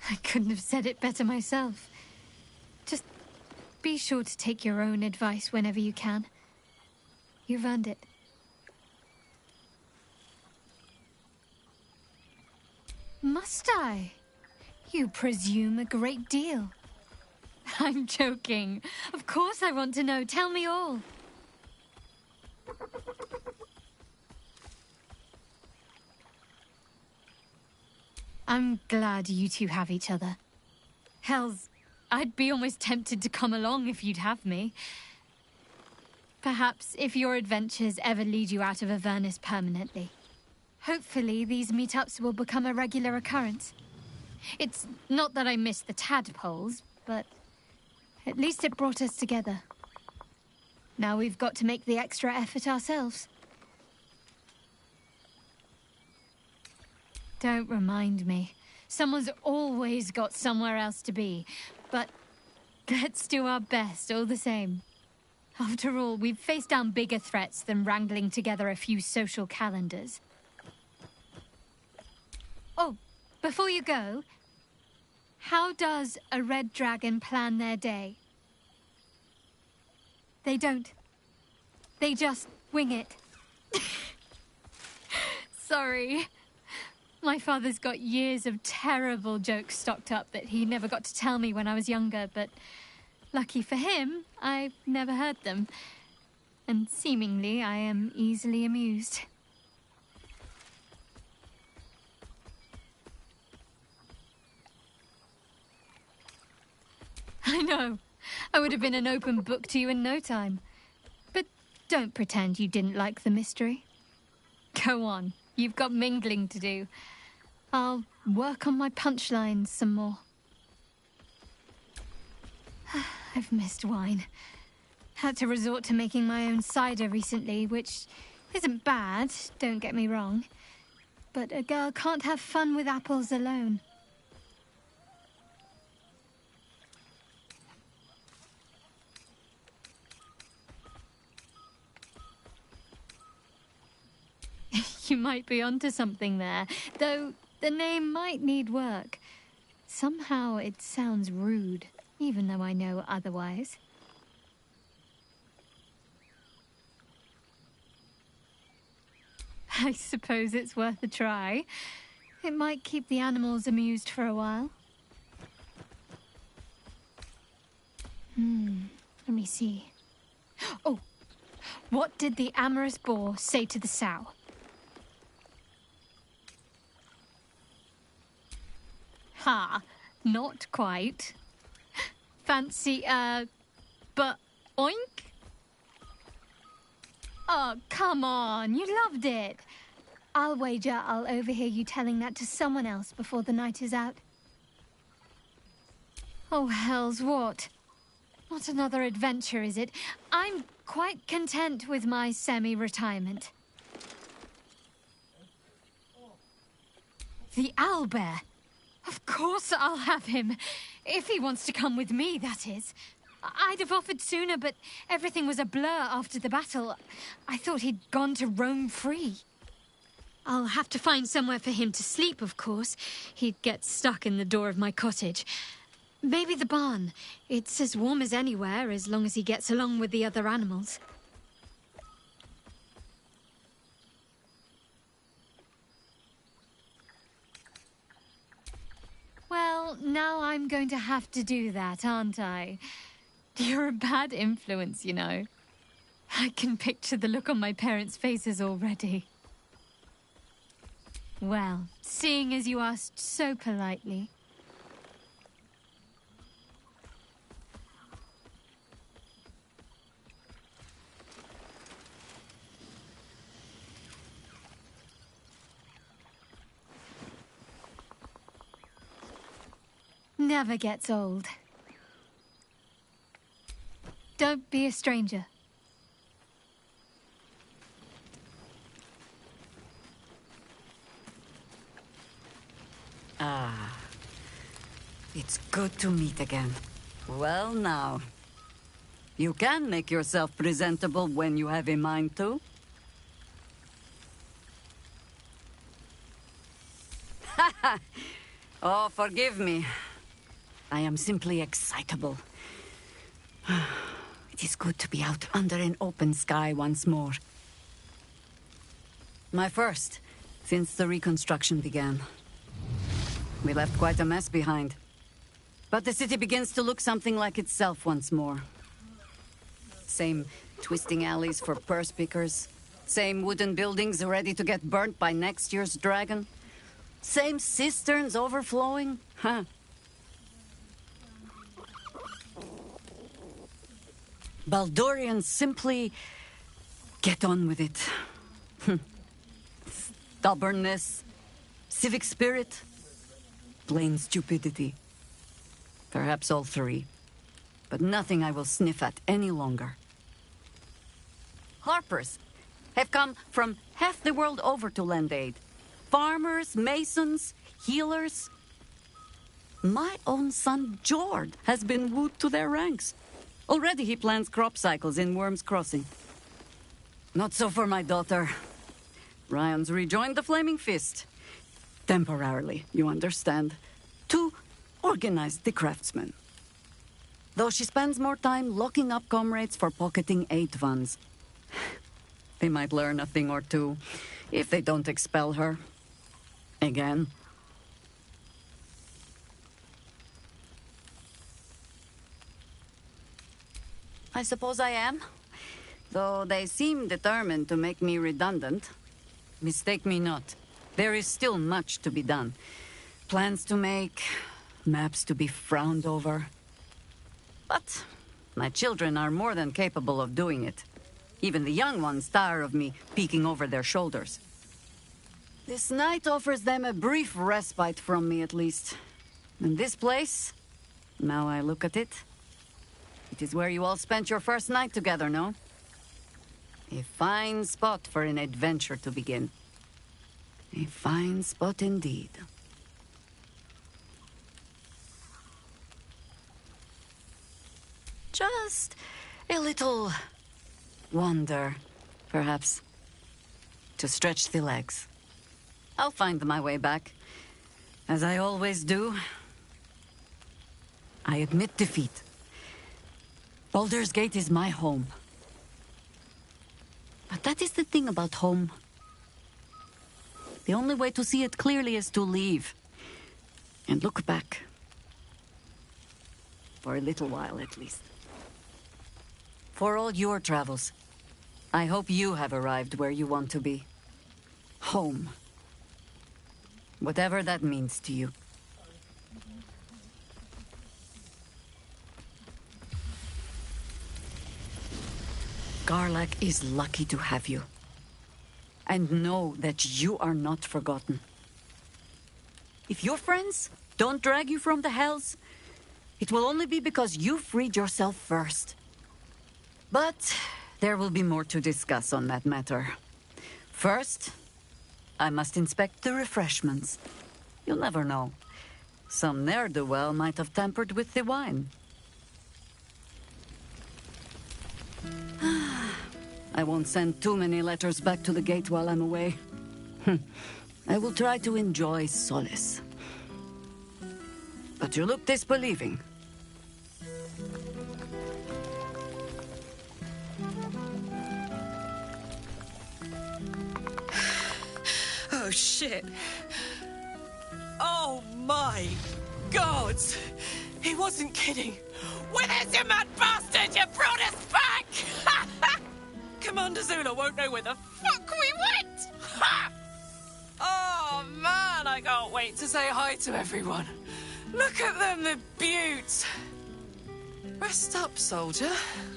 I couldn't have said it better myself. Just be sure to take your own advice whenever you can. You've earned it. Must I? You presume a great deal. I'm joking. Of course I want to know. Tell me all. I'm glad you two have each other. Hells, I'd be almost tempted to come along if you'd have me. Perhaps if your adventures ever lead you out of Avernus permanently. Hopefully these meetups will become a regular occurrence. It's not that I miss the tadpoles, but at least it brought us together. Now we've got to make the extra effort ourselves. Don't remind me. Someone's always got somewhere else to be. But let's do our best all the same. After all, we've faced down bigger threats than wrangling together a few social calendars. Oh, before you go, how does a red dragon plan their day? They don't. They just wing it. Sorry. My father's got years of terrible jokes stocked up that he never got to tell me when I was younger, but lucky for him, I've never heard them. And seemingly, I am easily amused. I know. I would have been an open book to you in no time. But don't pretend you didn't like the mystery. Go on. You've got mingling to do. I'll work on my punchlines some more. I've missed wine. Had to resort to making my own cider recently, which isn't bad, don't get me wrong. But a girl can't have fun with apples alone. You might be onto something there, though the name might need work. Somehow it sounds rude, even though I know otherwise. I suppose it's worth a try. It might keep the animals amused for a while. Let me see. Oh, what did the amorous boar say to the sow? Ha, not quite. Fancy, but oink? Oh, come on, you loved it. I'll wager I'll overhear you telling that to someone else before the night is out. Oh, hells, what? Not another adventure, is it? I'm quite content with my semi-retirement. The owlbear. Of course I'll have him. If he wants to come with me, that is. I'd have offered sooner, but everything was a blur after the battle. I thought he'd gone to roam free. I'll have to find somewhere for him to sleep, of course. He'd get stuck in the door of my cottage. Maybe the barn. It's as warm as anywhere, as long as he gets along with the other animals. Well, now I'm going to have to do that, aren't I? You're a bad influence, you know. I can picture the look on my parents' faces already. Well, seeing as you asked so politely. Never gets old. Don't be a stranger. Ah, it's good to meet again. Well now, you can make yourself presentable when you have a mind to. Oh, forgive me. I am simply excitable. It is good to be out under an open sky once more. My first, since the reconstruction began. We left quite a mess behind. But the city begins to look something like itself once more. Same twisting alleys for purse pickers. Same wooden buildings ready to get burnt by next year's dragon. Same cisterns overflowing. Huh. Baldurians simply get on with it. Stubbornness, civic spirit, plain stupidity. Perhaps all three, but nothing I will sniff at any longer. Harpers have come from half the world over to lend aid. Farmers, masons, healers. My own son, Jord, has been wooed to their ranks. Already he plans crop cycles in Worm's Crossing. Not so for my daughter. Ryan's rejoined the Flaming Fist. Temporarily, you understand. To organize the craftsmen. Though she spends more time locking up comrades for pocketing aid funds. They might learn a thing or two, if they don't expel her. Again. I suppose I am. Though they seem determined to make me redundant. Mistake me not. There is still much to be done. Plans to make, maps to be frowned over. But my children are more than capable of doing it. Even the young ones tire of me peeking over their shoulders. This night offers them a brief respite from me, at least. And this place, now I look at it, it is where you all spent your first night together, no? A fine spot for an adventure to begin. A fine spot indeed. Just a little wander, perhaps, to stretch the legs. I'll find my way back, as I always do. I admit defeat. Baldur's Gate is my home. But that is the thing about home. The only way to see it clearly is to leave. And look back. For a little while, at least. For all your travels, I hope you have arrived where you want to be. Home. Whatever that means to you. Garlac is lucky to have you. And know that you are not forgotten. If your friends don't drag you from the hells, it will only be because you freed yourself first. But there will be more to discuss on that matter. First, I must inspect the refreshments. You'll never know. Some ne'er-do-well might have tampered with the wine. I won't send too many letters back to the gate while I'm away. I will try to enjoy solace. But you look disbelieving. Oh, shit. Oh, my God. He wasn't kidding. Where's you mad bastard? You brought us back! Commander Zula won't know where the fuck we went! Ha! Oh, man, I can't wait to say hi to everyone. Look at them, the beauts. Rest up, soldier.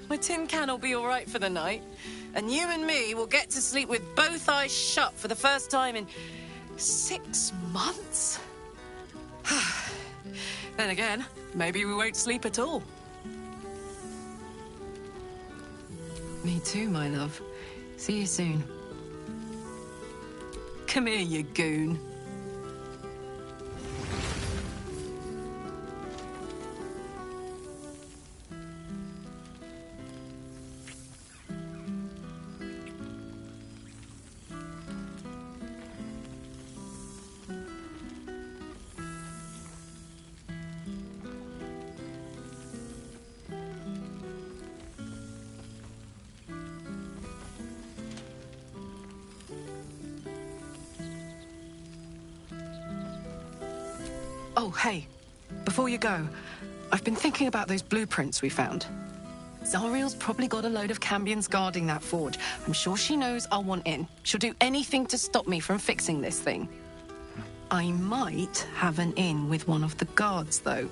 My tin can will be all right for the night. And you and me will get to sleep with both eyes shut for the first time in 6 months. Then again, maybe we won't sleep at all. Me too, my love. See you soon. Come here, you goon. Oh, hey. Before you go, I've been thinking about those blueprints we found. Zariel's probably got a load of Cambions guarding that forge. I'm sure she knows I'll want in. She'll do anything to stop me from fixing this thing. I might have an in with one of the guards, though.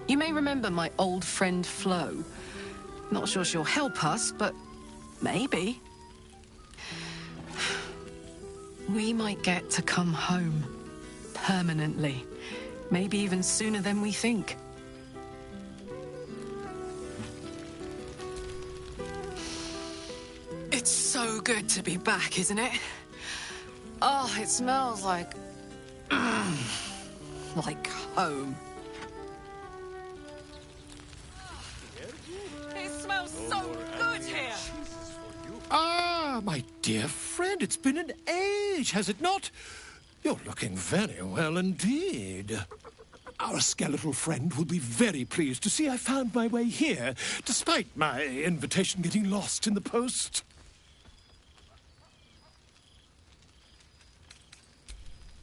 You may remember my old friend Flo. Not sure she'll help us, but maybe. We might get to come home. Permanently. Maybe even sooner than we think. It's so good to be back, isn't it? Oh, it smells like home. It smells so good here. Ah, my dear friend, it's been an age, has it not? You're looking very well indeed. Our skeletal friend will be very pleased to see I found my way here, despite my invitation getting lost in the post.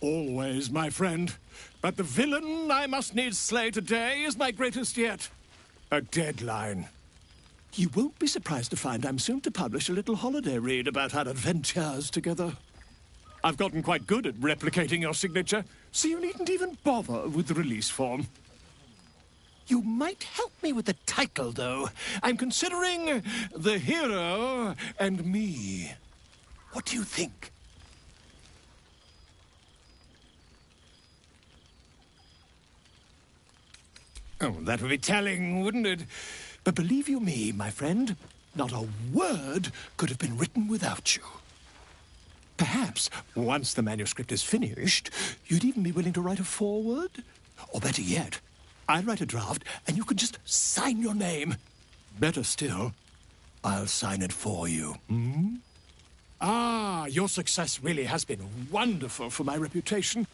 Always, my friend. But the villain I must needs slay today is my greatest yet. A deadline. You won't be surprised to find I'm soon to publish a little holiday read about our adventures together. I've gotten quite good at replicating your signature, so you needn't even bother with the release form. You might help me with the title, though. I'm considering The Hero and Me. What do you think? Oh, that would be telling, wouldn't it? But believe you me, my friend, not a word could have been written without you. Perhaps, once the manuscript is finished, you'd even be willing to write a foreword? Or better yet, I'll write a draft and you can just sign your name. Better still, I'll sign it for you. Hmm? Ah, your success really has been wonderful for my reputation.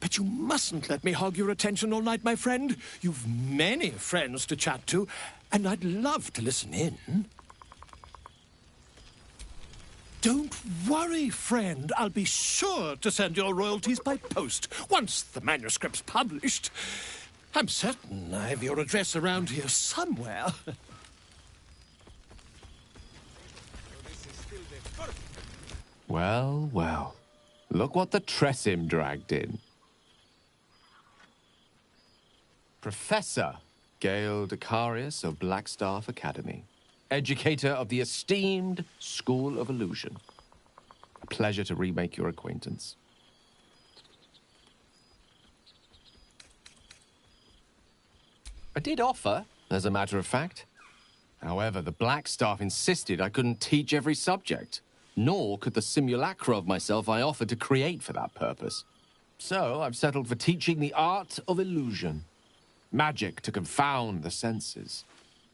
But you mustn't let me hog your attention all night, my friend. You've many friends to chat to, and I'd love to listen in. Don't worry, friend. I'll be sure to send your royalties by post once the manuscript's published. I'm certain I have your address around here somewhere. Well, well. Look what the Tressim dragged in. Professor Gale Decarius of Blackstaff Academy. Educator of the esteemed School of Illusion. pleasure to remake your acquaintance. I did offer, as a matter of fact. However, the Black Staff insisted I couldn't teach every subject, nor could the simulacra of myself I offered to create for that purpose. So I've settled for teaching the art of illusion. Magic to confound the senses,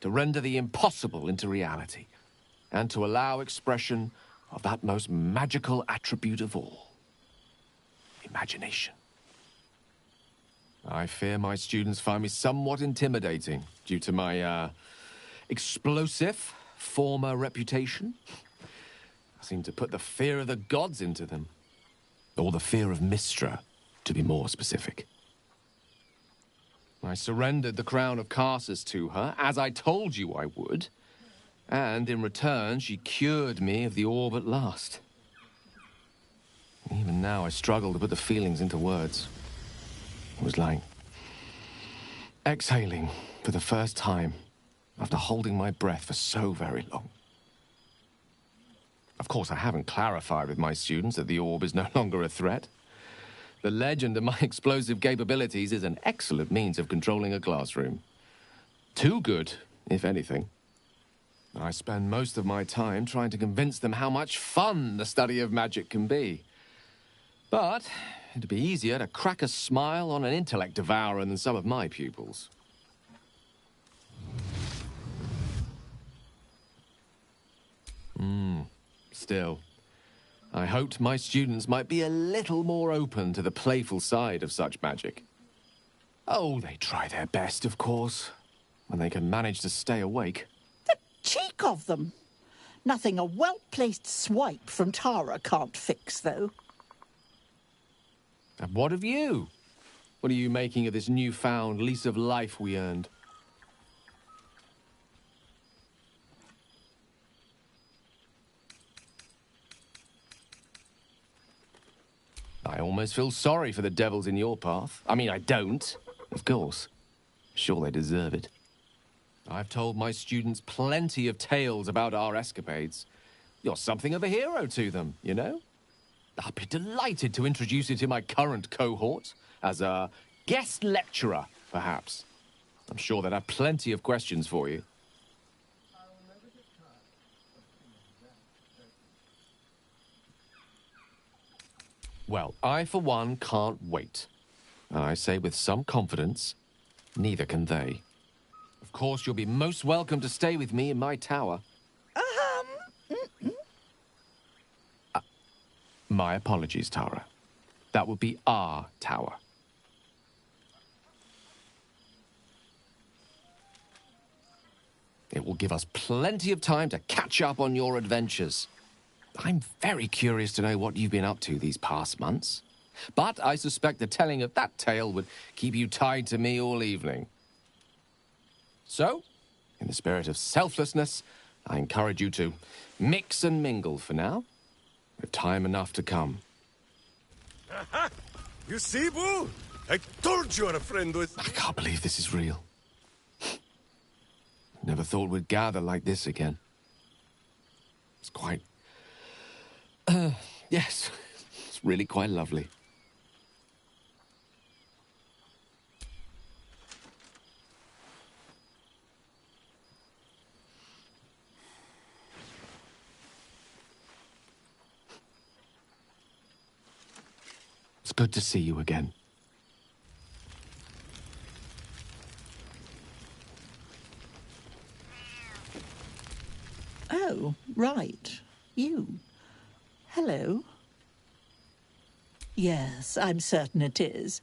to render the impossible into reality, and to allow expression of that most magical attribute of all, imagination. I fear my students find me somewhat intimidating due to my, explosive former reputation. I seem to put the fear of the gods into them. Or the fear of Mystra, to be more specific. I surrendered the crown of Carsus to her, as I told you I would. And in return, she cured me of the orb at last. Even now, I struggle to put the feelings into words. It was like exhaling for the first time after holding my breath for so very long. Of course, I haven't clarified with my students that the orb is no longer a threat. The legend of my explosive capabilities is an excellent means of controlling a classroom. Too good, if anything. I spend most of my time trying to convince them how much fun the study of magic can be. But it'd be easier to crack a smile on an intellect devourer than some of my pupils. Still, I hoped my students might be a little more open to the playful side of such magic. Oh, they try their best, of course, when they can manage to stay awake. Cheek of them. Nothing a well-placed swipe from Tara can't fix, though. And what of you? What are you making of this newfound lease of life we earned? I almost feel sorry for the devils in your path. I mean, I don't, of course. Sure, they deserve it. I've told my students plenty of tales about our escapades. You're something of a hero to them, you know? I'll be delighted to introduce you to my current cohort as a guest lecturer, perhaps. I'm sure they'd have plenty of questions for you. Well, I, for one, can't wait. And I say with some confidence, neither can they. Of course, you'll be most welcome to stay with me in my tower. My apologies, Tara. That would be our tower. It will give us plenty of time to catch up on your adventures. I'm very curious to know what you've been up to these past months. But I suspect the telling of that tale would keep you tied to me all evening. So, in the spirit of selflessness, I encourage you to mix and mingle for now, with time enough to come. You see, Boo? I told you our friend was... I can't believe this is real. Never thought we'd gather like this again. It's quite... yes, it's really quite lovely. It's good to see you again. Oh, right. You. Hello. Yes, I'm certain it is.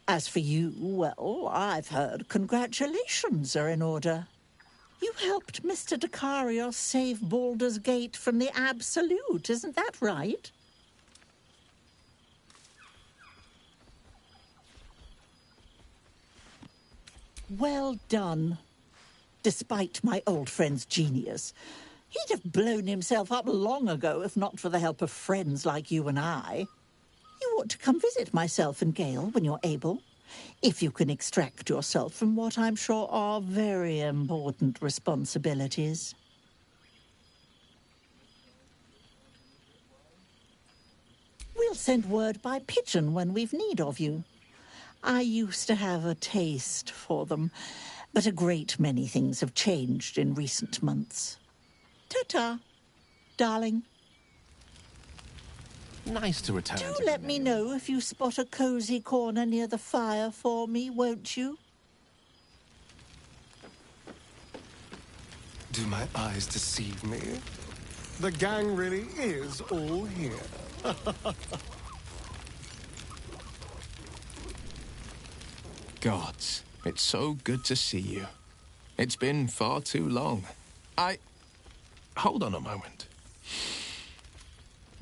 As for you, well, I've heard congratulations are in order. You helped Mr. Dakarios save Baldur's Gate from the Absolute, isn't that right? Well done. Despite my old friend's genius, he'd have blown himself up long ago if not for the help of friends like you and I. You ought to come visit myself and Gale when you're able, if you can extract yourself from what I'm sure are very important responsibilities. We'll send word by pigeon when we've need of you. I used to have a taste for them, but a great many things have changed in recent months. Ta-ta, darling. Nice to return. Do let me know if you spot a cozy corner near the fire for me, won't you? Do my eyes deceive me? The gang really is all here. Gods, it's so good to see you. It's been far too long. Hold on a moment.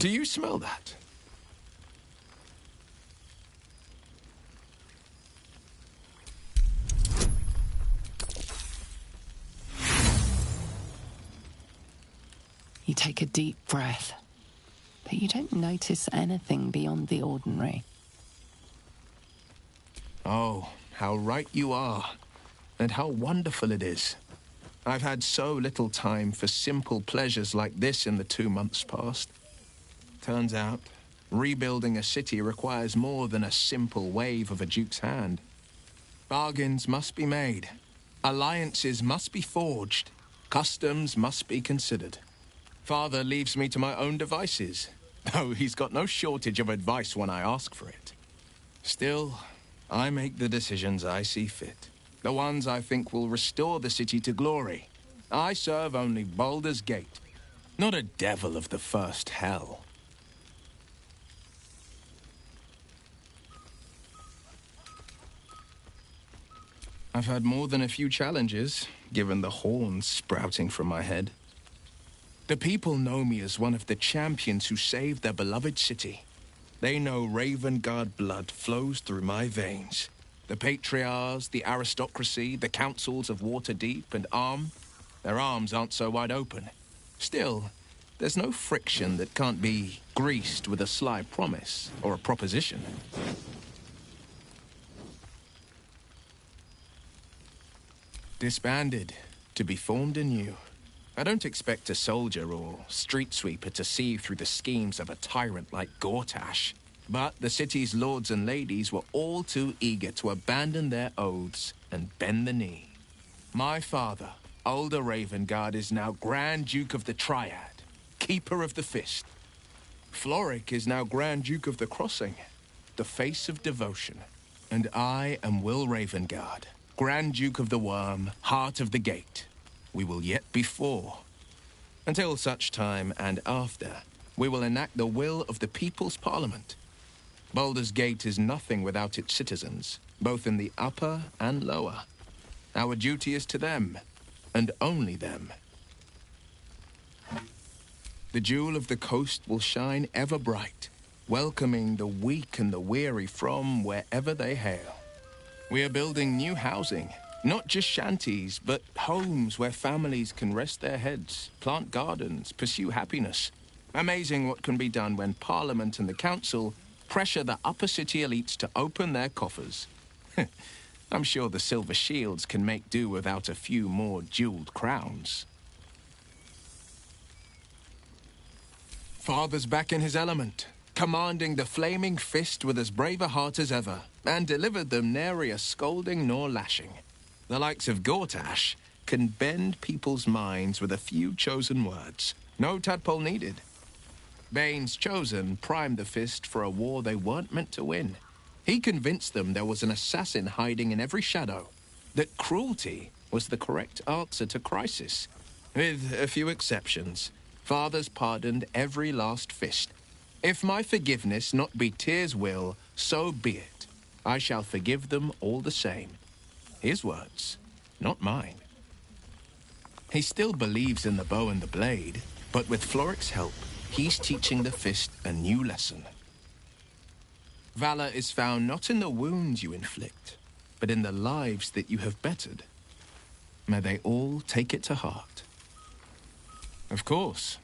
Do you smell that? You take a deep breath, but you don't notice anything beyond the ordinary. Oh, how right you are, and how wonderful it is. I've had so little time for simple pleasures like this in the 2 months past. Turns out, rebuilding a city requires more than a simple wave of a duke's hand. Bargains must be made, alliances must be forged, customs must be considered. Father leaves me to my own devices, though he's got no shortage of advice when I ask for it. Still, I make the decisions I see fit. The ones I think will restore the city to glory. I serve only Baldur's Gate, not a devil of the first hell. I've had more than a few challenges, given the horns sprouting from my head. The people know me as one of the champions who saved their beloved city. They know Ravengard blood flows through my veins. The patriarchs, the aristocracy, the councils of Waterdeep and Arm, their arms aren't so wide open. Still, there's no friction that can't be greased with a sly promise or a proposition. Disbanded, to be formed anew. I don't expect a soldier or street sweeper to see through the schemes of a tyrant like Gortash. But the city's lords and ladies were all too eager to abandon their oaths and bend the knee. My father, Older Ravengard, is now Grand Duke of the Triad, Keeper of the Fist. Floric is now Grand Duke of the Crossing, the face of devotion. And I am Will Ravengard, Grand Duke of the Worm, Heart of the Gate. We will yet be four. Until such time and after, we will enact the will of the People's Parliament. Baldur's Gate is nothing without its citizens, both in the upper and lower. Our duty is to them, and only them. The jewel of the coast will shine ever bright, welcoming the weak and the weary from wherever they hail. We are building new housing, not just shanties, but homes where families can rest their heads, plant gardens, pursue happiness. Amazing what can be done when Parliament and the Council pressure the upper city elites to open their coffers. I'm sure the Silver Shields can make do without a few more jeweled crowns. Father's back in his element, commanding the Flaming Fist with as brave a heart as ever, and delivered them nary a scolding nor lashing. The likes of Gortash can bend people's minds with a few chosen words. No tadpole needed. Bane's Chosen primed the Fist for a war they weren't meant to win. He convinced them there was an assassin hiding in every shadow, that cruelty was the correct answer to crisis. With a few exceptions, Father's pardoned every last Fist. If my forgiveness not be Tyr's will, so be it. I shall forgive them all the same. His words, not mine. He still believes in the bow and the blade, but with Floric's help, he's teaching the Fist a new lesson. Valor is found not in the wounds you inflict, but in the lives that you have bettered. May they all take it to heart. Of course.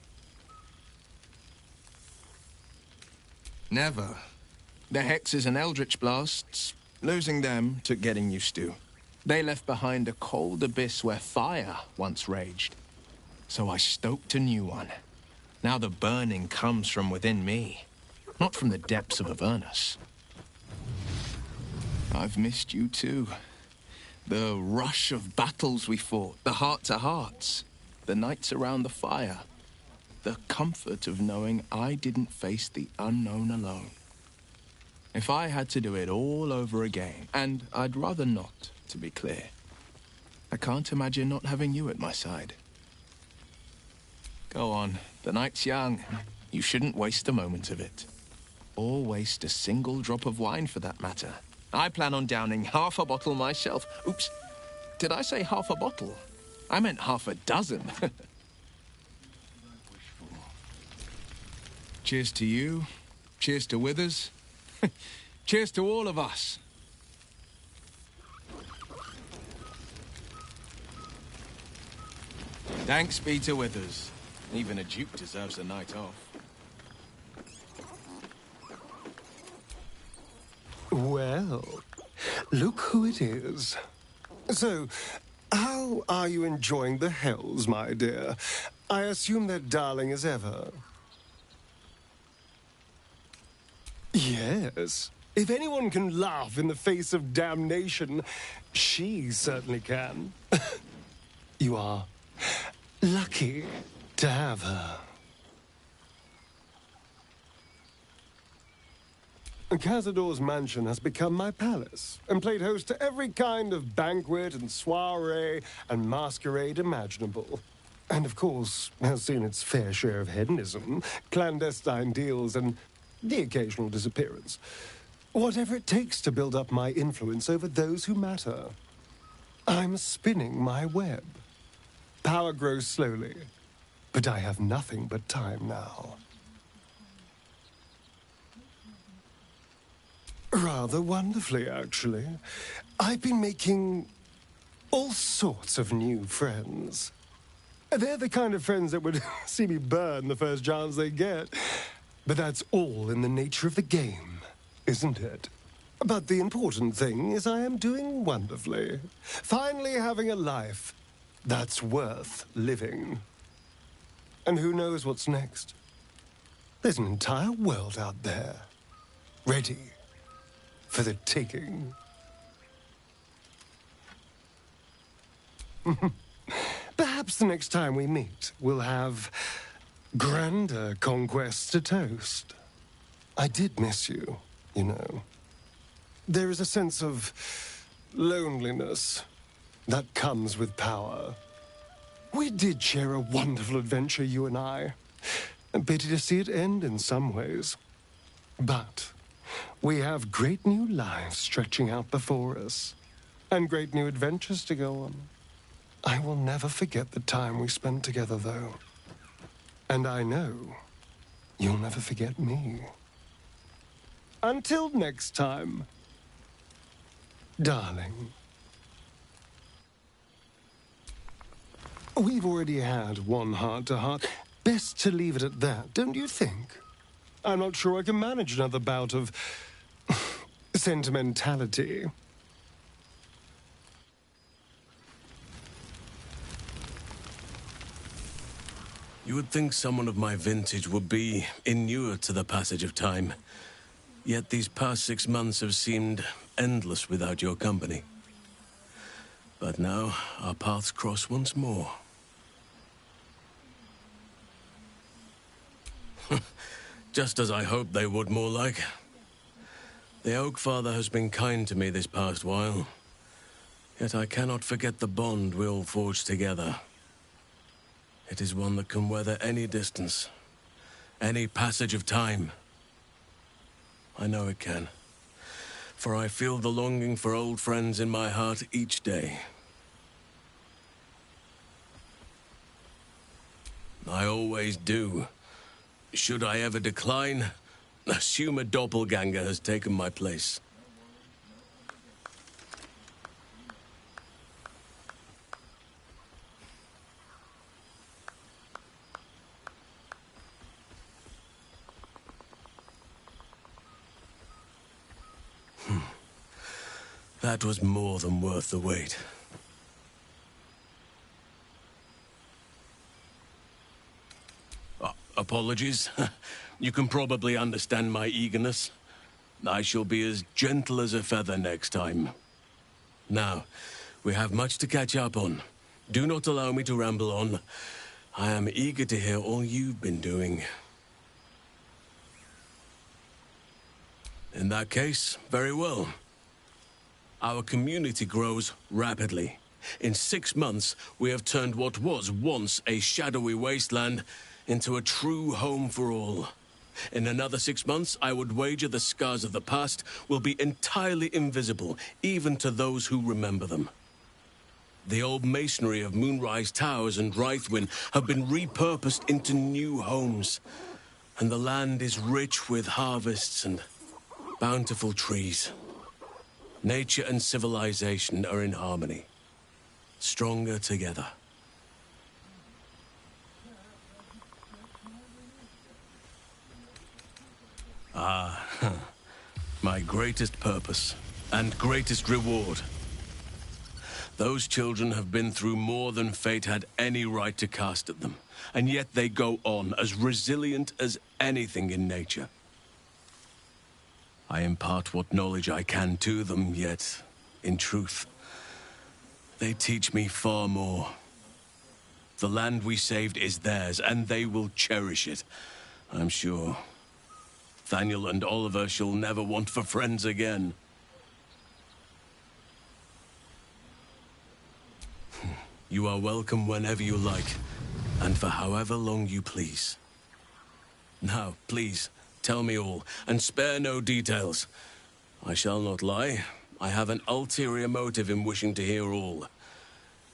Never. The hexes and eldritch blasts, losing them took getting used to. They left behind a cold abyss where fire once raged. So I stoked a new one. Now the burning comes from within me. Not from the depths of Avernus. I've missed you too. The rush of battles we fought, the heart-to-hearts, the nights around the fire, the comfort of knowing I didn't face the unknown alone. If I had to do it all over again, and I'd rather not, to be clear, I can't imagine not having you at my side. Go on, the night's young. You shouldn't waste a moment of it. Or waste a single drop of wine for that matter. I plan on downing half a bottle myself. Oops, did I say half a bottle? I meant half a dozen. Cheers to you. Cheers to Withers. Cheers to all of us. Thanks be to Withers. Even a duke deserves a night off. Well, look who it is. So, how are you enjoying the Hells, my dear? I assume they're darling as ever. Yes. If anyone can laugh in the face of damnation, she certainly can. You are lucky to have her. Cazador's mansion has become my palace, and played host to every kind of banquet and soiree and masquerade imaginable. And of course, has seen its fair share of hedonism, clandestine deals, and the occasional disappearance. Whatever it takes to build up my influence over those who matter. I'm spinning my web. Power grows slowly, but I have nothing but time now. Rather wonderfully, actually. I've been making all sorts of new friends. They're the kind of friends that would see me burn the first chance they get. But that's all in the nature of the game, isn't it? But the important thing is I am doing wonderfully. Finally having a life that's worth living. And who knows what's next? There's an entire world out there, ready for the taking. Perhaps the next time we meet, we'll have grander conquests to toast. I did miss you, you know. There is a sense of loneliness that comes with power. We did share a wonderful adventure, you and I. A pity to see it end in some ways. But we have great new lives stretching out before us, and great new adventures to go on. I will never forget the time we spent together, though. And I know you'll never forget me. Until next time, darling. We've already had one heart-to-heart. Best to leave it at that, don't you think? I'm not sure I can manage another bout of sentimentality. You would think someone of my vintage would be inured to the passage of time. Yet these past 6 months have seemed endless without your company. But now, our paths cross once more. Just as I hoped they would, more like. The Oak Father has been kind to me this past while. Yet I cannot forget the bond we all forged together. It is one that can weather any distance, any passage of time. I know it can, for I feel the longing for old friends in my heart each day. I always do. Should I ever decline, assume a doppelganger has taken my place. That was more than worth the wait. apologies. You can probably understand my eagerness. I shall be as gentle as a feather next time. Now, we have much to catch up on. Do not allow me to ramble on. I am eager to hear all you've been doing. In that case, very well. Our community grows rapidly. In 6 months, we have turned what was once a shadowy wasteland into a true home for all. In another 6 months, I would wager the scars of the past will be entirely invisible, even to those who remember them. The old masonry of Moonrise Towers and Rythwin have been repurposed into new homes, and the land is rich with harvests and bountiful trees. Nature and civilization are in harmony, stronger together. My greatest purpose and greatest reward. Those children have been through more than fate had any right to cast at them, and yet they go on as resilient as anything in nature. I impart what knowledge I can to them, yet, in truth, they teach me far more. The land we saved is theirs, and they will cherish it, I'm sure. Thaniel and Oliver shall never want for friends again. You are welcome whenever you like, and for however long you please. Now, please, tell me all, and spare no details. I shall not lie. I have an ulterior motive in wishing to hear all.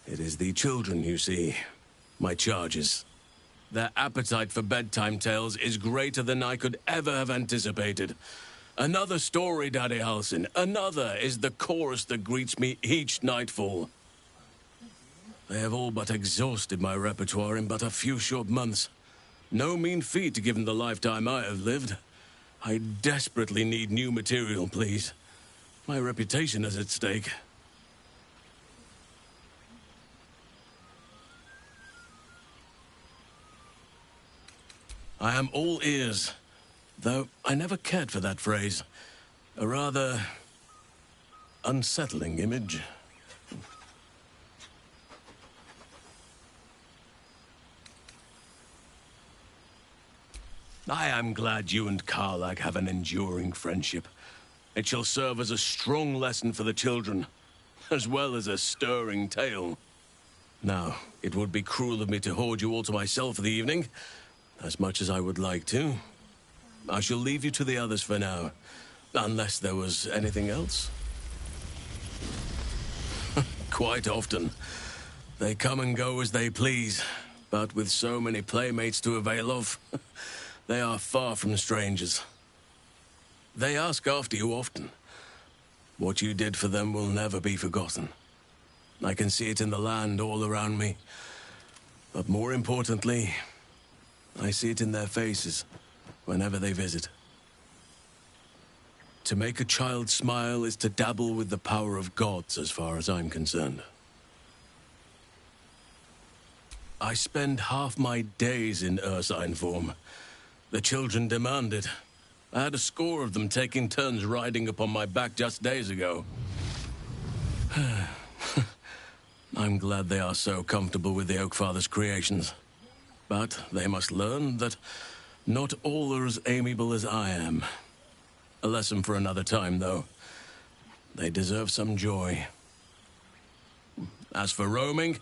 It is the children, you see, my charges. Their appetite for bedtime tales is greater than I could ever have anticipated. Another story, Daddy Halsin. Another is the chorus that greets me each nightfall. They have all but exhausted my repertoire in but a few short months. No mean feat given the lifetime I have lived. I desperately need new material, please. My reputation is at stake. I am all ears, though I never cared for that phrase. A rather unsettling image. I am glad you and Karlak have an enduring friendship. It shall serve as a strong lesson for the children, as well as a stirring tale. Now, it would be cruel of me to hoard you all to myself for the evening, as much as I would like to. I shall leave you to the others for now, unless there was anything else. Quite often. They come and go as they please, but with so many playmates to avail of, they are far from strangers. They ask after you often. What you did for them will never be forgotten. I can see it in the land all around me. But more importantly, I see it in their faces whenever they visit. To make a child smile is to dabble with the power of gods, as far as I'm concerned. I spend half my days in ursine form. The children demand it. I had a score of them taking turns riding upon my back just days ago. I'm glad they are so comfortable with the Oakfather's creations. But they must learn that not all are as amiable as I am. A lesson for another time, though. They deserve some joy. As for roaming,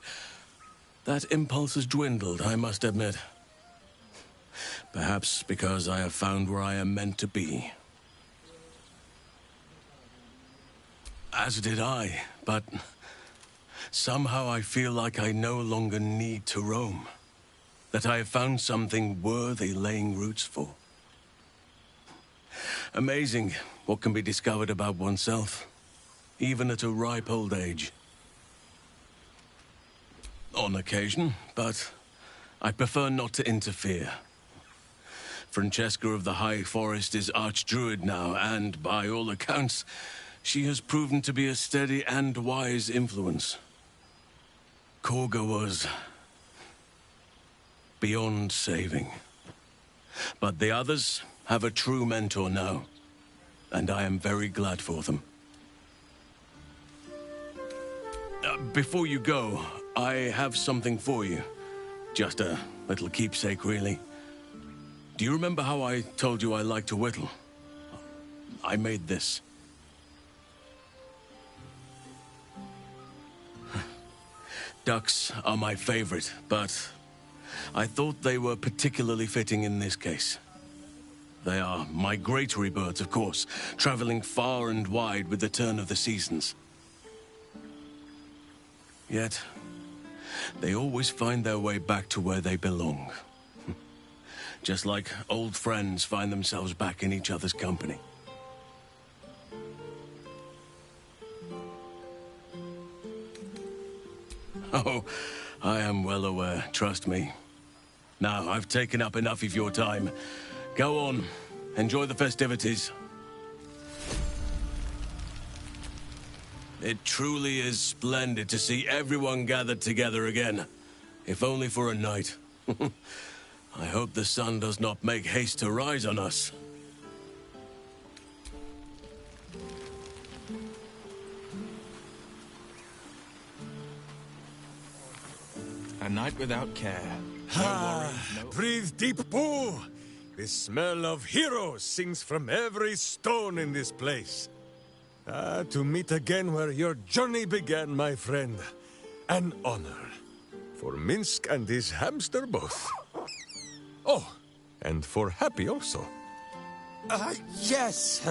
that impulse has dwindled, I must admit. Perhaps because I have found where I am meant to be. As did I, but somehow I feel like I no longer need to roam. That I have found something worthy laying roots for. Amazing what can be discovered about oneself, even at a ripe old age. On occasion, but I prefer not to interfere. Francesca of the High Forest is Archdruid now, and by all accounts, she has proven to be a steady and wise influence. Korga was beyond saving. But the others have a true mentor now, and I am very glad for them. Before you go, I have something for you. Just a little keepsake, really. Do you remember how I told you I like to whittle? I made this. Ducks are my favorite, but I thought they were particularly fitting in this case. They are migratory birds, of course, traveling far and wide with the turn of the seasons. Yet, they always find their way back to where they belong. Just like old friends find themselves back in each other's company. Oh, I am well aware, trust me. Now, I've taken up enough of your time. Go on, enjoy the festivities. It truly is splendid to see everyone gathered together again, if only for a night. I hope the sun does not make haste to rise on us. A night without care. Breathe deep, Boo! The smell of heroes sings from every stone in this place. To meet again where your journey began, my friend. An honor. For Minsk and his hamster both. Oh, and for Happy also. Yes.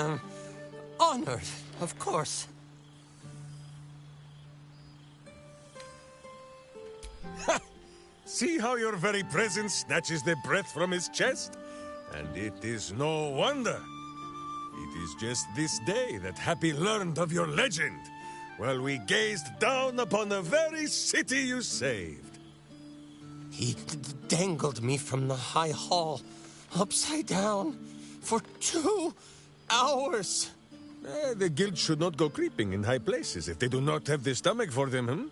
Honored, of course. See how your very presence snatches the breath from his chest? And it is no wonder. It is just this day that Happy learned of your legend, while we gazed down upon the very city you saved. He dangled me from the high hall, upside down, for 2 hours. The guild should not go creeping in high places if they do not have the stomach for them, hmm?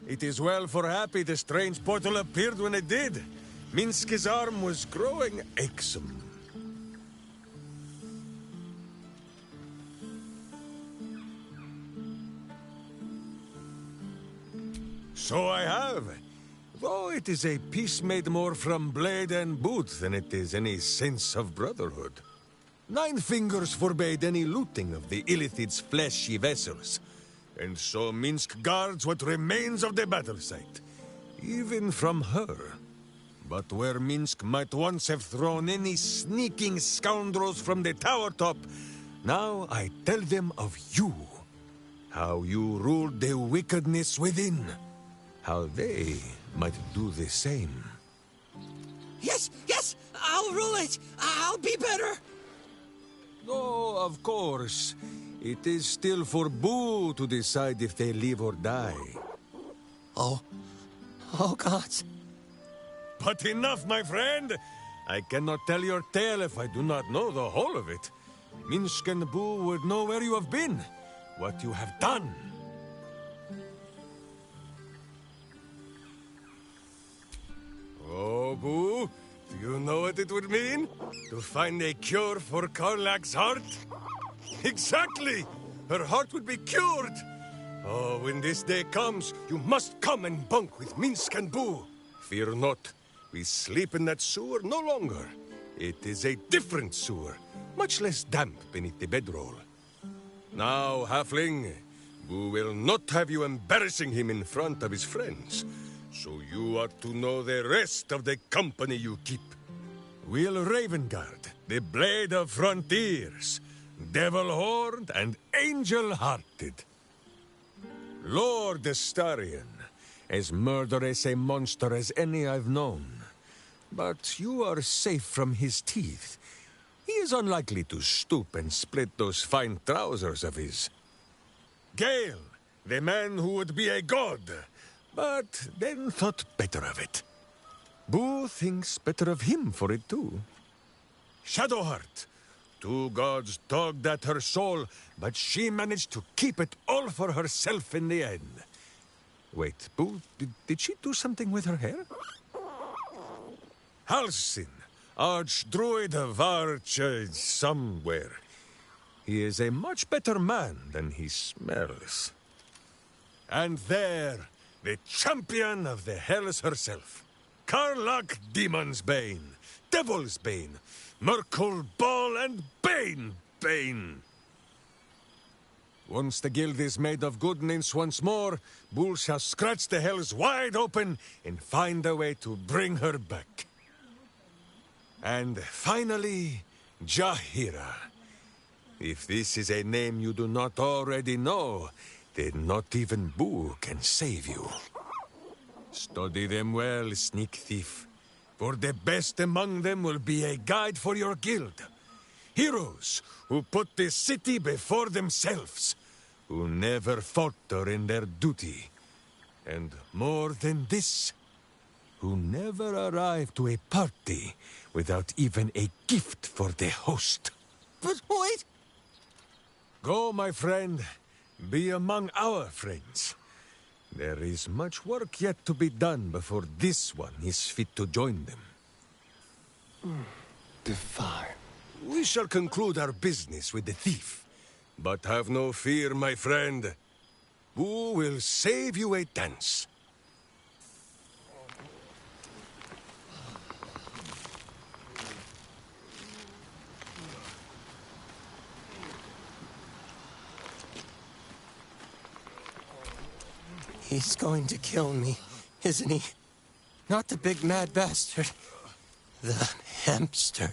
It is well for Happy the strange portal appeared when it did. Minsk's arm was growing achesome. So I have. Though it is a peace made more from blade and boot than it is any sense of brotherhood. 9 fingers forbade any looting of the Illithid's fleshy vessels. And so Minsk guards what remains of the battle site. Even from her. But where Minsk might once have thrown any sneaking scoundrels from the tower top, now I tell them of you. How you ruled the wickedness within. How they might do the same. Yes, I'll rule it. I'll be better. Oh, of course. It is still for Boo to decide if they live or die. Oh, gods. But enough, my friend! I cannot tell your tale if I do not know the whole of it. Minsk and Boo would know where you have been, what you have done. Oh, Boo, do you know what it would mean? To find a cure for Karlach's heart? Exactly! Her heart would be cured! Oh, when this day comes, you must come and bunk with Minsk and Boo. Fear not, we sleep in that sewer no longer. It is a different sewer, much less damp beneath the bedroll. Now, Halfling, Boo will not have you embarrassing him in front of his friends. So you are to know the rest of the company you keep. Will Ravengard, the Blade of Frontiers, Devil-Horned and Angel-Hearted. Lord Astarion, as murderous a monster as any I've known. But you are safe from his teeth. He is unlikely to stoop and split those fine trousers of his. Gale, the man who would be a god, but then thought better of it. Boo thinks better of him for it too. Shadowheart, 2 gods dogged at her soul, but she managed to keep it all for herself in the end. Wait, Boo, did she do something with her hair? Halsin, Archdruid of Arch... somewhere. He is a much better man than he smells. And there, the champion of the Hells herself. Karlach Demon's Bane, Devil's Bane, Merkle Ball and Bane. Once the guild is made of good nymphs once more, Bull shall scratch the hells wide open and find a way to bring her back. And finally, Jahira. If this is a name you do not already know, then not even Bull can save you. Study them well, sneak thief, for the best among them will be a guide for your guild. Heroes who put the city before themselves, who never falter in their duty. And more than this, who never arrive to a party without even a gift for the host. But wait! Go, my friend. Be among our friends. There is much work yet to be done before this one is fit to join them. Divine. We shall conclude our business with the thief. But have no fear, my friend. Who will save you a dance? He's going to kill me, isn't he? Not the big mad bastard. The hamster.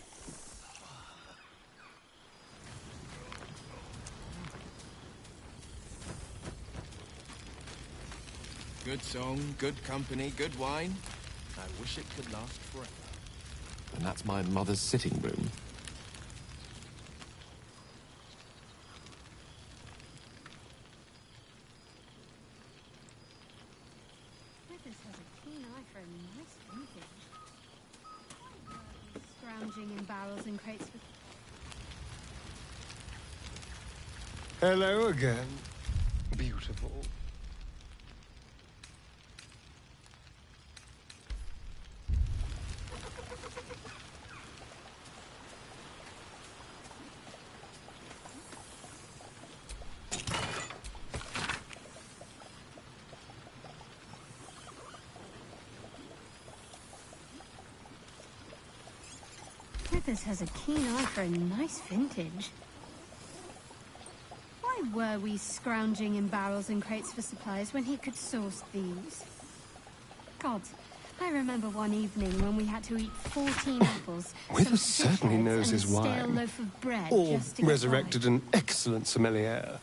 Good song, good company, good wine. I wish it could last forever. And that's my mother's sitting room. Withers has a keen eye for a nice vintage. Scrounging in barrels and crates with... Hello again. Beautiful. Withers has a keen eye for a nice vintage. Why were we scrounging in barrels and crates for supplies when he could source these? God, I remember one evening when we had to eat 14 apples, Withers some fish certainly heads, knows and his a stale wine. loaf of bread Or just to get resurrected an excellent sommelier.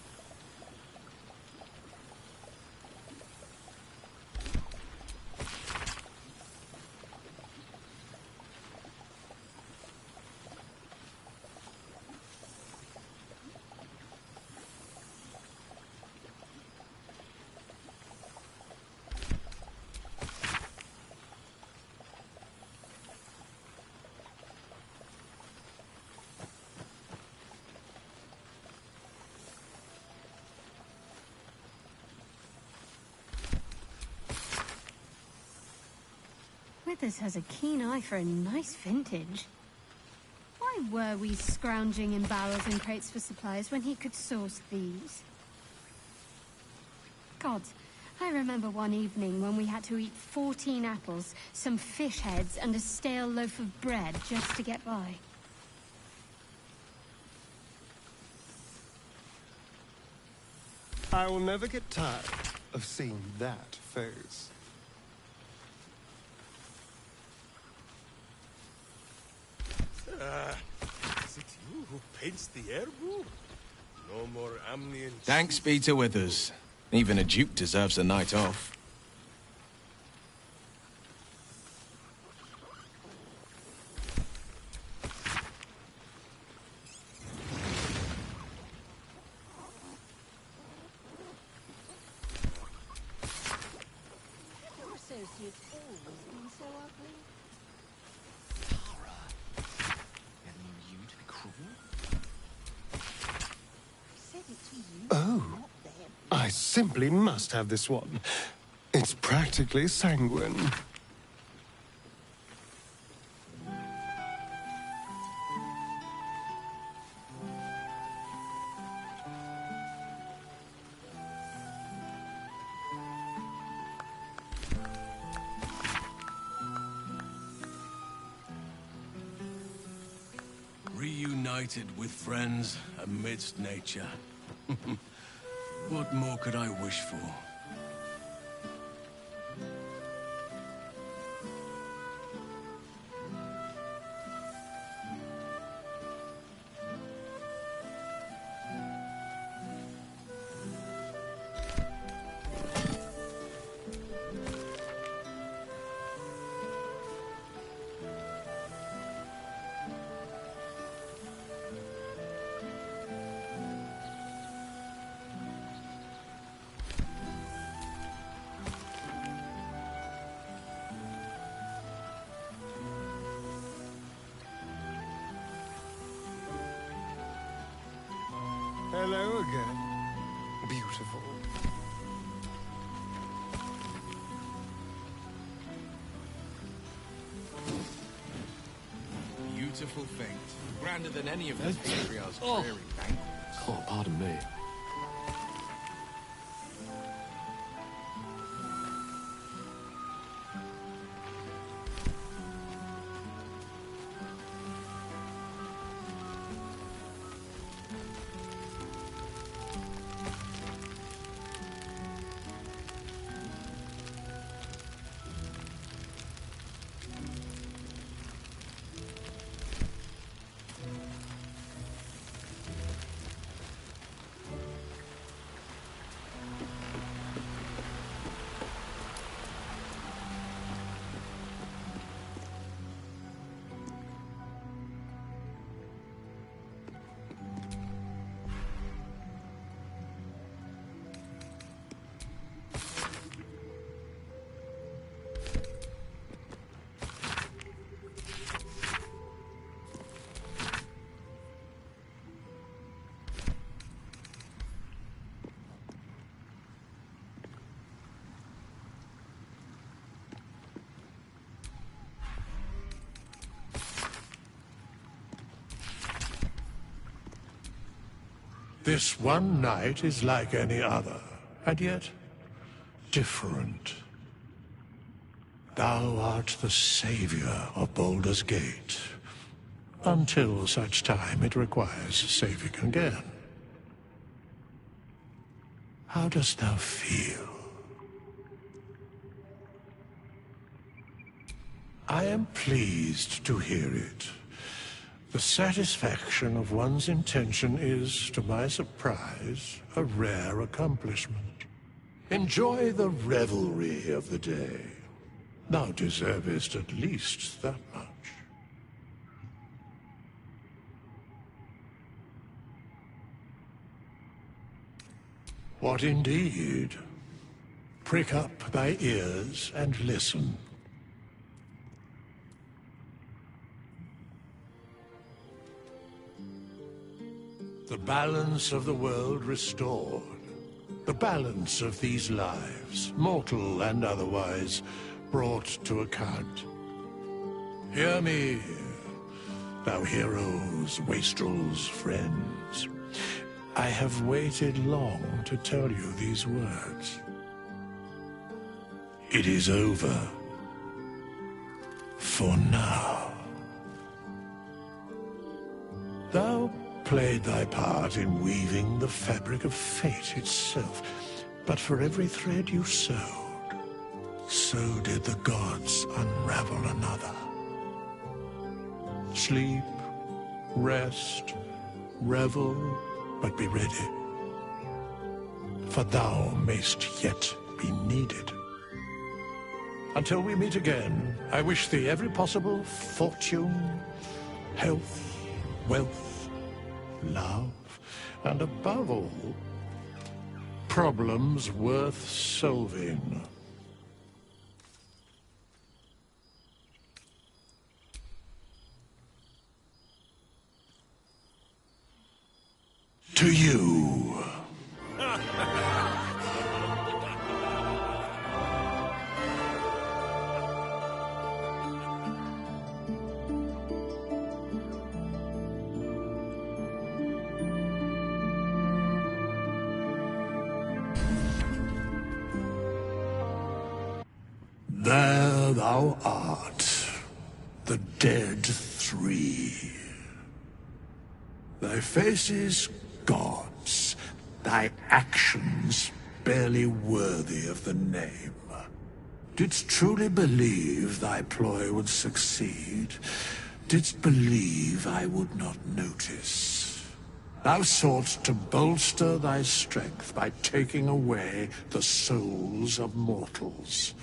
Withers has a keen eye for a nice vintage. Why were we scrounging in barrels and crates for supplies when he could source these? God, I remember one evening when we had to eat 14 apples, some fish heads, and a stale loaf of bread just to get by. I will never get tired of seeing that face. Is it you who paints the air, Boo? No more Amnian... Thanks be to Withers. Even a duke deserves a night off. Your associates always been so ugly. Oh, I simply must have this one. It's practically sanguine. reunited with friends amidst nature. What more could I wish for? Hello again. Beautiful. Beautiful fate. Grander than any of the patriarch's dreary banquets. Oh, pardon me. This one night is like any other, and yet different. Thou art the savior of Baldur's Gate, until such time it requires saving again. How dost thou feel? I am pleased to hear it. The satisfaction of one's intention is, to my surprise, a rare accomplishment. Enjoy the revelry of the day. Thou deservest at least that much. What indeed? Prick up thy ears and listen. The balance of the world restored. The balance of these lives, mortal and otherwise, brought to account. Hear me, thou heroes, wastrels, friends. I have waited long to tell you these words. It is over. For now. Thou played thy part in weaving the fabric of fate itself, but for every thread you sewed, so did the gods unravel another. Sleep, rest, revel, but be ready, for thou mayst yet be needed. Until we meet again, I wish thee every possible fortune, health, wealth, love, and above all, problems worth solving. To you. There thou art, the dead three. Thy face is gods, thy actions barely worthy of the name. Didst truly believe thy ploy would succeed? Didst believe I would not notice? Thou soughtst to bolster thy strength by taking away the souls of mortals.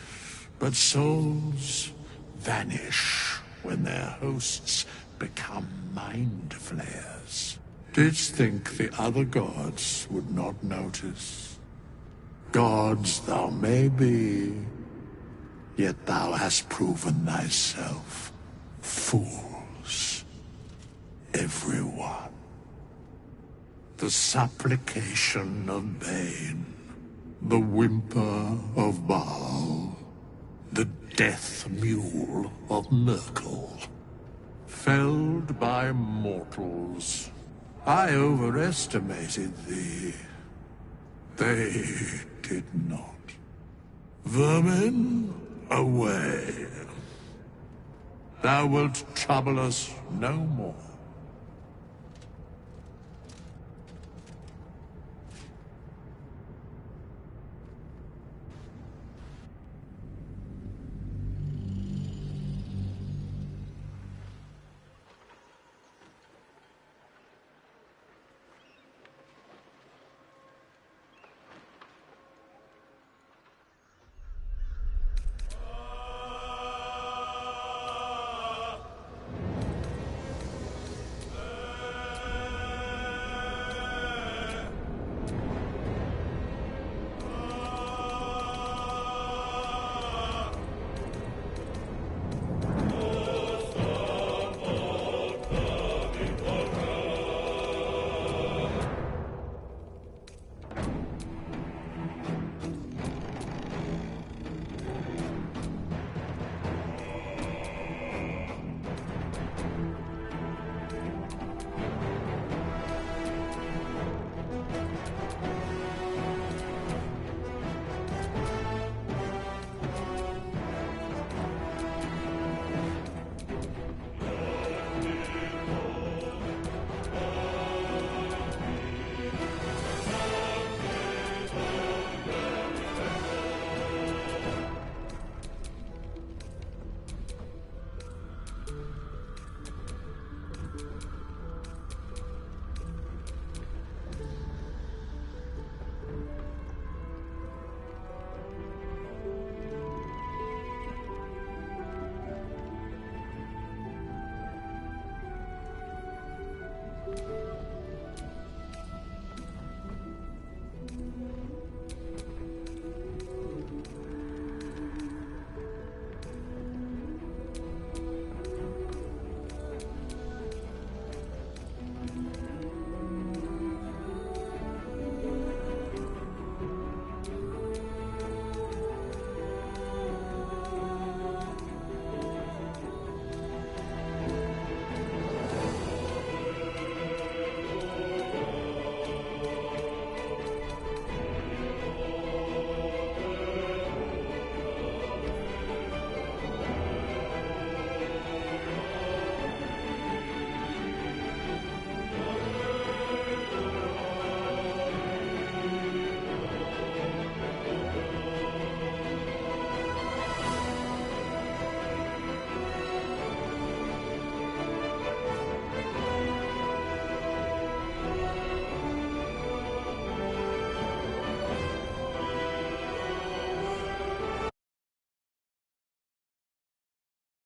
But souls vanish when their hosts become mind flayers. Didst think the other gods would not notice? Gods thou may be, yet thou hast proven thyself fools, everyone. The supplication of Bane, the whimper of Baal, the death mule of Merkel. Felled by mortals, I overestimated thee. They did not. Vermin, away. Thou wilt trouble us no more.